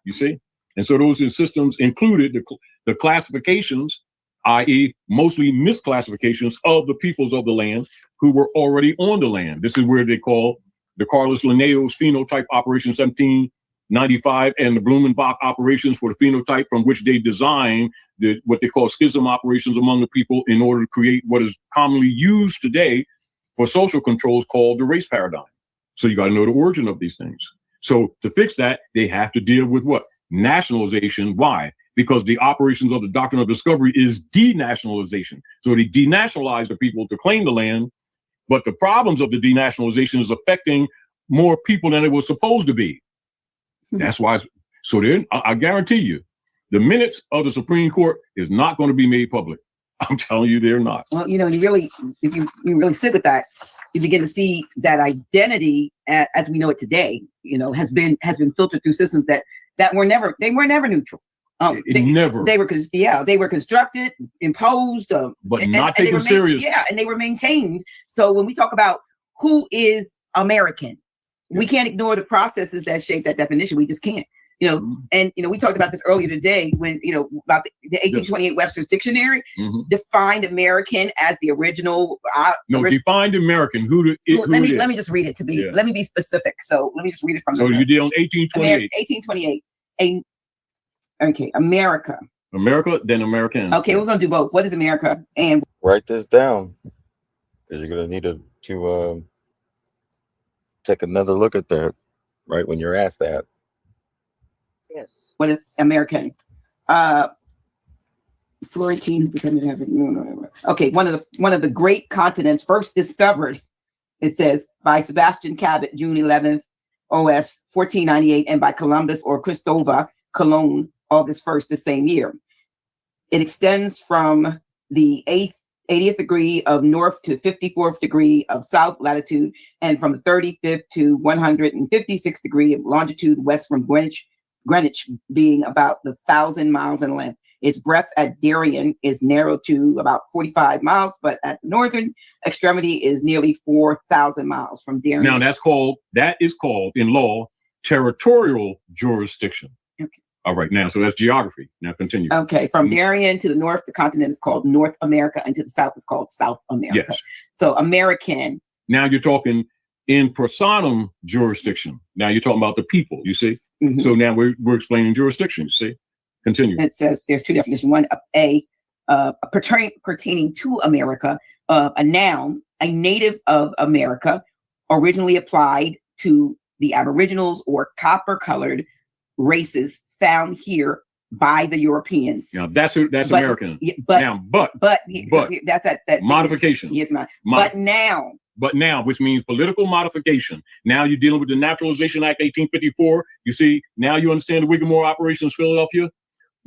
you see? And so those systems included the classifications, i.e. mostly misclassifications of the peoples of the land who were already on the land. This is where they call the Carlos Linnaeus phenotype operation 1795 and the Blumenbach operations for the phenotype, from which they designed what they call schism operations among the people in order to create what is commonly used today for social controls called the race paradigm. So you got to know the origin of these things. So to fix that, they have to deal with what? Nationalization. Why? Because the operations of the doctrine of discovery is denationalization. So they denationalize the people to claim the land, but the problems of the denationalization is affecting more people than it was supposed to be. That's why. So then I guarantee you, the minutes of the Supreme Court is not going to be made public. I'm telling you, they're not.
Well, you know, if you really sit with that, you begin to see that identity as we know it today, you know, has been filtered through systems that were never neutral. They were constructed, imposed,
but not taken serious.
Yeah, and they were maintained. So when we talk about who is American, we can't ignore the processes that shape that definition. We just can't. You know, and you know, we talked about this earlier today when, you know, about the 1828 Webster's Dictionary defined American as the original.
Defined American.
Let me just read it let me be specific. So let me just read it from.
So you deal on 1828.
1828. Okay, America.
America, then American.
Okay, we're gonna do both. What is America? And
write this down, because you're gonna need to take another look at that right when you're asked that.
Yes.
What is American? Florentine. Okay, one of the great continents first discovered. It says by Sebastian Cabot, June 11th, OS 1498, and by Columbus or Cristova Colon, August 1st, the same year. It extends from the 80th degree of north to 54th degree of south latitude, and from the 35th to 156th degree of longitude west from Greenwich being about 1,000 miles in length. Its breadth at Darien is narrowed to about 45 miles, but at the northern extremity is nearly 4,000 miles from Darien.
Now that is called in law territorial jurisdiction.
Okay.
All right, now so that's geography. Now continue.
Okay, from Darien to the north, the continent is called North America, and to the south is called South America.
Yes.
So American.
Now you're talking in personam jurisdiction. Now you're talking about the people. You see.
Mm-hmm.
So now we're explaining jurisdiction. You see. Continue.
It says there's two definitions. One, pertaining to America, a noun, a native of America, originally applied to the Aboriginals or copper-colored races found here by the Europeans.
Yeah, that's American.
But that's that
modification.
Yes, not. But now,
which means political modification. Now you're dealing with the Naturalization Act 1854. You see, now you understand the Whittemore operations, Philadelphia.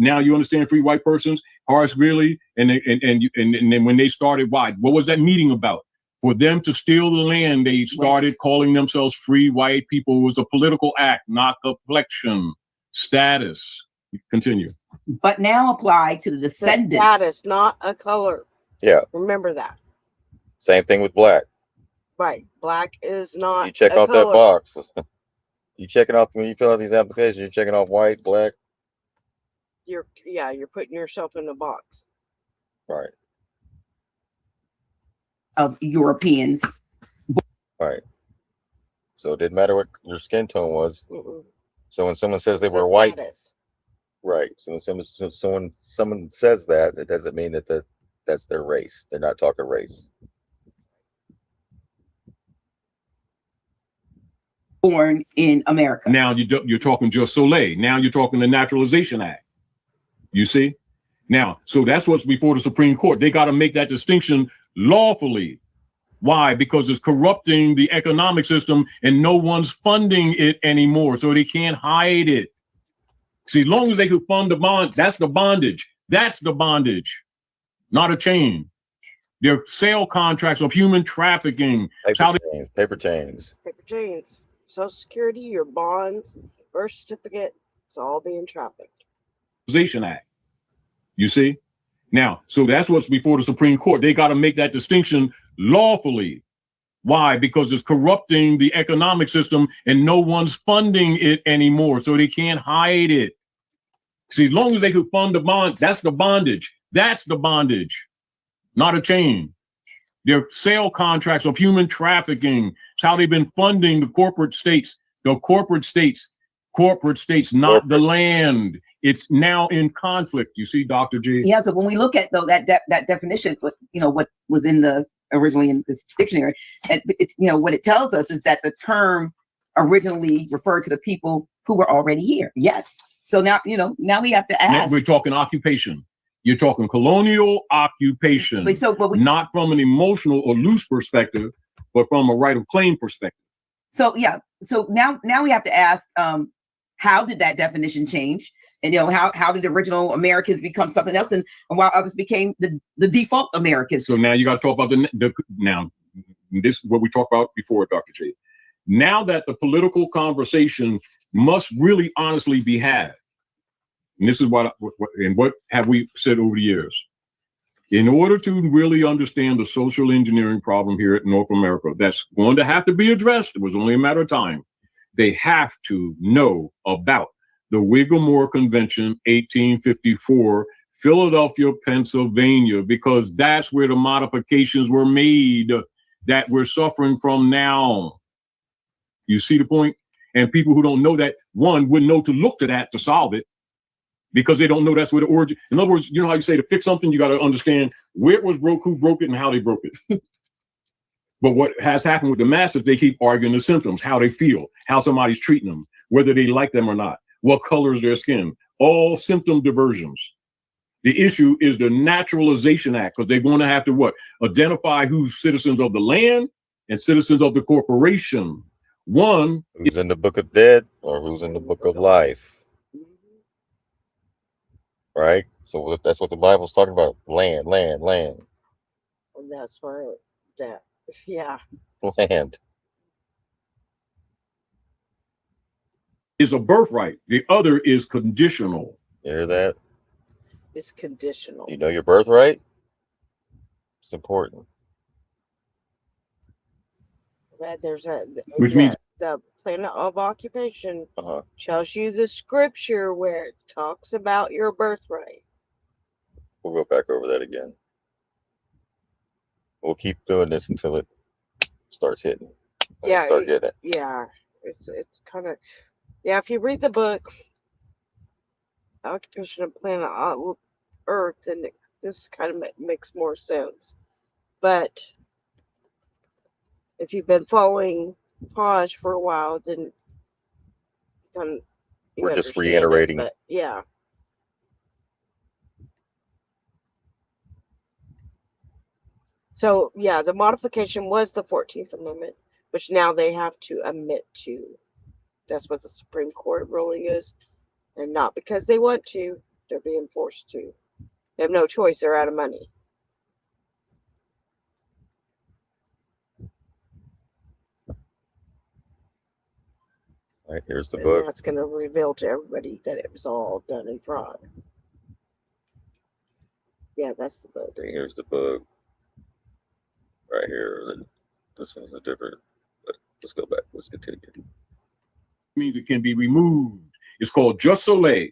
Now you understand free white persons, Horace Greeley, and then when they started, why? What was that meeting about? For them to steal the land, they started calling themselves free white people. It was a political act, not complexion, status. Continue.
But now applied to the descendants.
Status, not a color.
Yeah.
Remember that. Same
thing with black.
Right. Black is not.
You check
a
off
color.
that box. You checking off when you fill out these applications. You're checking off white, black,
You're putting yourself in a box.
right,
Of Europeans.
right. So it didn't matter what your skin tone was.
Mm-mm.
So when someone says they
It's a
were white,
status.
right. So when someone says that, it doesn't mean that's their race. They're not talking race.
Born in America.
Now you're talking just Soleil. Now you're talking the Naturalization Act. You see? Now, so that's what's before the Supreme Court. They got to make that distinction lawfully. Why? Because it's corrupting the economic system and no one's funding it anymore. So they can't hide it. See, as long as they could fund the bond, that's the bondage. That's the bondage, not a chain. They're sale contracts of human trafficking.
Paper chains.
Paper chains. Social Security, your bonds, birth certificate, it's all being trafficked.
Act. You see? Now, so that's what's before the Supreme Court. They got to make that distinction lawfully. Why? Because it's corrupting the economic system and no one's funding it anymore. So they can't hide it. See, as long as they could fund the bond, that's the bondage. That's the bondage, not a chain. They're sale contracts of human trafficking. It's how they've been funding the corporate states, not the land. It's now in conflict. You see, Dr. G?
Yeah, so when we look at though that definition, what was in the originally in this dictionary, and it's what it tells us is that the term originally referred to the people who were already here. Yes. So now we have to ask.
We're talking occupation. You're talking colonial occupation,
but
not from an emotional or loose perspective, but from a right of claim perspective.
So yeah. So now we have to ask, how did that definition change? And how did original Americans become something else, and while others became the default Americans?
So now you got to talk about now. This is what we talked about before, Dr. J. Now that the political conversation must really honestly be had, and this is what have we said over the years. In order to really understand the social engineering problem here at North America, that's going to have to be addressed. It was only a matter of time. They have to know about the Whittemore Convention, 1854, Philadelphia, Pennsylvania, because that's where the modifications were made that we're suffering from now. You see the point? And people who don't know that, one, wouldn't know to look to that to solve it because they don't know that's where the origin. In other words, you know how you say to fix something, you got to understand where it was broke, who broke it, and how they broke it. But what has happened with the masses, they keep arguing the symptoms, how they feel, how somebody's treating them, whether they like them or not, what color is their skin, all symptom diversions. The issue is the Naturalization Act, because they're going to have to what? Identify who's citizens of the land and citizens of the corporation. One,
who's in the book of dead or who's in the book of life. Right? So that's what the Bible's talking about. Land.
And that's where that, yeah.
Land.
Is a birthright. The other is conditional.
You hear that?
It's conditional.
You know your birthright? It's important.
There's
Which means
the planet of occupation tells you the scripture where it talks about your birthright.
We'll go back over that again. We'll keep doing this until it starts hitting.
Yeah,
start getting it.
Yeah, it's kind of, yeah. If you read the book, Occupation of Planet Earth, then this kind of makes more sense. But if you've been following Paj for a while, then
we're just reiterating.
But yeah. So yeah, the modification was the 14th Amendment, which now they have to admit to. That's what the Supreme Court ruling is, and not because they want to; they're being forced to. They have no choice; they're out of money.
All right, here's the book.
That's going to reveal to everybody that it was all done in fraud. Yeah, that's the book.
Here's the book. Right here. This one's a different. But let's go back. Let's continue.
means it can be removed. It's called just soleil.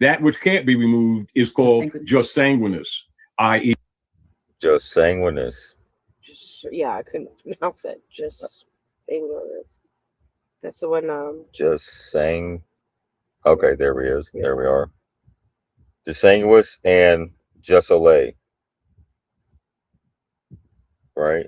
That which can't be removed is called just sanguinis, i.e.
Just sanguinis.
Yeah, I couldn't pronounce that. Just English. That's the one.
Just sang. Okay, there we is. There we are. Dissanguis and just soleil. Right?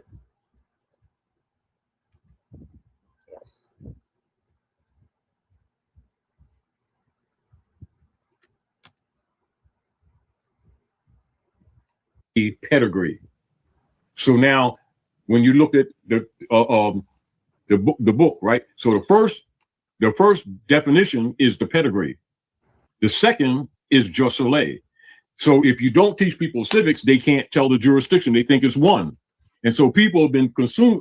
Yes.
Pedigree. So now, when you look at the book, right? So the first definition is the pedigree. The second is just soleil. So if you don't teach people civics, they can't tell the jurisdiction. They think it's one. And so people have been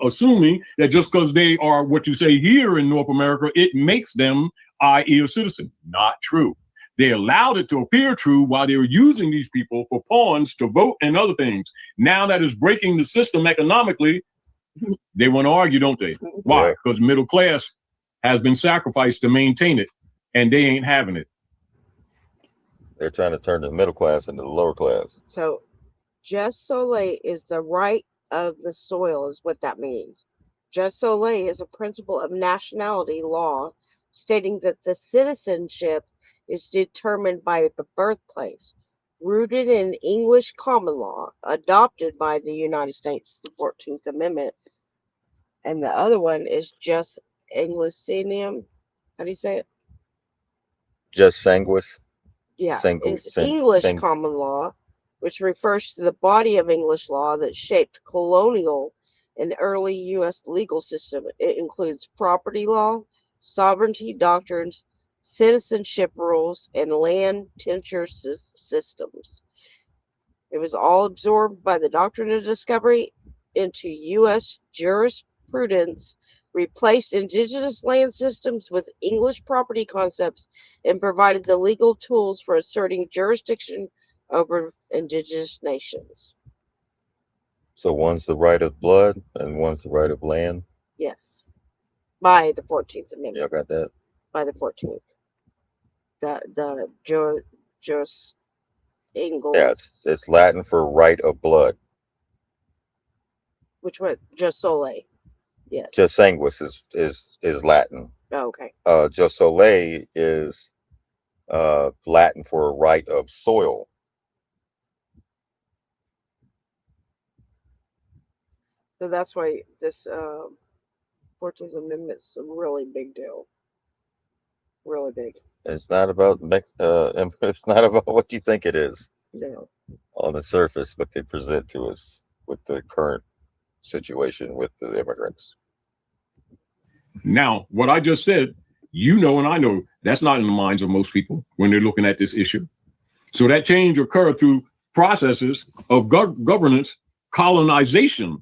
assuming that just because they are what you say here in North America, it makes them, i.e. a citizen. Not true. They allowed it to appear true while they were using these people for pawns to vote and other things. Now that is breaking the system economically, they want to argue, don't they? Why? Because middle class has been sacrificed to maintain it, and they ain't having it.
They're trying to turn the middle class into the lower class.
So, just soleil is the right of the soil, is what that means. Just soleil is a principle of nationality law stating that the citizenship is determined by the birthplace, rooted in English common law, adopted by the United States, the 14th Amendment. And the other one is just Anglicinium. How do you say it?
Just sanguis.
Yeah, it's English common law, which refers to the body of English law that shaped colonial and early U.S. legal system. It includes property law, sovereignty doctrines, citizenship rules, and land tenure systems. It was all absorbed by the doctrine of discovery into U.S. jurisprudence, replaced indigenous land systems with English property concepts, and provided the legal tools for asserting jurisdiction over indigenous nations.
So one's the right of blood and one's the right of land?
Yes. By the 14th Amendment.
Y'all got that?
By the 14th. The Jus Ingles.
Yeah, it's Latin for right of blood.
Which one? Just soleil. Yes.
Just sanguis is Latin.
Oh, okay.
Just soleil is Latin for right of soil.
So that's why this 14th Amendment's a really big deal. Really big.
It's not about it's not about what you think it is.
No.
On the surface, but they present to us with the current situation with the immigrants.
Now, what I just said, you know, and I know that's not in the minds of most people when they're looking at this issue. So that change occurred through processes of governance, colonization,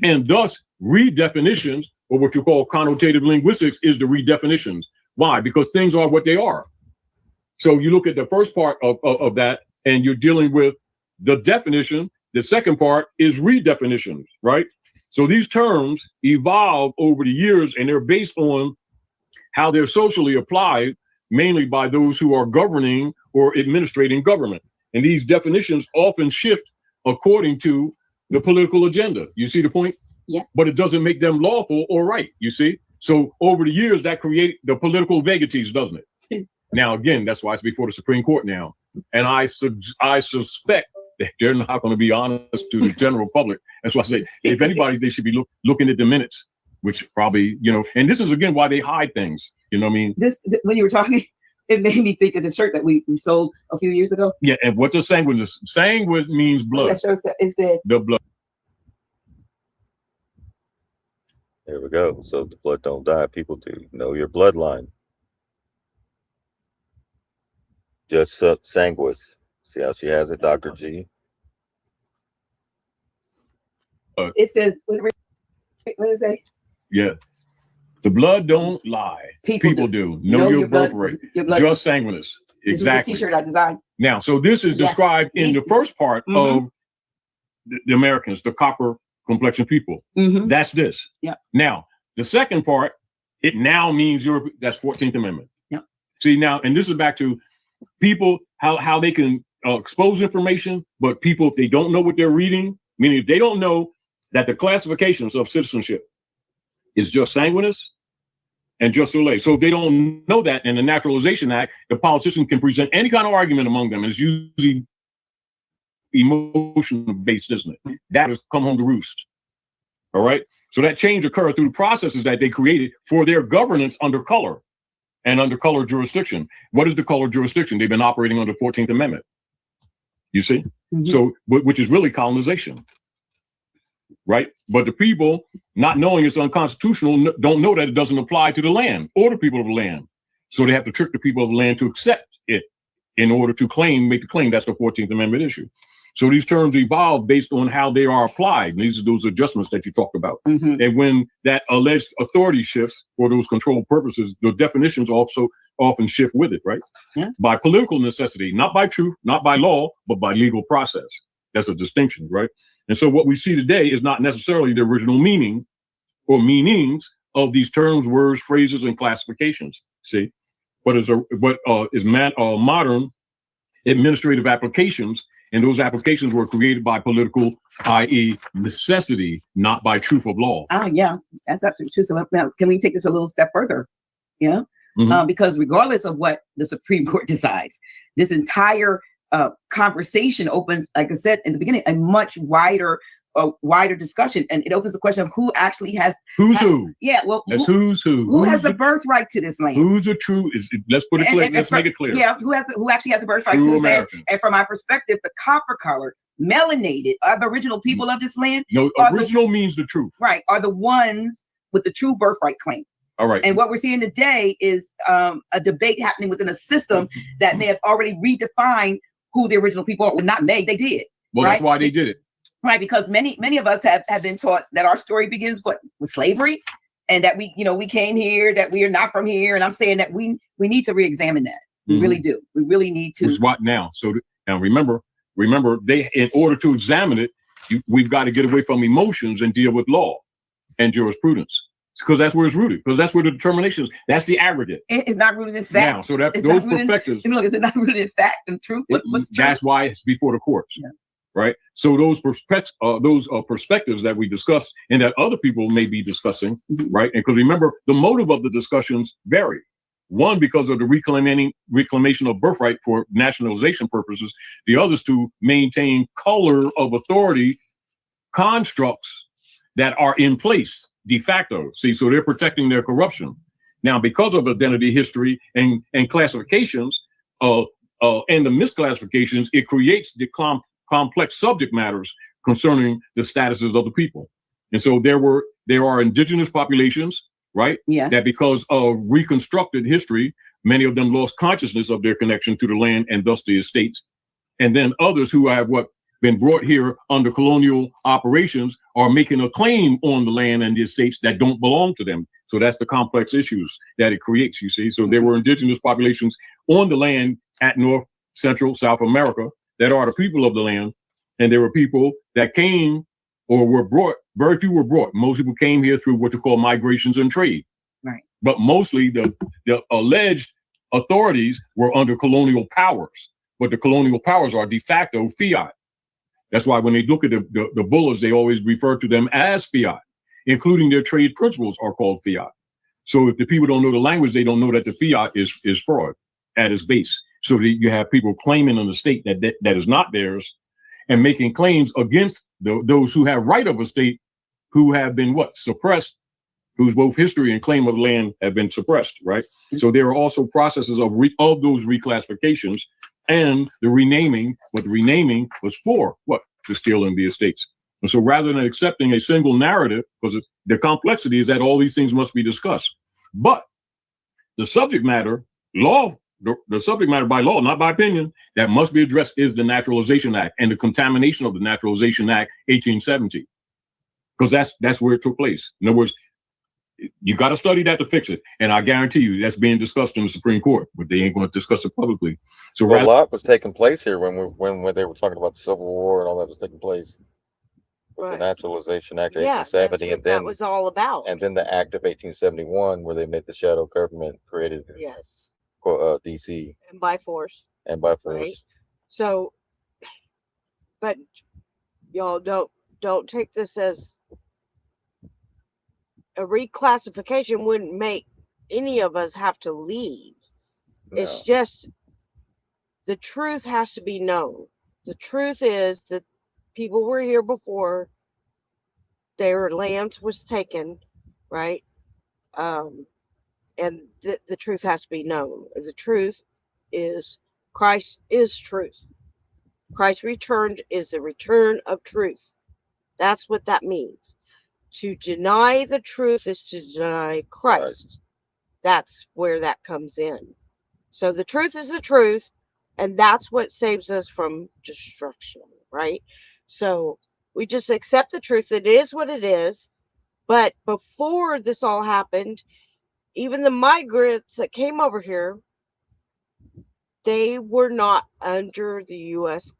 and thus redefinitions, or what you call connotative linguistics is the redefinitions. Why? Because things are what they are. So you look at the first part of that, and you're dealing with the definition. The second part is redefinitions, right? So these terms evolve over the years, and they're based on how they're socially applied, mainly by those who are governing or administrating government. And these definitions often shift according to the political agenda. You see the point?
Yeah.
But it doesn't make them lawful or right, you see? So over the years, that creates the political vagaries, doesn't it? Now, again, that's why it's before the Supreme Court now. And I suspect that they're not going to be honest to the general public. That's why I say, if anybody, they should be looking at the minutes, which probably, you know, and this is, again, why they hide things. You know what I mean?
When you were talking, it made me think of the shirt that we sold a few years ago.
Yeah, and what does sanguine? Sanguine means blood.
That shows that it said
the blood.
There we go. So the blood don't die. People do know your bloodline. Just sanguis. See how she has it, Dr. G?
It says, what does it say?
Yeah. The blood don't lie. People do. Know your birth rate. Just sanguinis. Exactly.
This is the t-shirt I designed.
Now, so this is described in the first part of the Americans, the copper complexion people. That's this.
Yeah.
Now, the second part it now means that's 14th Amendment.
Yeah.
See now, and this is back to people, how they can expose information, but people, if they don't know what they're reading, meaning if they don't know that the classifications of citizenship is just sanguinis and just lay. So if they don't know that in the Naturalization Act, the politician can present any kind of argument among them. It's usually emotion-based, isn't it? That has come home to roost. All right. So that change occurred through the processes that they created for their governance under color and under color jurisdiction. What is the color jurisdiction? They've been operating under 14th Amendment. You see? Mm-hmm. So, which is really colonization. Right? But the people, not knowing it's unconstitutional, don't know that it doesn't apply to the land or the people of the land. So they have to trick the people of the land to accept it in order to make the claim. That's the 14th Amendment issue. So these terms evolve based on how they are applied. These are those adjustments that you talked about. Mm-hmm. And when that alleged authority shifts for those control purposes, the definitions also often shift with it, right? Yeah. By political necessity, not by truth, not by law, but by legal process. That's a distinction, right? And so what we see today is not necessarily the original meaning or meanings of these terms, words, phrases, and classifications. See, but is modern administrative applications. And those applications were created by political, i.e. necessity, not by truth of law.
Oh, yeah, that's absolutely true. So now, can we take this a little step further? Yeah, because regardless of what the Supreme Court decides, this entire conversation opens, like I said in the beginning, a much wider discussion, and it opens the question of who actually has
who.
Yeah, well,
that's who
has the birthright to this land?
Who's the true? Let's put it clear. Let's make it clear.
Yeah, who actually has the birthright to this land? And from my perspective, the copper-colored, melanated, Aboriginal people of this land.
No, original means the truth.
Right, are the ones with the true birthright claim.
All right.
And what we're seeing today is a debate happening within a system that may have already redefined who the original people are. Well, not they did.
Well, right? That's why they did it.
Right, because many of us have been taught that our story begins with slavery, and that we came here, that we are not from here. And I'm saying that we need to re-examine that. We really do. We really need to.
What now? So now remember, they, in order to examine it, we've got to get away from emotions and deal with law and jurisprudence, because that's where it's rooted. Because that's where the determination is. That's the aggregate.
It's not rooted in fact.
Now, so that those perspectives.
Look, is it not rooted in fact and truth? What's true?
That's why it's before the courts. Yeah. Right. So those perspectives that we discuss and that other people may be discussing, right? And because remember, the motive of the discussions vary. One, because of the reclamation of birthright for nationalization purposes. The others to maintain color of authority constructs that are in place de facto. See, so they're protecting their corruption. Now, because of identity history and classifications and the misclassifications, it creates the complex subject matters concerning the statuses of the people. And so there are indigenous populations, right? Yeah. That because of reconstructed history, many of them lost consciousness of their connection to the land and thus the estates. And then others who have been brought here under colonial operations are making a claim on the land and the estates that don't belong to them. So that's the complex issues that it creates, you see. So there were indigenous populations on the land at North, Central, South America that are the people of the land. And there were people that came or were brought, very few were brought. Most people came here through what you call migrations and trade. Right. But mostly the alleged authorities were under colonial powers, but the colonial powers are de facto fiat. That's why when they look at the bullets, they always refer to them as fiat, including their trade principles are called fiat. So if the people don't know the language, they don't know that the fiat is fraud at its base. So that you have people claiming an estate that is not theirs and making claims against those who have right of estate who have been suppressed, whose both history and claim of land have been suppressed, right? So there are also processes of those reclassifications and the renaming, but the renaming was for to stealing the estates. And so rather than accepting a single narrative, because the complexity is that all these things must be discussed. But the subject matter, the subject matter by law, not by opinion, that must be addressed is the Naturalization Act and the contamination of the Naturalization Act 1870. Because that's where it took place. In other words, you got to study that to fix it. And I guarantee you that's being discussed in the Supreme Court, but they ain't going to discuss it publicly. So
a lot was taking place here when they were talking about the Civil War and all that was taking place. with the
Right.
Naturalization Act of
Yeah, that's
1870,
what
and
that
then
was all about.
the Act of 1871, where they made the shadow government, created
Yes,
DC,
and by force,
and by
right?
force.
So, but y'all don't take this as a reclassification. Wouldn't make any of us have to leave. It's
No,
just the truth has to be known. The truth is that people were here before their land was taken, right? Um, and the truth has to be known. The truth is Christ is truth. Christ returned is the return of truth. That's what that means. To deny the truth is to deny Christ. That's where that comes in. So the truth is the truth, and that's what saves us from destruction, right? So we just accept the truth. It is what it is. But before this all happened, even the migrants that came over here, they were not under the U.S.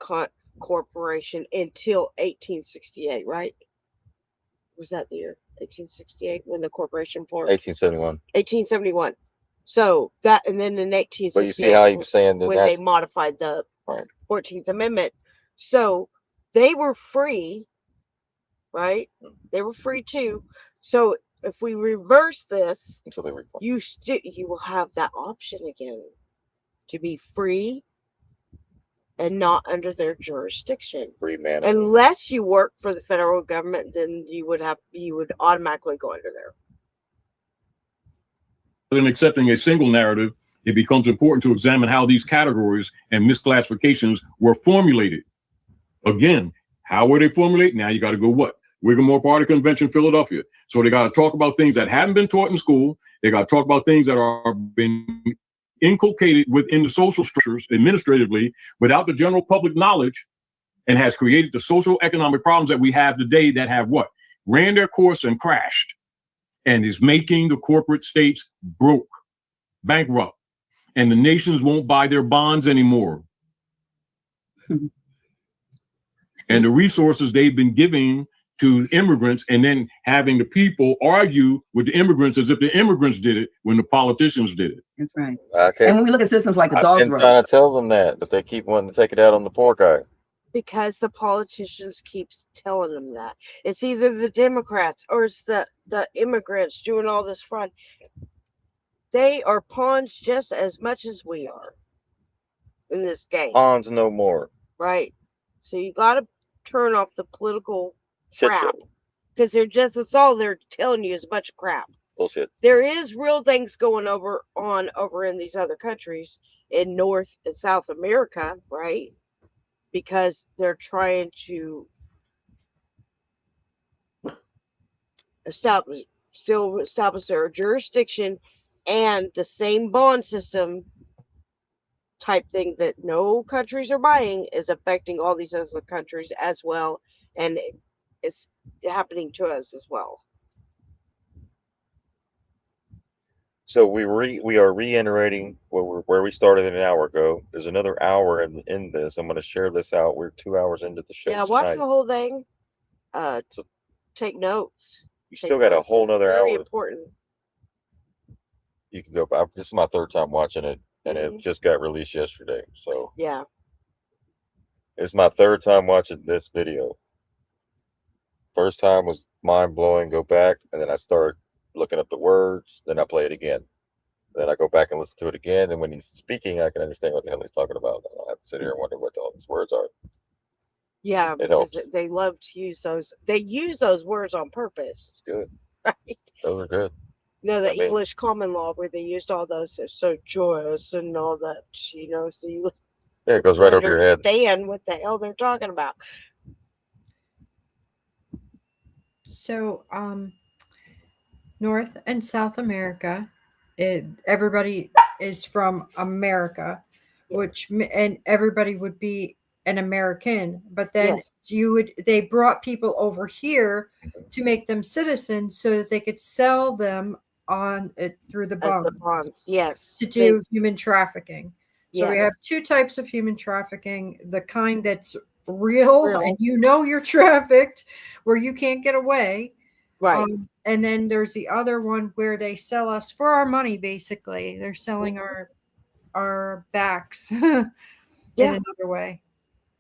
corporation until 1868, right? Was that the year 1868 when the corporation formed?
1871.
1871. So that, and then in
But you see how he
1868
was saying that,
when they modified the
right.
14th Amendment. So they were free, right? They were free too. So if we reverse this,
Until they reclaim.
you will have that option again to be free and not under their jurisdiction.
Free man.
Unless you work for the federal government, then you would automatically go under there.
In accepting a single narrative, it becomes important to examine how these categories and misclassifications were formulated. Again, how were they formulated? Now you got to go what? Whittemore Party Convention, Philadelphia. So they got to talk about things that haven't been taught in school. They got to talk about things that are being inculcated within the social structures administratively without the general public knowledge, and has created the social economic problems that we have today that have what? Ran their course and crashed, and is making the corporate states broke, bankrupt, and the nations won't buy their bonds anymore. And the resources they've been giving to immigrants, and then having the people argue with the immigrants as if the immigrants did it when the politicians did it.
That's right.
Okay.
And when we look at systems like the
I've
Dawes
been trying
Roads,
to tell them that, but they keep wanting to take it out on the poor guy.
Because the politicians keeps telling them that. It's either the Democrats or it's the immigrants doing all this fraud. They are pawns just as much as we are in this game.
Pawns no more.
Right. So you got to turn off the political
Shit
crap.
show.
Because that's all they're telling you is a bunch of crap.
Bullshit.
There is real things going over in these other countries in North and South America, right? Because they're trying to establish their jurisdiction and the same bond system type thing that no countries are buying is affecting all these other countries as well, and it's happening to us as well.
So we are reiterating where we started an hour ago. There's another hour in this. I'm going to share this out. We're 2 hours into the show.
Yeah,
tonight.
watch the whole thing. Take notes.
You still got a whole nother hour.
Very important.
You can go back. This is my third time watching it, and it just got released yesterday. So
yeah,
it's my third time watching this video. First time was mind blowing. Go back, and then I start looking up the words. Then I play it again. Then I go back and listen to it again. And when he's speaking, I can understand what the hell he's talking about. I don't have to sit here and wonder what all these words are.
Yeah,
it helps.
They love to use those. They use those words on purpose.
It's good.
Right.
Those are good.
The English common law where they used all those. They're so joyous and all that. So you.
Yeah, it goes right over your head.
Understand what the hell they're talking about.
So, North and South America, everybody is from America, and everybody would be an American. But then they brought people over here to make them citizens so that they could sell them on it through the bonds.
Yes,
to do human trafficking. So
yes.
we have two types of human trafficking: the kind that's real,
Real.
and you know you're trafficked, where you can't get away.
Right.
And then there's the other one where they sell us for our money. Basically, they're selling our backs in
Yeah.
another way.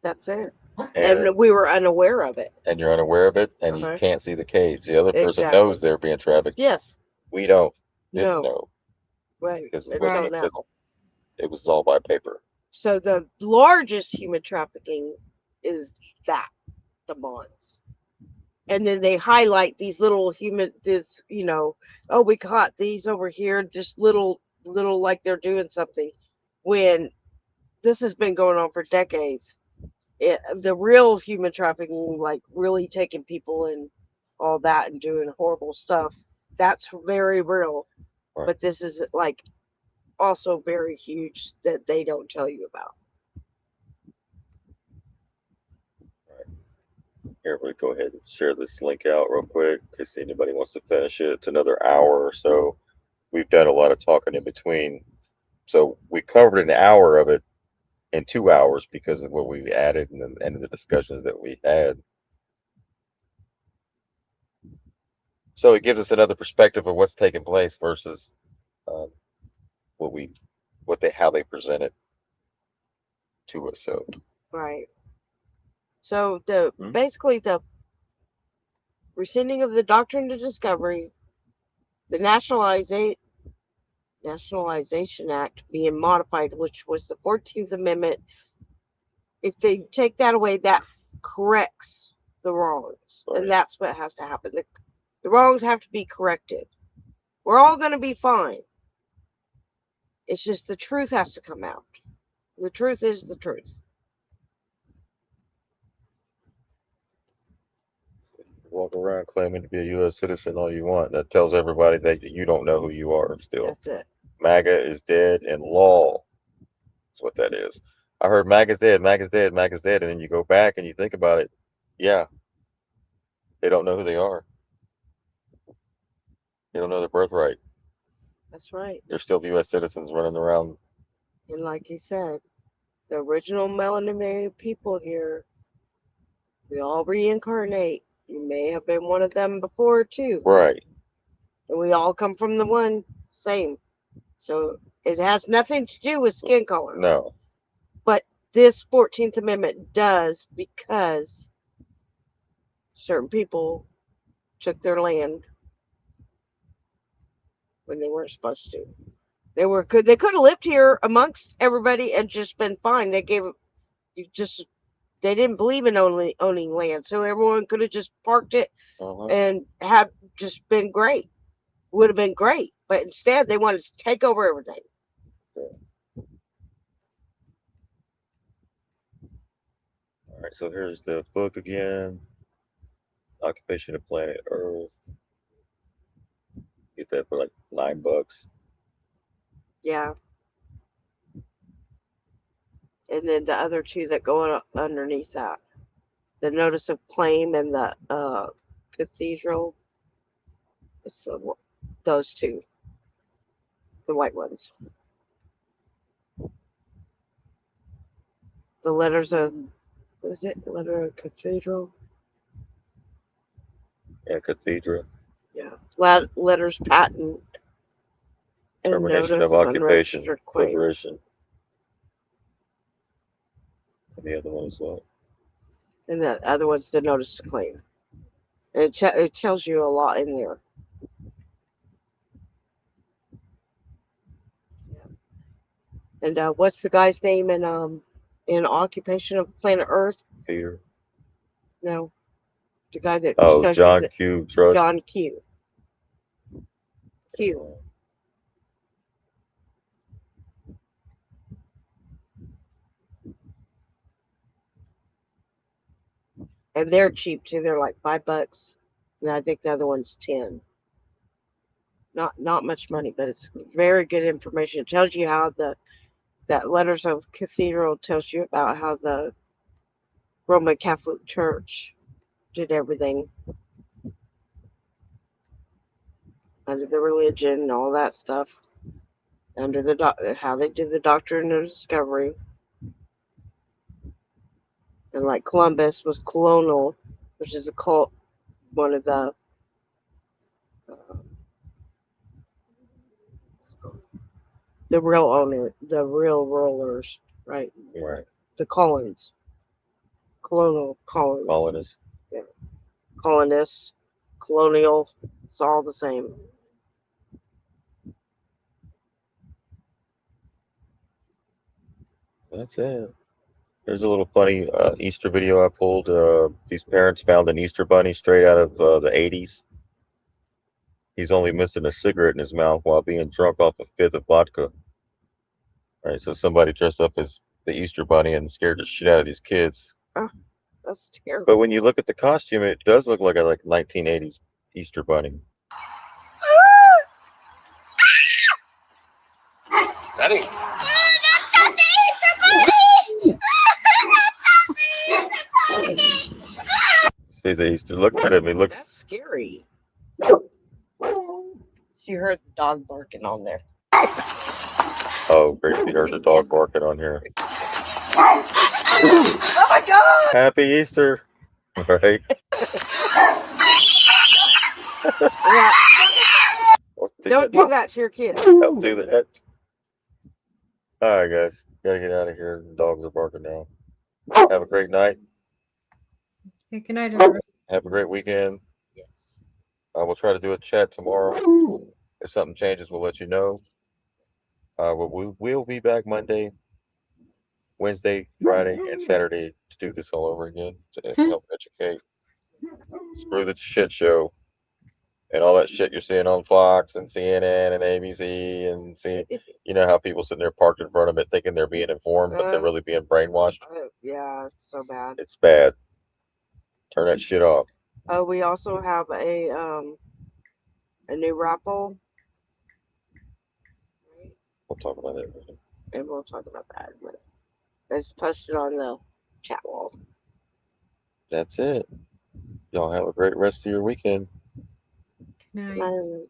That's it.
And,
And we were unaware of it.
and you're unaware of it, and you
Uh-huh.
can't see the cage. The other person
Exactly.
knows they're being trafficked.
Yes.
We didn't
No.
know
Right.
because it
Until
was
now.
because it was all by paper.
So the largest human trafficking is that, the bonds. And then they highlight these little oh, we caught these over here, just little like they're doing something, when this has been going on for decades. The real human trafficking, like really taking people and all that and doing horrible stuff, that's very real.
Right.
But this is like also very huge that they don't tell you about.
Here, we go ahead and share this link out real quick in case anybody wants to finish it. It's another hour or so. We've done a lot of talking in between. So we covered an hour of it in 2 hours because of what we added and the discussions that we had. So it gives us another perspective of what's taking place versus um, how they present it to us. So
Right. So
Hmm?
basically the rescinding of the doctrine of discovery, the Nationalization Act being modified, which was the 14th Amendment. If they take that away, that corrects the wrongs.
Right.
And that's what has to happen. The wrongs have to be corrected. We're all going to be fine. It's just the truth has to come out. The truth is the truth.
walk around claiming to be a U.S. citizen all you want. That tells everybody that you don't know who you are still.
That's it.
MAGA is dead in law. That's what that is. I heard MAGA's dead, MAGA's dead, MAGA's dead, and then you go back and you think about it. Yeah, they don't know who they are. They don't know their birthright.
That's right.
They're still U.S. citizens running around.
And like he said, the original melanated people here, we all reincarnate. You may have been one of them before too.
Right.
And we all come from the one same. So it has nothing to do with skin color.
No.
But this 14th Amendment does, because certain people took their land when they weren't supposed to. They could have lived here amongst everybody and just been fine. They didn't believe in owning land, so everyone could have just parked it and have just been great. Would have been great, but instead they wanted to take over everything.
All right, so here's the book again. Occupation of Planet Earth. Get that for like $9.
Yeah. And then the other two that go underneath that, the notice of claim and the cathedral. So those two, the white ones. The letters of, what is it? The letter of cathedral.
Yeah, cathedral.
Yeah. Letters patent. And
Termination
notice
of occupation.
unregistered claim.
Corporation. And the other one as well.
And the other one's the notice to claim. And it tells you a lot in there. Yeah. And what's the guy's name in Occupation of Planet Earth?
Peter.
No. The guy that
John Q. Trust.
John Q. Q. And they're cheap too. They're like $5. And I think the other one's 10. Not much money, but it's very good information. It tells you how that letters of cathedral tells you about how the Roman Catholic Church did everything under the religion and all that stuff, under how they did the doctrine of discovery, And like Columbus was colonial, which is one of uh, the real rulers, right?
Right.
The colonial colonists.
Colonists.
Yeah. Colonists, colonial, it's all the same.
That's it. There's a little funny Easter video I pulled. These parents found an Easter bunny straight out of the 80s. He's only missing a cigarette in his mouth while being drunk off a fifth of vodka. Right, so somebody dressed up as the Easter bunny and scared the shit out of these kids.
Oh, that's terrible.
But when you look at the costume, it does look like a 1980s Easter bunny.
Daddy.
See the Easter. Look at him. He looks.
That's scary. She heard the dog barking on there.
Oh, great! You heard the dog barking on here.
Oh my God!
Happy Easter! Right?
Yeah. Don't do that to your kids.
Don't do that. All right, guys. Gotta get out of here. The dogs are barking now. Have a great night.
Yeah, good night, everybody.
Have a great weekend.
Yes.
We'll try to do a chat tomorrow. If something changes, we'll let you know. We'll be back Monday, Wednesday, Friday, and Saturday to do this all over again to help educate. Screw the shit show and all that shit you're seeing on Fox and CNN and ABC and seeing, you know how people sitting there parked in front of it thinking they're being informed, but they're really being brainwashed.
Yeah, it's so bad.
It's bad. Turn that shit off.
We also have a new raffle.
We'll talk about that later.
And we'll talk about that in a minute. It's posted on the chat wall.
That's it. Y'all have a great rest of your weekend.
Good night.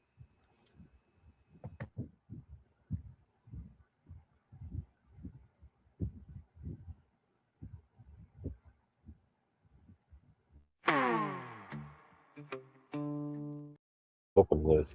Open list.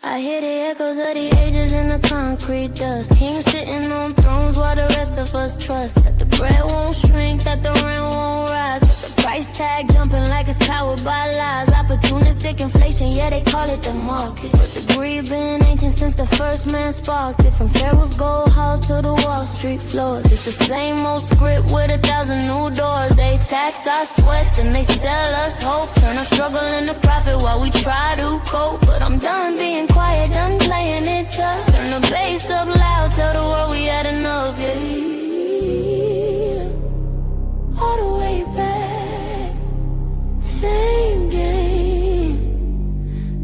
I hear the echoes of the ages in the concrete dust. Kings sitting on thrones while the rest of us trust that the bread won't shrink, that the rent won't rise, but the price tag jumping like it's powered by lies. Opportunistic inflation, yeah, they call it the market, but the greed been ancient since the first man sparked it. From Pharaoh's gold house to the Wall Street floors, it's the same old script with 1,000 new doors. They tax our sweat and they sell us hope, turn our struggle into profit while we try to cope. But I'm done being quiet, done playing it tough. Turn the bass up loud, tell the world we had enough, yeah. All the way back, same game,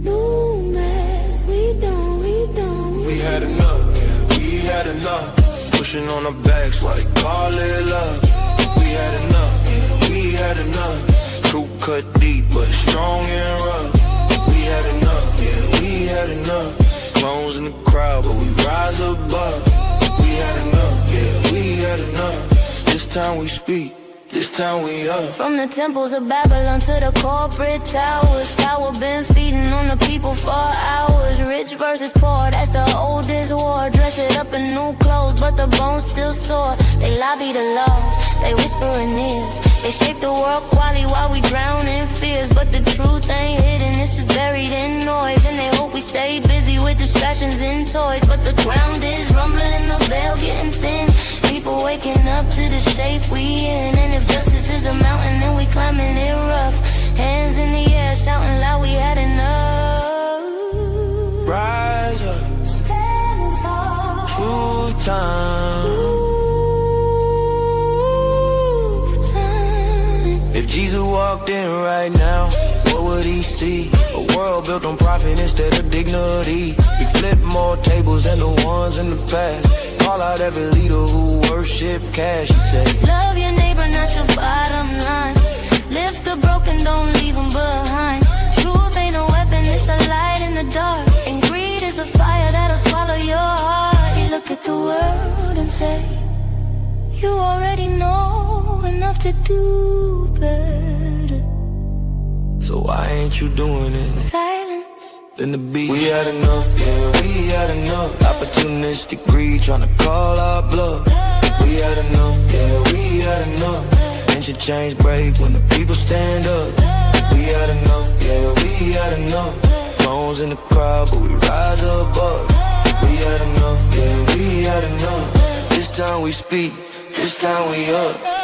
new mess, we done.
We had enough, yeah, we had enough. Pushing on our backs while they call it love. We had enough, yeah, we had enough. Crew cut deep, but strong and rough. We had enough, yeah, we had enough. Clones in the crowd, but we rise above. We had enough, yeah, we had enough. This time we speak, this time we up.
From the temples of Babylon to the corporate towers, power been feeding on the people for hours. Rich versus poor, that's the oldest war. Dress it up in new clothes, but the bones still sore. They lobby the laws, they whisper in ears. They shape the world quality while we drown in fears. But the truth ain't hidden, it's just buried in noise. And they hope we stay busy with distractions and toys. But the ground is rumbling, the veil getting thin. People waking up to the shape we in. And if justice is a mountain, then we climbing it rough. Hands in the air, shouting loud, we had enough.
Rise up,
Stand tall.
true time. If Jesus walked in right now, what would he see? A world built on profit instead of dignity. We flip more tables than the ones in the past. Call out every leader who worship cash. He said,
Love your neighbor, not your bottom line. Lift the broken and don't leave them behind. Truth ain't a weapon, it's a light in the dark. And greed is a fire that'll swallow your heart. You look at the world and say, you already know enough to do better.
So why ain't you doing it?
Silence.
Then the beat. We had enough, yeah, we had enough. Opportunistic greed trying to call our bluff. We had enough, yeah, we had enough. Ancient chains break when the people stand up. We had enough, yeah, we had enough. Bones in the crowd, but we rise above. We had enough, yeah, we had enough. This time we speak, this time we up.